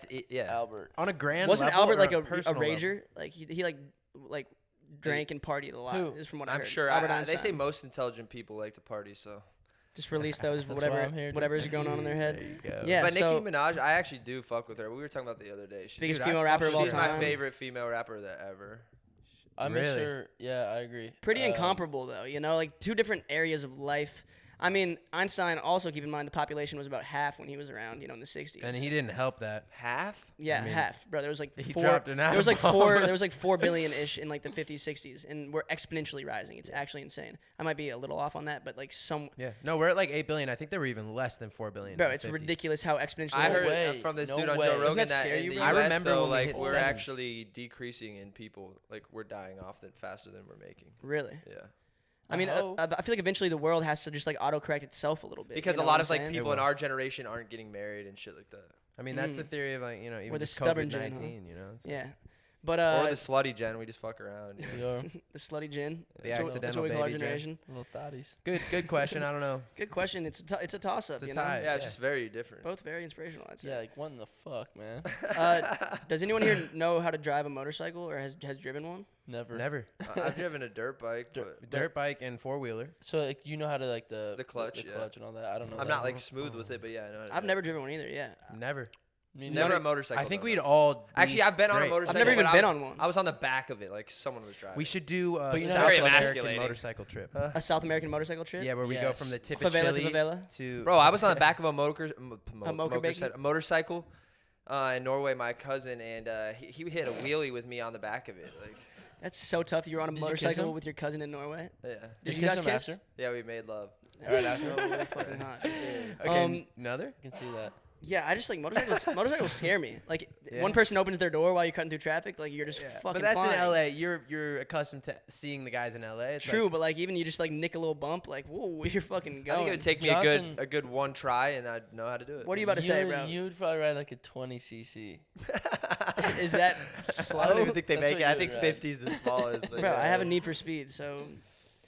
S3: think
S4: yeah.
S3: Albert.
S2: on a grand.
S1: Wasn't
S2: level
S1: Albert
S2: or
S1: like a
S2: personal level?
S1: rager? Like he drank and partied a lot.
S3: Who?
S1: Is from what I
S4: I'm
S1: heard.
S4: sure.
S1: Albert
S4: They
S1: Einstein.
S4: say most intelligent people like to party, so.
S1: Just release those
S3: That's why I'm here, dude.
S1: whatever's going on in their head.
S2: There you go.
S1: Yeah.
S4: But
S1: so
S4: Nicki Minaj, I actually do fuck with her. We were talking about the other day. She's,
S1: biggest
S2: Dude, I
S1: female
S2: fuck
S1: rapper
S2: with
S1: of all
S4: she's
S1: time.
S4: my favorite female rapper that ever.
S3: I miss
S2: Really?
S3: her. Yeah, I agree.
S1: Pretty incomparable though. Like two different areas of life. I mean, Einstein also, keep in mind, the population was about half when he was around, in the 60s.
S2: And he didn't help that.
S4: Half?
S1: Yeah,
S2: I mean,
S1: half, bro. There was like
S2: he
S1: four.
S2: dropped an
S1: There was like
S2: atom
S1: four.
S2: bomb.
S1: There was like 4 billion-ish in like the 50s, 60s, and we're exponentially rising. It's actually insane. I might be a little off on that, but like
S2: Yeah. No, we're at like 8 billion. I think there were even less than 4 billion.
S1: bro,
S2: in the
S1: it's
S2: 50s.
S1: ridiculous how exponentially.
S4: I heard
S3: way.
S4: from this
S3: No
S4: dude on
S3: way.
S4: Joe
S3: Doesn't
S4: Rogan
S1: that
S4: that
S1: scare
S4: in
S1: you,
S4: the
S1: bro?
S2: I
S4: US,
S2: remember
S4: though,
S2: when we
S4: like
S2: hit
S4: we're
S2: 70.
S4: actually decreasing in people. Like we're dying off faster than we're making.
S1: Really.
S4: Yeah.
S1: I mean,
S3: hope.
S1: I feel like eventually the world has to just like autocorrect itself a little bit.
S4: Because
S1: you
S4: a
S1: know
S4: lot
S1: what
S4: of
S1: I'm
S4: like
S1: saying?
S4: people in
S2: will.
S4: our generation aren't getting married and shit like that.
S2: I mean, that's the theory of like, even
S1: We're the
S2: just
S1: stubborn gen, huh?
S2: COVID-19, It's like
S1: Yeah, but
S4: Or the slutty gen, we just fuck around.
S3: We are
S1: the slutty gin.
S2: The
S1: That's what
S2: accidental
S1: we call our
S2: baby gen.
S1: generation.
S3: little thotties.
S2: Good question. I don't know.
S1: Good question. It's a toss up.
S2: It's a
S1: you
S2: tie.
S1: know,
S4: Yeah, it's
S2: Yeah.
S4: just very different.
S1: both very inspirational. I'd say.
S3: Yeah, like what in the fuck, man?
S1: Does anyone here know how to drive a motorcycle or has driven one?
S3: Never.
S2: Never.
S4: I've driven a dirt bike, but
S2: Dirt bike and 4-wheeler.
S3: So like you know how to like the
S4: clutch,
S3: the
S4: yeah.
S3: clutch and all that. I don't know.
S4: I'm
S3: that.
S4: not like smooth with it. But yeah, I know. How to
S1: I've
S4: do
S1: never
S4: it.
S1: driven one either. Yeah.
S2: Never.
S3: Me
S4: Never
S3: neither.
S4: a motorcycle.
S2: I think
S4: though,
S2: we'd
S4: no.
S2: all.
S4: Actually, I've been on a
S2: great.
S4: motorcycle.
S1: never even
S4: but
S1: been
S4: I was,
S1: on one.
S4: I was on the back of it, like someone was driving.
S2: We should do a
S3: But you know
S2: South
S3: how-
S4: Very
S2: American
S4: emasculating.
S2: motorcycle trip.
S1: A South American motorcycle trip.
S2: Yeah, where we go
S3: Yes.
S2: from the tip of
S1: Favela to
S2: Chile
S1: favela.
S2: to.
S4: Bro, I was on the back of a motorcycle in Norway. My cousin and he hit a wheelie with me on the back of it. Like,
S1: That's so tough. You were on a
S3: Did you kiss
S1: motorcycle
S3: him?
S1: with your cousin in Norway.
S4: yeah,
S1: Did you
S3: kiss
S1: guys
S3: him
S1: kiss?
S3: after?
S4: yeah, we made love.
S1: All right, that's really fucking hot.
S2: Okay, another.
S3: I can see that.
S1: Yeah, I just like motorcycles. Motorcycles scare me. Like
S2: Yeah.
S1: one person opens their door while you're cutting through traffic, like you're just fucking
S2: But that's
S1: flying.
S2: in LA. You're accustomed to seeing the guys in LA. It's
S1: True,
S2: like,
S1: but like even you just like nick a little bump, like whoa, you're fucking
S4: I
S1: going.
S4: think it would take me
S3: Johnson-
S4: a good one try, and I'd know how to do it.
S1: What are you about to say, bro?
S3: You'd probably ride like a 20cc.
S1: Is that slow?
S4: I don't even think they
S3: That's
S4: make
S3: what
S4: it. I
S3: you
S4: think
S3: would ride.
S4: 50 is the smallest. But
S1: Bro,
S4: yeah.
S1: I have a Need for Speed. So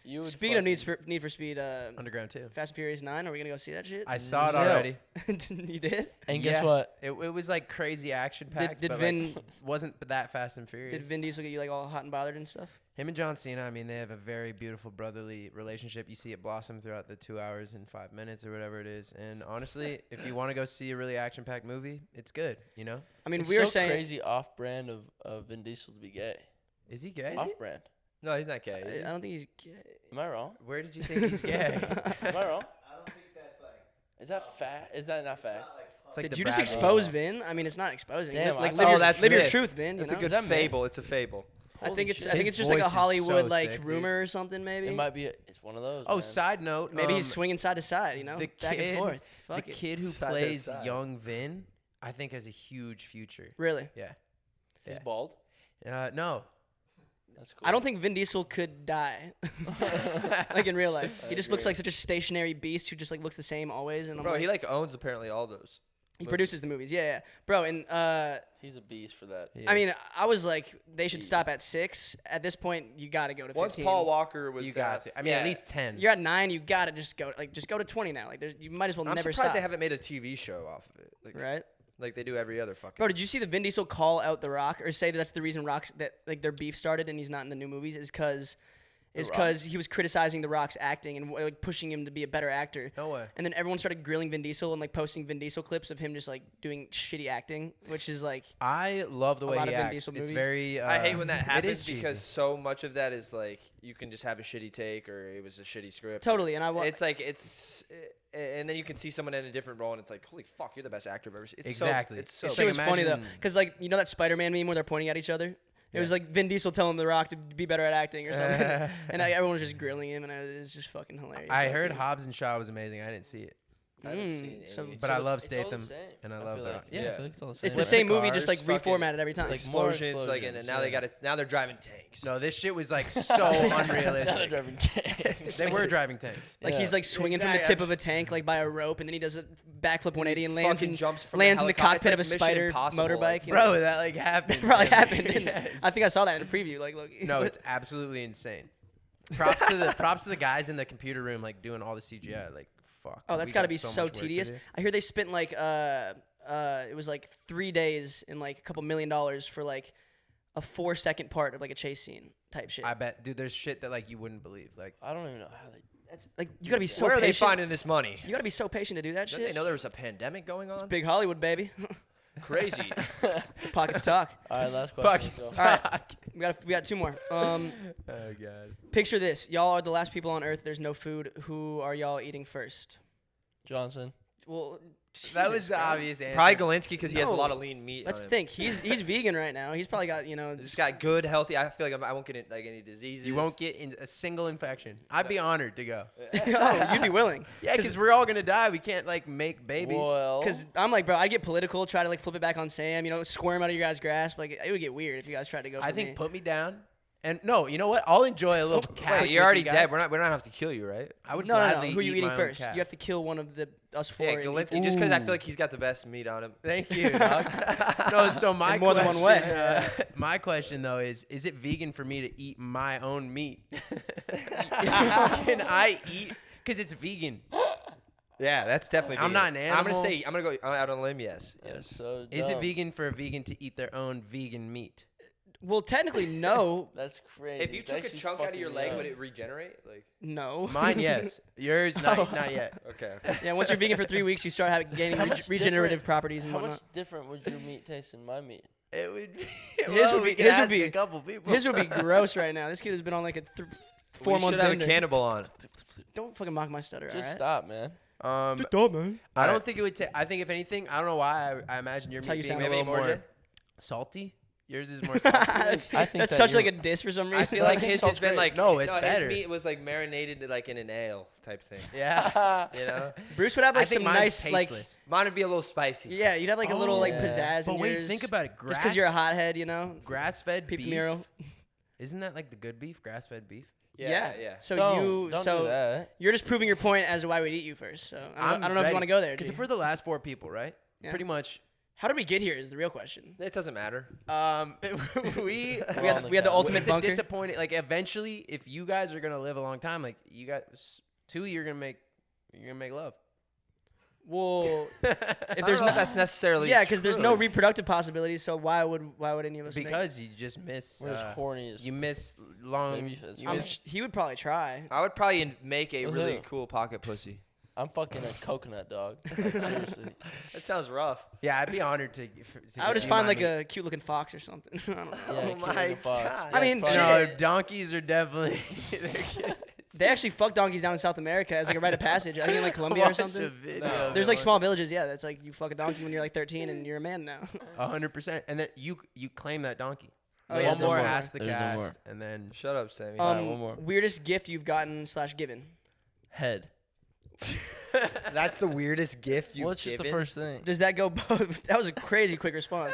S3: You would
S1: speaking of
S3: fucking-
S1: Need for Speed,
S2: Underground too.
S1: Fast and Furious 9. Are we gonna go see that shit?
S2: I saw it
S3: No.
S2: already.
S1: You did?
S3: And guess
S2: Yeah.
S3: what?
S2: It was like crazy action packed.
S1: Did
S2: but
S1: Vin-
S2: like, wasn't that Fast and Furious.
S1: Did Vin Diesel get you like all hot and bothered and stuff?
S2: Him and John Cena, I mean, they have a very beautiful brotherly relationship. You see it blossom throughout the 2 hours and 5 minutes or whatever it is. And honestly, if you want to go see a really action-packed movie, it's good.
S1: I mean,
S3: It's
S1: we were
S3: so
S1: saying.
S3: crazy off-brand of Vin Diesel to be gay.
S2: Is he gay?
S3: Off-brand.
S4: No, he's not gay. is he?
S1: I don't think he's gay.
S3: Am I wrong?
S2: Where did you think he's gay?
S3: Am I wrong? I don't think that's like. Is that fat? Is that not fat?
S2: It's like
S1: Did
S2: the
S1: you just
S2: Brad
S1: expose
S2: Pitt.
S1: Vin? I mean, it's not exposing.
S3: Damn,
S1: Like
S3: I
S1: live
S3: thought-
S1: your,
S4: Oh, that's
S1: live your
S4: myth.
S1: truth, Vin.
S4: It's
S1: you
S4: a
S1: know?
S4: good
S3: Is that myth?
S4: fable. It's a fable.
S1: I think
S3: Holy
S1: it's.
S3: shit.
S1: I think
S2: His
S1: it's just like
S2: voice
S1: a
S2: is
S1: Hollywood
S2: so
S1: like
S2: sick, dude.
S1: rumor or something. Maybe.
S3: It might be. It's one of those.
S2: Oh,
S3: man.
S2: side note.
S1: Maybe he's swinging side to side. You know,
S2: the
S1: back
S2: kid-
S1: and forth.
S2: The
S1: Fuck it.
S2: kid who
S4: Side to
S2: plays
S4: side.
S2: young Vin, I think has a huge future.
S1: Really.
S2: Yeah.
S3: He's
S2: Yeah.
S3: bald.
S2: No.
S3: That's cool.
S1: I don't think Vin Diesel could die, like in real life.
S3: I
S1: He just looks
S3: agree.
S1: like such a stationary beast who just like looks the same always. And I'm
S4: Bro,
S1: like,
S4: he like owns apparently all those.
S1: he produces the movies. Yeah, yeah, bro. And
S3: He's a beast for that.
S2: Yeah.
S1: I mean, I was like, they should
S3: Jeez.
S1: stop at 6. At this point, you got to go to 15.
S4: Once Paul Walker was
S2: you
S4: down-
S2: got to. I mean,
S4: yeah.
S2: at least 10.
S1: You're at 9. You got to just go to 20 now. Like you might as well
S4: I'm
S1: never
S4: surprised
S1: stop.
S4: they haven't made a TV show off of it. Like,
S1: Right.
S4: like they do every other fucking.
S1: Bro, did you see the Vin Diesel call out The Rock or say that's the reason that like their beef started and he's not in the new movies is because he was criticizing The Rock's acting and like pushing him to be a better actor.
S2: No way.
S1: And then everyone started grilling Vin Diesel and like posting Vin Diesel clips of him just like doing shitty acting, which is like
S2: I love the
S1: A
S2: way
S1: lot
S2: he
S1: of Vin
S2: acts.
S1: Diesel
S2: It's
S1: movies.
S2: very.
S4: I hate when that
S2: it
S4: happens
S2: is cheesy.
S4: because so much of that is like you can just have a shitty take or it was a shitty script.
S1: totally. And
S4: It's like and then you can see someone in a different role and it's like, holy fuck, you're the best actor I've ever seen. It's
S2: Exactly.
S4: So, it's so.
S2: It's
S1: It
S2: like
S1: was funny though,
S2: imagine-
S1: because like you know that Spider-Man meme where they're pointing at each other. It was
S2: Yes.
S1: like Vin Diesel telling The Rock to be better at acting or something, and everyone was just grilling him, and it was just fucking hilarious.
S2: I
S1: Like,
S2: heard Hobbs and Shaw was amazing. I didn't see it.
S3: I haven't seen
S1: so-
S3: any.
S2: But I love
S3: it's all the
S2: Statham,
S3: same.
S2: and I
S3: I
S2: love
S3: feel
S2: The
S3: like,
S2: Rock.
S3: yeah, I
S2: Yeah.
S3: feel like it's all the same.
S1: It's the
S2: Flip
S1: same
S2: the
S1: movie, just like
S4: cars, fucking-
S1: reformatted every time.
S3: It's like more
S4: Explosions, like, and
S3: explosions,
S4: now they
S3: yeah.
S4: got it. Now they're driving tanks.
S2: No, this shit was like so
S3: Now they're
S2: unrealistic.
S3: driving tanks.
S2: They were driving tanks.
S1: Like
S3: Yeah.
S1: he's like swinging from the
S4: Exactly.
S1: tip of a tank like by a rope, and then he does a backflip 180 and lands
S4: fucking
S1: in
S4: jumps from
S1: lands
S4: the
S1: in the
S4: helicopter.
S1: cockpit of a
S4: It's like Mission
S1: spider
S4: Impossible,
S1: motorbike.
S4: like,
S1: you know?
S2: Bro, that like happened.
S1: It probably happened. Didn't it?
S2: Yes.
S1: I think I saw that in a preview. Like, look.
S2: No, it's absolutely insane. Props to the guys in the computer room like doing all the CGI. Like fuck.
S1: Oh, that's
S2: we
S1: got to
S2: got
S1: be
S2: so
S1: so
S2: much work to
S1: tedious.
S2: do.
S1: I hear they spent like it was like 3 days and like a couple $1 million for like a 4-second part of like a chase scene type shit.
S2: I bet, dude. There's shit that like you wouldn't believe. Like
S3: I don't even know how they.
S1: That's like you gotta be so
S4: Where are they
S1: patient.
S4: finding this money?
S1: You gotta be so patient to do that
S4: Don't
S1: shit.
S4: they know there was a pandemic going on?
S1: Big Hollywood, baby.
S4: Crazy.
S1: Pockets talk.
S3: All right, last question.
S2: Pockets.
S3: Go.
S1: All right. We got 2 more.
S2: Oh god.
S1: Picture this. Y'all are the last people on Earth. There's no food. Who are y'all eating first?
S3: Johnson.
S1: Well,
S2: That was
S1: Jesus,
S2: the
S1: bro.
S2: obvious answer.
S4: Probably Galinsky because he has a
S1: No.
S4: lot of lean meat.
S1: Let's
S4: on him.
S1: think. He's vegan right now. He's probably got
S4: Just got good, healthy. I feel like I won't get like any diseases.
S2: You won't get in a single infection. I'd be honored to go.
S1: Oh, you'd be willing.
S2: Yeah, because we're all gonna die. We can't like make babies.
S3: Well,
S1: Because I'm like, bro, I'd get political, try to like flip it back on Sam, squirm out of your guys' grasp. Like, it would get weird if you guys tried to go for
S2: I think
S1: me.
S2: put me down. And no, you know what? I'll enjoy a little cast.
S4: Wait, you're
S2: with
S4: already
S2: you guys.
S4: dead. We don't have to kill you, right?
S2: I would
S1: No.
S2: gladly
S1: Who are you
S2: eat
S1: eating
S2: my own
S1: first?
S2: cat.
S1: You have to kill one of us 4.
S4: Yeah,
S1: and
S4: Galinsky.
S1: eat-
S4: Just because I feel
S2: Ooh.
S4: like he's got the best meat on him.
S2: Thank you, dog. No, so my
S1: In more than
S2: question,
S1: one way.
S2: my question though is it vegan for me to eat my own meat? Can I eat? Because it's vegan.
S4: Yeah, that's definitely.
S2: I'm
S4: vegan.
S2: not an
S4: I'm
S2: animal.
S4: gonna go out on a limb. Yes.
S3: that's so
S2: Is it
S3: dumb.
S2: vegan for a vegan to eat their own vegan meat?
S1: Well, technically, no.
S3: That's crazy.
S4: If you took a
S3: That's
S4: chunk out of
S3: fucking
S4: your leg,
S3: dumb.
S4: would it regenerate? Like.
S1: No.
S2: Mine, yes. Yours, not yet.
S4: Okay.
S1: Yeah, once you're vegan for 3 weeks, you start gaining
S3: How much
S1: regenerative
S3: different-
S1: properties and
S3: How
S1: whatnot.
S3: much different would your meat taste than my meat?
S2: It would be.
S1: His would
S2: we
S1: be-
S2: could
S1: his would
S2: ask
S1: be-
S2: a couple people.
S1: His would be gross right now. This kid has been on like a 4
S4: We
S1: month
S4: should have a
S1: bender.
S4: cannibal on.
S1: Don't fucking mock my stutter,
S3: Just
S1: alright?
S3: stop, man.
S2: I
S4: Alright.
S2: don't think it would take. I think if anything, I don't know why. I imagine your
S1: That's how
S2: meat
S1: you
S2: being
S1: sound.
S2: a little
S4: Maybe more,
S2: more
S4: Jay?
S2: salty. Yours is more salty.
S1: that's
S3: I think
S1: that's
S3: that
S1: such
S3: you're-
S1: like a diss for some reason.
S4: I feel like
S3: think
S4: his
S3: salt's
S4: has been
S3: great.
S4: like
S2: No, it's better.
S4: His meat was like marinated like in an ale type thing.
S2: yeah.
S4: You know,
S1: Bruce would have
S2: I
S1: like
S2: think
S1: some
S2: mine's
S1: nice like
S2: tasteless.
S4: mine would be a little spicy.
S1: yeah, you'd have like a little like
S3: yeah.
S1: pizzazz
S2: But
S1: in
S2: wait,
S1: yours.
S2: think about it.
S1: Just because you're a hothead,
S2: grass-fed
S1: Peep
S2: beef.
S1: Miro.
S2: Isn't that like the good beef? Grass-fed beef.
S4: Yeah.
S1: So
S3: don't do
S1: so
S3: that.
S1: you're just proving your point as to why we'd eat you first. So I don't know if you want to go there.
S2: Because
S1: G.
S2: if we're the last 4 people, right?
S1: Yeah.
S2: Pretty much.
S1: How did we get here is the real question.
S4: It doesn't matter.
S2: We
S1: We
S3: all
S1: had,
S3: the
S1: we had the
S3: guys.
S1: ultimate
S2: it's a
S1: bunker.
S2: disappointing. Like eventually, if you guys are gonna live a long time, like you guys, 2, you're gonna make love.
S1: Well,
S4: If
S1: if
S4: there's
S1: there's
S4: no,
S1: no
S4: that's necessarily
S1: yeah, because there's no
S4: true.
S1: reproductive possibilities. So why would any of us? make-
S2: Because you just miss.
S3: We're as horny as
S2: You miss long.
S3: Maybe it's
S2: you
S3: fine.
S2: miss-
S1: he would probably try.
S4: I would probably make a really
S3: Woohoo.
S4: cool pocket pussy.
S3: I'm fucking a coconut dog. Like, seriously.
S4: That sounds rough.
S2: yeah, I'd be honored to.
S1: I would just find like a cute looking fox or something. I don't know.
S3: Yeah,
S4: Oh
S3: King
S4: my
S3: of the Fox.
S4: God.
S1: I
S3: That's
S1: mean,
S3: probably-
S2: No,
S1: shit.
S2: donkeys are definitely. they're cute.
S1: They actually fuck donkeys down in South America as like a rite of passage. I think in like Colombia or
S2: Watch
S1: something.
S2: a video
S3: No.
S2: of
S1: There's
S2: it
S1: like small
S2: once.
S1: villages, yeah. That's like you fuck a donkey when you're like 13 and you're a man now.
S2: 100%, and then you claim that donkey.
S1: Oh,
S3: There's
S1: yeah,
S2: One
S3: no
S2: more
S3: more.
S2: ask the
S3: There's no
S2: cast,
S3: more.
S2: and then
S4: Shut up, Sammy.
S3: right, one more.
S1: Weirdest gift you've gotten / given.
S3: Head.
S4: That's the weirdest gift you've
S3: Well, it's just the first thing.
S1: Does that go both? That was a crazy quick response.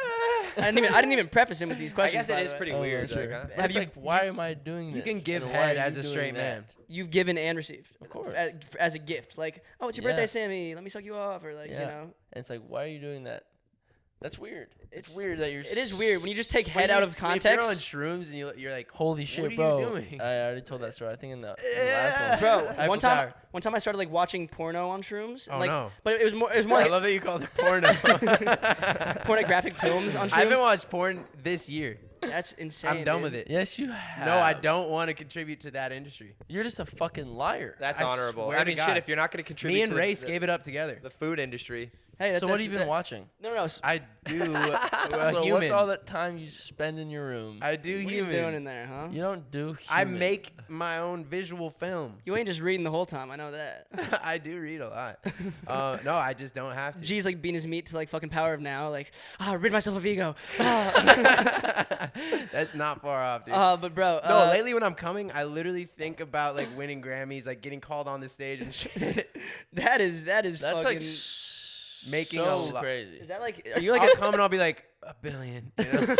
S1: I didn't even preface him with these
S4: I
S1: questions.
S4: guess it
S1: by
S4: is
S1: the way.
S4: pretty
S3: Oh,
S4: weird.
S3: sure.
S4: Like, huh?
S3: But it's like, why am I doing this?
S2: you can give
S3: And why
S2: head
S3: are
S2: as
S3: you
S2: a
S3: doing
S2: straight
S3: that?
S2: man.
S1: You've given and received.
S3: Of course.
S1: As a gift. Like, oh, it's your
S3: Yeah.
S1: birthday, Sammy. Let me suck you off. Or like,
S3: Yeah. And it's like, why are you doing that? That's weird. It's weird that you're.
S1: It is weird when you just take head
S2: When
S1: out
S2: you-
S1: of
S2: If you're on
S1: context.
S2: shrooms and you're like,
S3: Holy shit,
S2: what are you
S3: bro!
S2: doing?
S3: I already told that story. I think in the last one.
S1: Bro,
S2: Eiffel
S1: one time
S2: Tower.
S1: I started like watching porno on shrooms.
S2: Oh,
S1: like,
S2: no.
S1: But it was more
S2: I
S1: like
S2: love that you called it porno.
S1: pornographic films on
S2: I haven't
S1: shrooms.
S2: watched porn this year.
S1: That's insane.
S2: I'm done
S1: dude.
S2: with it.
S3: Yes, you have.
S2: No, I don't want to contribute to that industry.
S3: You're just a fucking liar.
S4: That's
S2: I
S4: honorable.
S2: swear
S4: I
S2: to
S4: mean,
S2: God.
S4: shit. If you're not going to contribute
S2: Me and
S4: to
S2: Race
S4: the,
S2: gave it up together.
S4: the food industry,
S1: Hey, that's,
S3: So what
S1: that's,
S3: have you been watching?
S1: No, no.
S2: I do
S3: So
S2: human.
S3: what's all that time you spend in your room?
S2: I do
S1: What are you
S2: human.
S1: doing in there, huh?
S3: You don't do.
S2: I
S3: human.
S2: make my own visual film.
S1: You ain't just reading the whole time. I know that.
S2: I do read a lot. No, I just don't have to.
S1: G's like beating his meat to like fucking Power of Now. Like, rid myself of ego. Ah.
S2: That's not far off, dude.
S1: But bro,
S2: No, lately when I'm coming, I literally think about like winning Grammys, like getting called on the stage and shit.
S1: that is
S3: That's
S1: fucking.
S3: like
S2: Making
S3: so
S2: a lot.
S3: crazy.
S1: Is that like? Are you like
S2: I'll
S1: a?
S2: come and I'll be like $1 billion. You know?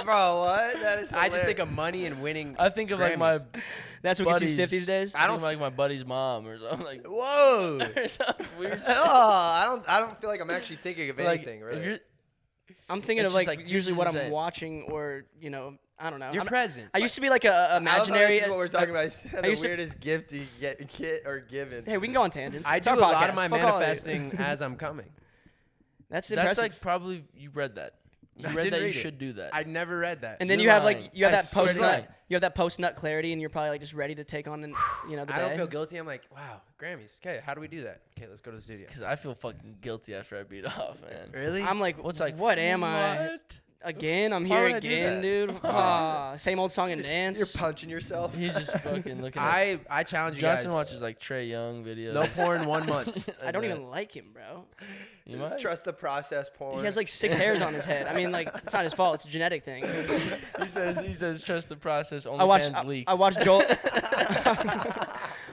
S4: bro. What? That is.
S2: I just think of money and winning.
S3: I think of like my.
S2: Grammys.
S1: That's what gets you stiff
S3: buddies.
S1: these days.
S3: I don't like my buddy's mom or something like.
S2: Whoa.
S3: or something weird.
S4: Oh, I don't feel like I'm actually thinking of
S3: Like,
S4: anything.
S3: if
S4: Really.
S3: you're,
S1: I'm thinking
S3: It's
S1: of
S3: just
S1: like
S3: like,
S1: usually
S3: this
S1: what
S3: is
S1: I'm
S3: insane.
S1: watching or I don't know.
S2: You're
S1: I'm-
S2: present.
S1: I used to be like a
S4: I love how
S1: imaginary.
S4: This is what we're talking about. The
S1: used to-
S4: weirdest gift you get or given.
S1: Hey, we can go on tangents.
S2: I
S1: It's
S2: do
S1: our
S2: a lot
S1: podcast.
S2: of my
S1: Fuck all of you.
S2: manifesting as I'm coming.
S1: That's
S3: that's
S1: impressive.
S3: like probably you read that. You
S2: I
S3: read
S2: didn't
S3: that you
S2: read it.
S3: should do that.
S2: I never read that.
S1: And then
S3: You're
S1: you have
S3: lying.
S1: like you have
S2: I
S1: that
S2: swear to
S1: post nut.
S3: God.
S1: You have that post nut clarity, and you're probably like just ready to take on the
S2: I
S1: day.
S2: don't feel guilty. I'm like, wow, Grammys. Okay, how do we do that? Okay, let's go to the studio.
S3: Because I feel fucking guilty after I beat off, man.
S2: Really?
S1: I'm like,
S3: What's like?
S1: what am I?
S3: What?
S1: Again? I'm
S3: Why
S1: here
S3: would I do
S1: again,
S3: that?
S1: dude. Same old song and dance.
S4: You're punching yourself.
S3: He's just fucking looking at.
S2: I challenge you
S3: Johnson
S2: guys.
S3: watches like Trey Young videos.
S2: No porn 1 month.
S1: I don't even like him, bro.
S3: You might.
S4: Trust the process porn.
S1: He has like 6 hairs on his head. I mean, like, it's not his fault. It's a genetic thing.
S3: He says trust the process.
S1: I watched
S3: OnlyFans leaked.
S1: I watched Joel.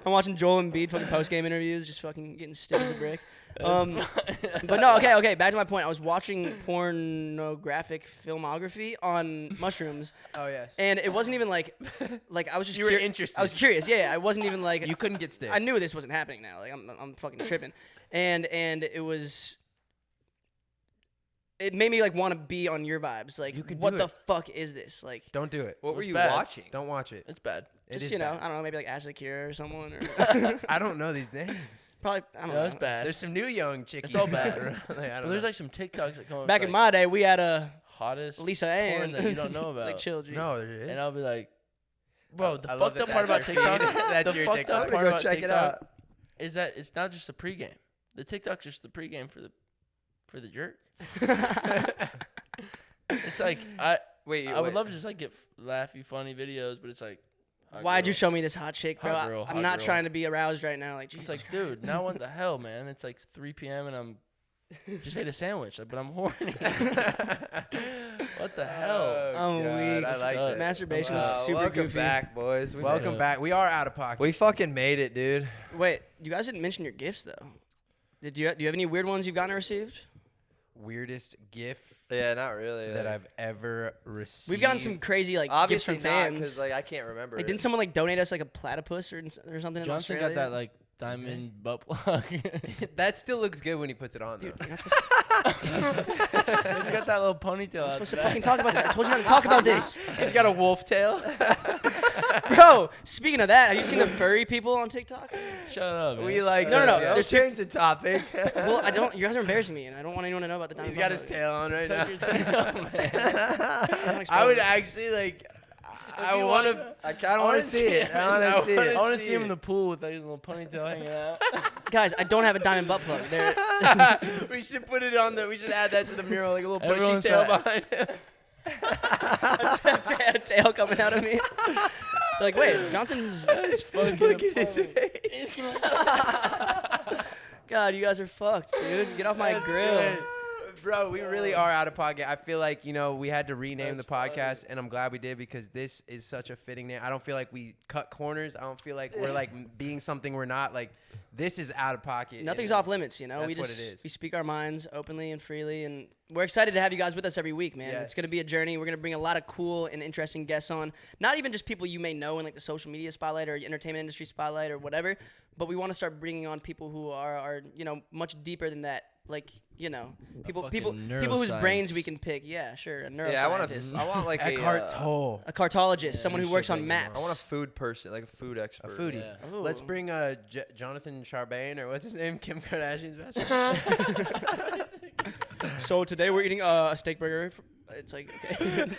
S1: I'm watching Joel Embiid fucking post game interviews, just fucking getting stiff as a brick. But no, okay. Back to my point. I was watching pornographic filmography on mushrooms,
S2: Oh yes.
S1: and it wasn't even like I was just
S2: You were interested.
S1: I was curious. Yeah, I wasn't even like
S2: You couldn't get stiff.
S1: I knew this wasn't happening now. Like I'm fucking tripping, and it was. It made me like want to be on your vibes. Like,
S2: You could
S1: what
S2: do
S1: the
S2: it.
S1: fuck is this? Like,
S2: Don't do it.
S4: What were
S3: It's
S4: you
S3: bad.
S4: watching?
S2: Don't watch it.
S3: It's bad.
S2: It
S1: just
S2: is
S1: you know,
S2: bad.
S1: I don't know, maybe like Asakura or someone, or
S2: I don't know these names.
S1: probably I don't
S3: No,
S1: know.
S3: it's bad.
S2: There's some new young chickies.
S3: It's all bad.
S2: around. Like, I
S3: But
S2: don't
S3: there's
S2: know.
S3: like some TikToks that come up.
S1: Back
S3: with,
S1: in
S3: like,
S1: my day, we had a
S3: hottest
S1: Lisa
S3: porn
S1: Ann
S3: that you don't know
S1: It's like
S3: about.
S1: chill, G.
S2: No, there is.
S3: And I'll be like, bro, the
S2: I love
S3: fucked up
S2: that
S3: part about
S2: that's your
S3: TikTok.
S2: feed. That's
S3: the
S2: your
S3: fucked
S2: TikTok.
S3: up
S4: I'm
S3: part
S4: gonna go
S3: about
S4: check it
S3: TikTok
S4: out.
S3: is that it's not just the pregame. The TikTok's just the pregame for the jerk. It's like
S4: Wait,
S3: I would love to just like get laughy, funny videos, but it's like, hot
S1: Why'd you
S3: girl.
S1: show me this hot chick, bro?
S3: Hot girl,
S1: I'm
S3: hot
S1: not
S3: girl.
S1: trying to be aroused right now. Like, Jesus
S3: It's like, dude, now what the hell, man? It's like 3 p.m. and I'm just ate a sandwich, but I'm horny. What the hell?
S1: I'm weak.
S2: I like
S3: good.
S2: that.
S1: Masturbation is
S4: Wow,
S1: super
S4: welcome
S1: goofy.
S4: back, boys. We
S2: Welcome
S4: made it.
S2: back. We are out of pocket.
S4: We fucking made it, dude.
S1: Wait, you guys didn't mention your gifts though. Do you have any weird ones you've gotten or received?
S2: Weirdest gift
S4: Yeah, not really.
S2: that
S4: like-
S2: I've ever received.
S1: We've gotten some crazy like
S4: obviously
S1: gifts from
S4: not
S1: fans.
S4: because like I can't remember.
S1: Like,
S4: it.
S1: didn't someone like donate us like a platypus or something?
S3: Johnson
S1: in
S3: got
S1: Australia?
S3: that like diamond butt plug.
S2: That still looks good when he puts it on,
S1: Dude,
S2: though.
S1: you're not supposed
S3: He's got that little ponytail.
S1: to,
S3: out
S1: supposed
S3: the
S1: to
S3: back.
S1: fucking talk about that. I told you not to talk about this.
S2: He's got a wolf tail.
S1: Bro, speaking of that, have you seen the furry people on TikTok?
S3: Shut up. Man.
S2: We like.
S1: No, no,
S2: yeah.
S1: there's
S4: Let's change the topic.
S1: Well, I don't. You guys are embarrassing me, and I don't want anyone to know about the diamond.
S2: He's got his
S1: butt
S2: tail on right now.
S3: Tuck your tail, man.
S1: plug.
S2: I would actually like. I
S3: you
S2: want
S3: want-
S2: to.
S4: I kind of want to see it. I want to see
S2: wanna
S4: it.
S3: I want to
S2: see
S3: see him
S2: it.
S3: in the pool with like his little ponytail hanging out.
S1: Guys, I don't have a diamond butt plug. There.
S2: We should put it on the. We should add that to the mural, like a little bushy
S3: Everyone's
S2: tail
S3: like-
S2: behind him.
S1: a tail coming out of me. Like, wait, Johnson's.
S2: Look at his face.
S1: God, you guys are fucked, dude. Get off my grill.
S2: Good. Bro, we really are out of pocket. I feel like, we had to rename the
S3: That's
S2: podcast, and I'm glad we did because this is such a fitting name. I don't feel like we cut corners. I don't feel like we're like being something we're not. Like, this is out of pocket.
S1: Nothing's
S2: and
S1: off limits, you know.
S2: that's
S1: We
S2: what
S1: just
S2: it is.
S1: we speak our minds openly and freely, and we're excited to have you guys with us every week, man. It's
S2: Yes.
S1: gonna be a journey. We're gonna bring a lot of cool and interesting guests on. Not even just people you may know in like the social media spotlight or entertainment industry spotlight or whatever, but we want to start bringing on people who are much deeper than that. Like people
S3: fucking
S1: whose brains
S3: neuroscience.
S1: we can pick. Yeah, sure. A neuroscientist.
S4: Yeah, I want like
S2: Eckhart
S4: a,
S2: Tolle.
S1: a cartologist,
S3: Yeah,
S1: someone
S3: we
S1: who works
S3: should
S1: on
S3: bring him
S1: maps.
S3: on.
S4: I want a food person, like a food expert.
S2: A foodie.
S3: Yeah.
S1: Ooh.
S2: Let's bring Jonathan Charbonne, or what's his name? Kim Kardashian's best friend.
S1: So today we're eating a steak burger. It's like, okay.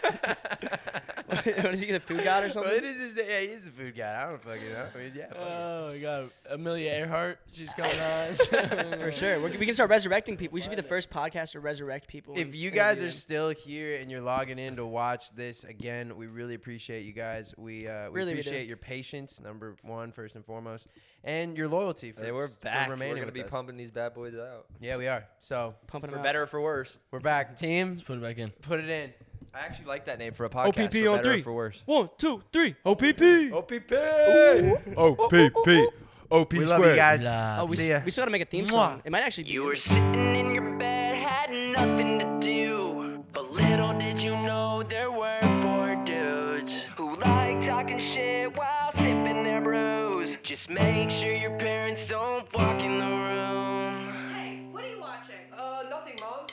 S1: What is he, the food god or something?
S2: Well, yeah, he's the food guy. I don't fucking know. I mean, yeah. fuck it.
S3: Oh my God, Amelia Earhart, she's coming on.
S1: For sure. We can start resurrecting people. We should be the first podcast to resurrect people.
S2: If
S1: and
S2: you guys
S1: interview
S2: are
S1: them.
S2: still here and you're logging in to watch this again, we really appreciate you guys. We
S1: Really, we do.
S2: appreciate your patience, number one, first and foremost, and your loyalty. For
S4: Hey, we're
S2: for
S4: back. We're
S2: remaining
S4: gonna
S2: with
S4: be
S2: us.
S4: pumping these bad boys out.
S2: Yeah, we are. So
S1: pumping
S4: For
S1: them
S4: better or for worse.
S2: we're back. Team,
S3: Let's put it back in.
S2: put it in.
S4: I actually like that name for a podcast.
S1: OPP
S4: for
S1: on
S4: better or
S1: three.
S4: for worse.
S1: 1, 2, 3.
S2: OPP.
S4: OPP.
S2: OPP. OP we love you guys.
S1: Oh, we
S2: See ya.
S1: still gotta make a theme
S3: Mwah.
S1: song. It might actually be.
S5: You were sitting in your bed, had nothing to do. But little did you know there were 4 dudes who like talking shit while sipping their brews. Just make sure your parents don't walk in the room.
S6: Hey, what are you watching?
S4: Nothing, Mom.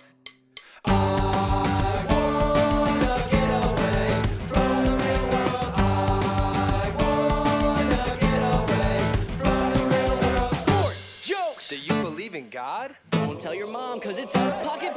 S5: Do you believe in God?
S6: Don't tell your mom, cause it's out of pocket